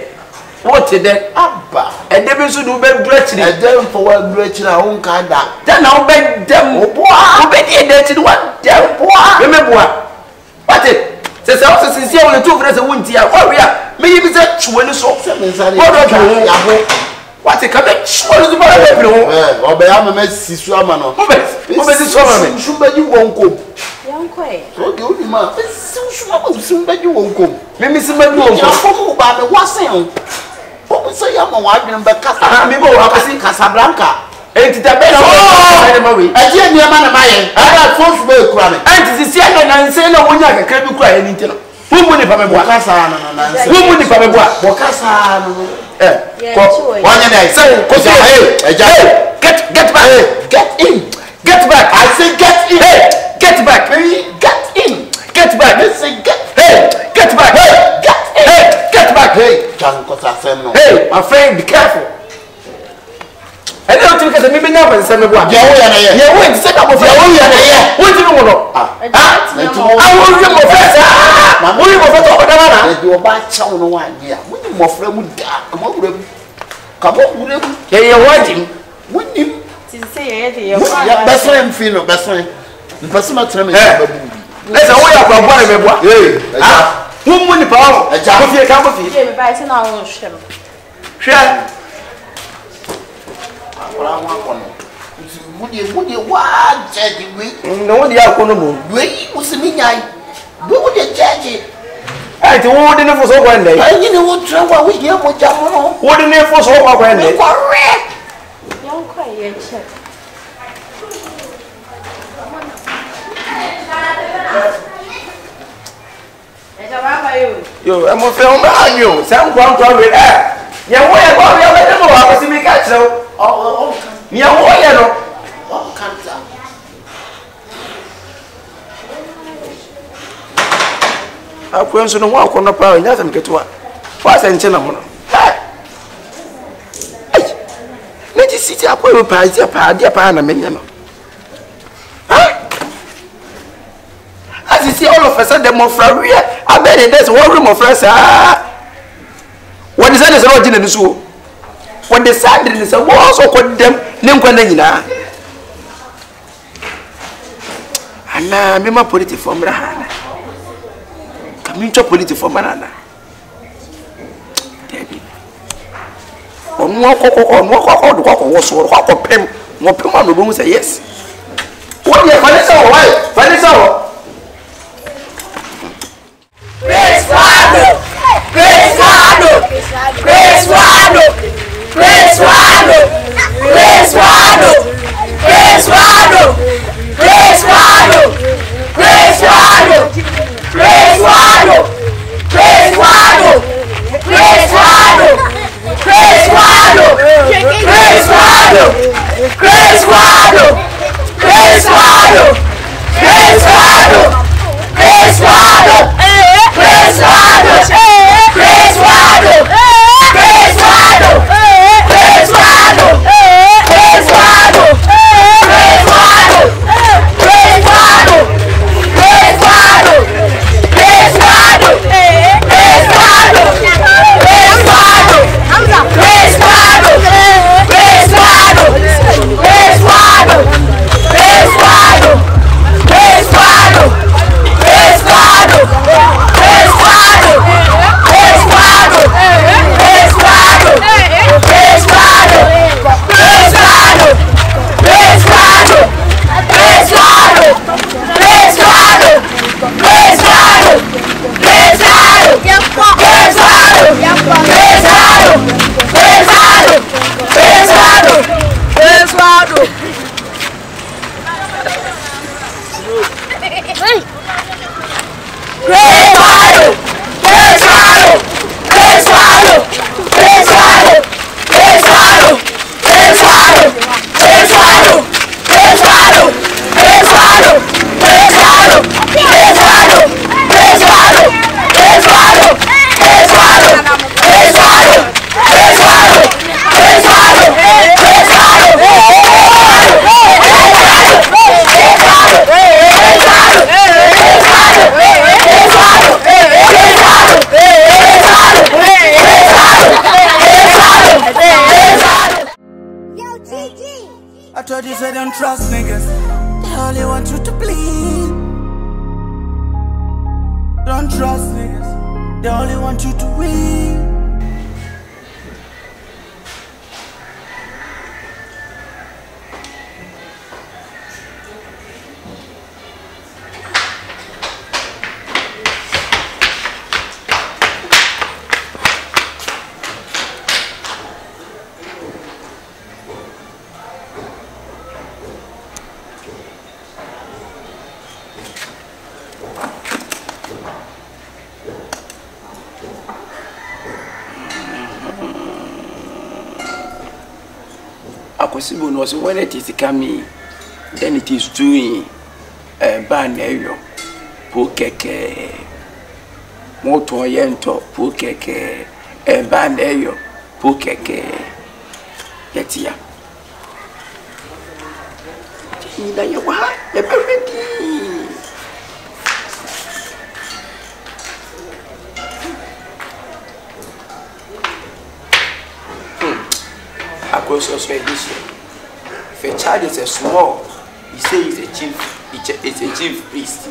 What is that? Abba. And they will do better gretchen. And then for what gretchen I won't kind that. Then I'll beg them. I'll beg you what? Remember what? What it? Says I was sincere when the two of us went here. Oh, yeah. Maybe that when you saw something. What a come back. What is the matter? Oh, but I'm a mess. Swamano. What is this woman? Somebody won't go. Young quay. So the only man. Somebody won't go. Maybe somebody won't go. What's saying? What say I'm a wife in Casablanca. And it's the best. I didn't hear man of mine. I got forced to be crying. And to see and say no one can cry anything. Who money from a Bocasa? Who money from a Bocasa? One day, say, get back. Get in. Get back. I say get in. Get back. Get in. Get back. Let's say get back. Get back. Hey, my friend, be careful. I don't think that maybe now is a member. Yeah, wait, set up of your own. What do you want? I will remove my money for you about town one year. When you more friend would come up with him. Come up with him. Yeah, you're waiting. With him. Best friend, feel best friend. The person not telling me. Let's away up a boy. Hey, who money power? A job of your company. Yeah, it's an hour. Share. Would you what? No, the outcome. Wait, what's the meaning? Would you judge it? I don't want to for so one day. I didn't want to travel with you. What in there for so one day? Correct. Young quiet. Yo, I'm a film about you. Some ground with that. Yeah, where I was in the castle. Oh, yeah, why? Oh, cancer. I went to walk on the power and doesn't get what. What's in China? Let you sit up with a dear pan, a minion. As you see, all of a sudden, the more free, I bet it there's one room of friends. What is that? Is not in the zoo. When the sand is a war, so called them, Nimquanina. And I'm a political from Rahana. Community political from Banana. On walk or Pim, more Pim will say yes. What do you find? Vanessa? Grace, I told you say don't trust niggas. They only want you to bleed. Don't trust niggas. They only want you to win. Akosibo no so when it is coming, then it is doing ban po keke moto yento po keke ban po keke yetia ina ya wa e perfect Akosio so edition. If a child is a small, he say he's a chief. It's a chief priest.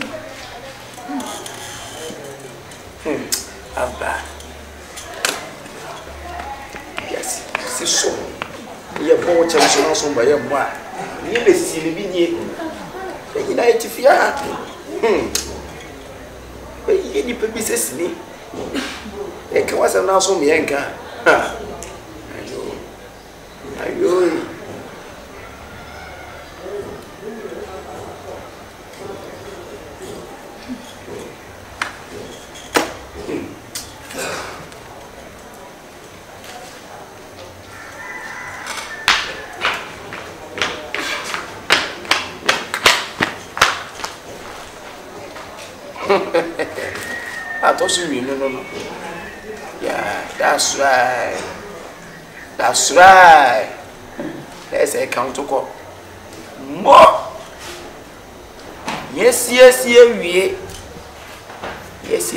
Abba. Yes, c'est so. Il y a bon de choses sont by moi. Il me si le binier. Et il a été fier. Il y a peut bisa sini. Et quand ça n'a son bien quand. Ayo. I thought you no. Yeah, that's right. That's right. Let's say count to call. More. Yes, we. Yes.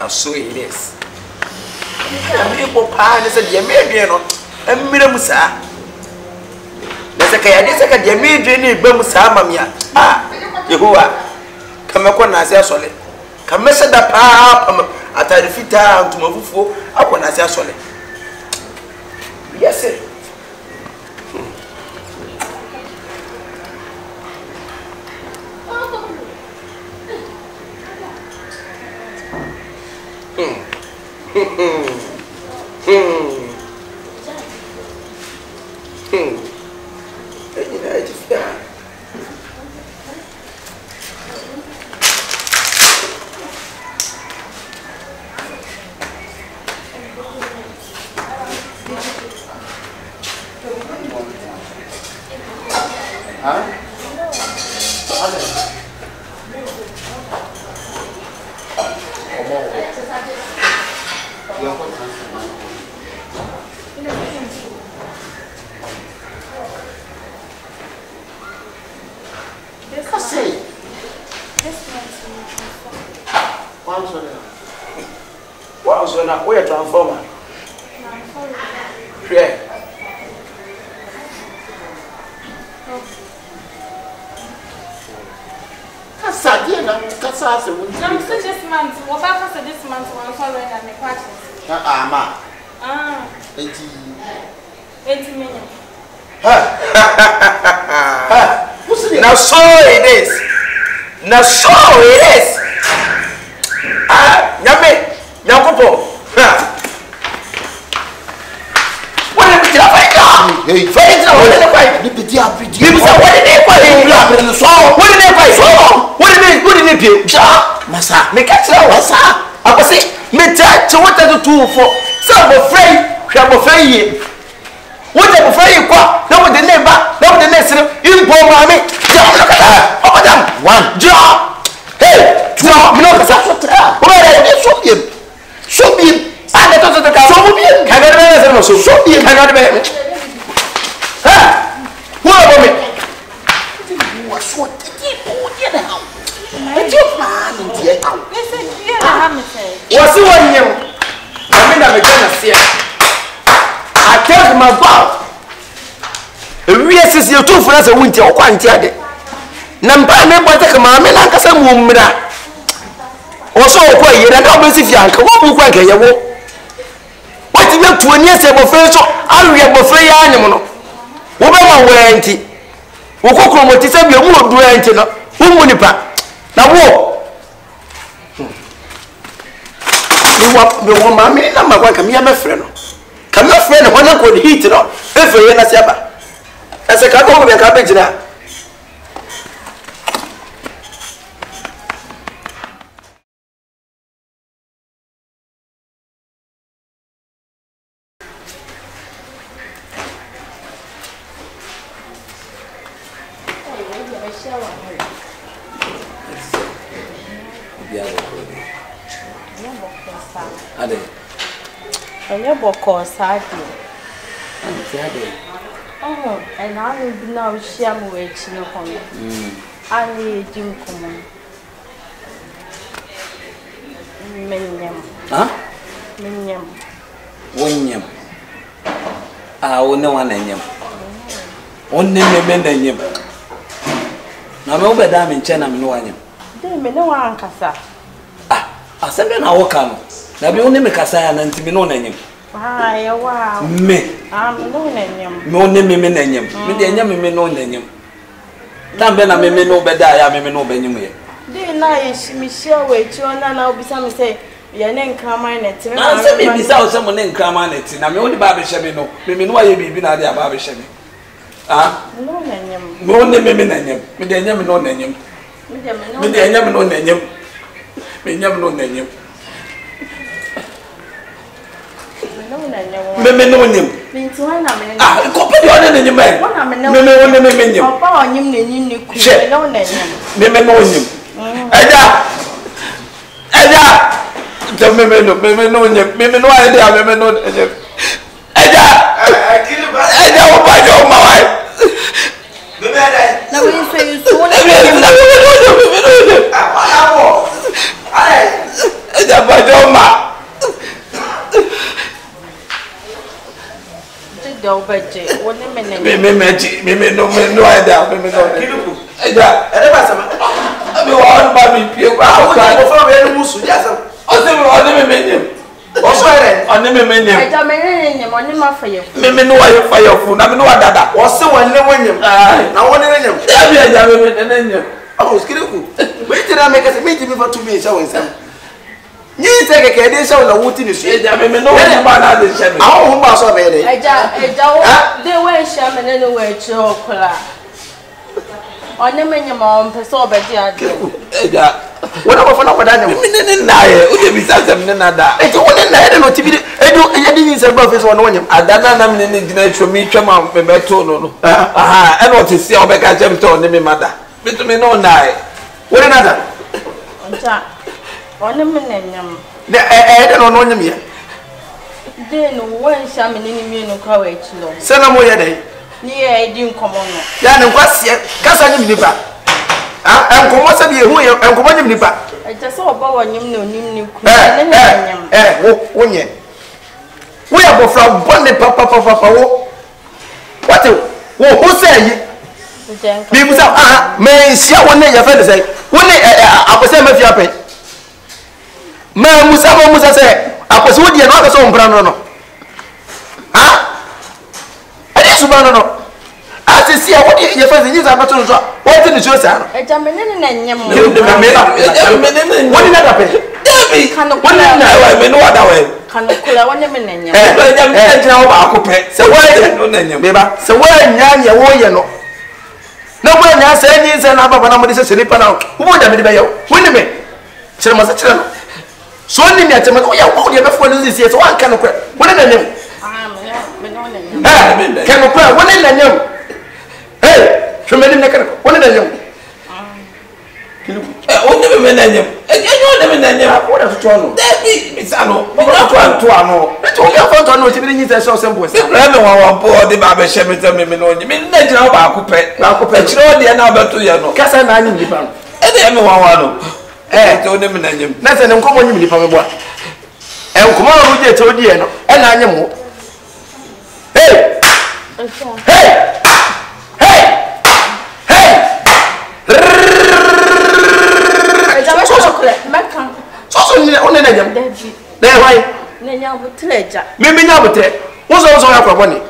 So it is. I'm able to say, you may be a miramusa. There's a Kyekyeku, you may drink Bemusa, Mamma. Yehoah, come upon us, solid. Come mess up at the feet down to Mavufu upon us, solid. Yes, sir. Now so it is. Nyame, nyakopo. What did you find? Hey, find out what did you find? You say what did they find? So what did they find? So what did they do? Ja, masa. Me catch that masa. I was say me tell to what to do for. Some afraid. What am afraid kwa? No the neighbor, no the next impo mami. Ja, look at that. Oh madam, one. Ja. Hey, ja, me no kasa. Where are you? So be. Ah, that to the so be. Can I be so be. Can I be? Ha? Who are me? You are so deep. Oh, yeah now. But you man in the town. Listen, here I am say. What's the one you? I mean I'm going to see. I tell him about. We are you two for us a winter or quantity. Number never take a mamma like a some woman. Also, quiet, and don't miss if you uncle. What will quite a walk? What you have 20 years of first, I'll be a buffet animal. Woman went it. Woko what is a more brand in a woman. Now, walk. You want mammy, number one, come here, my friend. Come your friend, one could heat it up. If you're in a saba. As a car over the cabbage now. Oh, and I will be now share my way to no home. I need Jim Common. Minium. Huh? Minium. One I will know one name. One name. Now, no better in China, no one. They may no one casa. I said, then I walk on. Now, we only make a sign and to be no name. Why, wow. Me. I'm no name. No name, me name. Me, the name, me no name. Then I may no better, I may no Benjamin. Dear nice, Michelle, wait, you and I'll be some say, your name come in it. I said, maybe someone named Cardi. I'm only Barbie Shabino. Maybe no, you be not there, Barbie Shabby. Ah, no name. No name, me name. Me, the name, no name. Me, the name, no name. Me, never no name. Me no name. Ah, copy your name, man. Me no name. Papa, you name. No name. Me no name. Eda. Me no name. Me no idea. Me no name. Eda. Eda, what about your wife? Me better. Now we say you so. Eda, but your ma. Me no idea. Me no. Eda. Eda basama. Abi wa ba mi pie kwa. Ko fa we no musu ya sam. Ode me nyem. Oso ere. Ode me nyem. Eda me nyem, oni ma fa ye. Me no wa ye fa ye fu na me no dada. O se wonne wonyem. Na wonne nyem. Ya bi eja me nyem. Oh, Kyekyeku. We tell me say me give me for 2 minutes I won sam. Ni se keke de se na wuti ni so. Eja me no ni ba na de hye me. Awo ho ba so be de. Eja de we hye me ne we chi okura. Onye menye ma on pese obedi ade. Eja wona ko fana ko da ne. Mi ne na ye, o de bi sa sem ne na da. Eja wona na ye no tibi edu eja di ni se ba face wona wonyam. Adana na me ne gina twa mi twa ma me beto no. Aha, e no te se obeka jem to ne me mada. Me no na ye. Wona na da. Onja. Onye menye nyam. De de no nyam ye. De no wen sha me ne mi no kwa we chi lo. Se na mo ye de. Ni e di nkomo no. Ya ne kwase kasa nyim nipa. Enkomo se bi ehu ye enkomo nyim nipa. Eja so oba wonyim na onim ni ku. Ne nyam. Wonye. Wo ya bofra bonne papa wo. What wo ho say yi. Bi musa me sia wonne ya fe de say. Wonne akose ma fi apen. Ma musa say akose wo die no akose wo mpra no. Subano no asisi a wodi ye fa zinyi za bato so wodi ni so sa no eja menene na nyem wodi na da pe David wodi na wa me no wada we kan kula woni me na nyem eja me entina wo ba ko pe se wa no na nyem beba se wa nya nya wo ye no na wo nya se nyi se na baba na mo de se nipa na wo da me de be ye woni me chere ma se chere no so ni mi atema wo ya wo de be fo no sisi se wa kan no kwa woni na nyem can you pray? What in the name? Hey, show me the neck. What in the name? Only me na nyem. You only me na nyem. What is to know? David, Misano. We not to know. Let you get to know to be in the so simple. Se breme wa po de ba be hye me tell me no nyi. Me na jina ba akopɛ. Chiro de na ba to ye no. Kasa na anyi nipa no. E de me wa no. Te only me na nyem. Na se ne nkomo nyi nipa me boa. Nkomo ru je te odi ye no. E na anyi mo. Hey! Hey! Hey! Hey! So ni on na nyam. Na e wai. Na nyam butleja. Me nya butre. Wo so ya kwabo ni.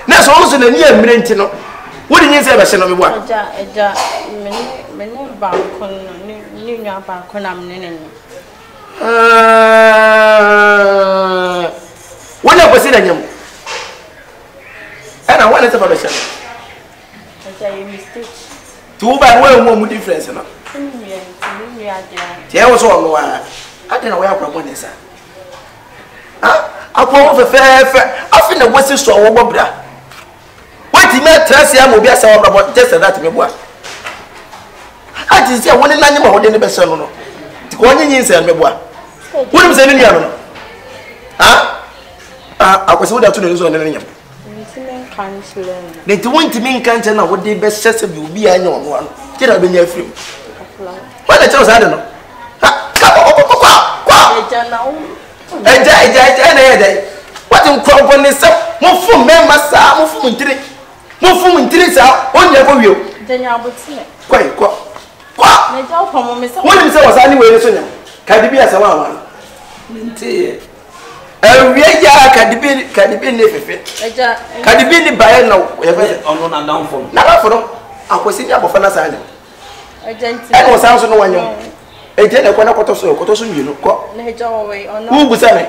Na so wo so na ni amire nti no. Wo di nyi se be hye no me boa. Eja me ba ko ni nya ba ko na me ne. Wo na ko si na nyam. And I want to have a shot. Too bad, well, more difference. There was all no I don't know where I'm going to say. I go over fair. I think the Western store over bra. What you met, Tracy, will be a sour about just that me what. I just say one in animal in the best salon. To go in and me what. What was any other? I was with that to the zone in the They want to mean can't know what the best sense will be. I know one. Get up in your film. What the chose I don't know. What in crop on this? More from members, more from three. More from three on your view. Then you would see it. Quite. What is was anyway? Can be as a one? Cardi B nefe. Cardi B ni baye na ono na down for. Na ba for no akwesi nya bofana sa anya. E no san so no wanyo. E je na kwa na koto so nwienu ko. Na eja wo we ono. Wu busa me.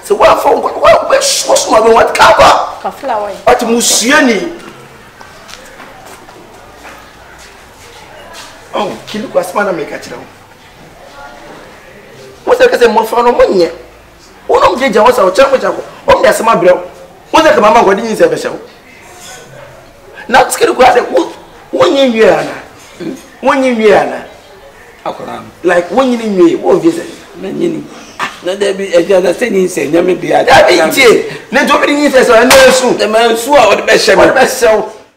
Se wa fo wa be so ma be wat ka ba. Ka flower. Ati musue ni. Oh, kilu kwa smana me ka kira wo. Wo se ka se mo fa no monye. Uno mjeja wasa ochako chako. Omda sema breo. Uze kama mama ngodi nyinze besha. Na tsikiri kwa de wonye nwie ana. Wonye nwie ana. Akora. Like wonye ni nwie, wo vieze. Na nyini. Na debi eja da se nyinse nyame bia. Da bi tie. Na to bi nyinse so na esu. De ma esu a odi be hye me. Odi be hye.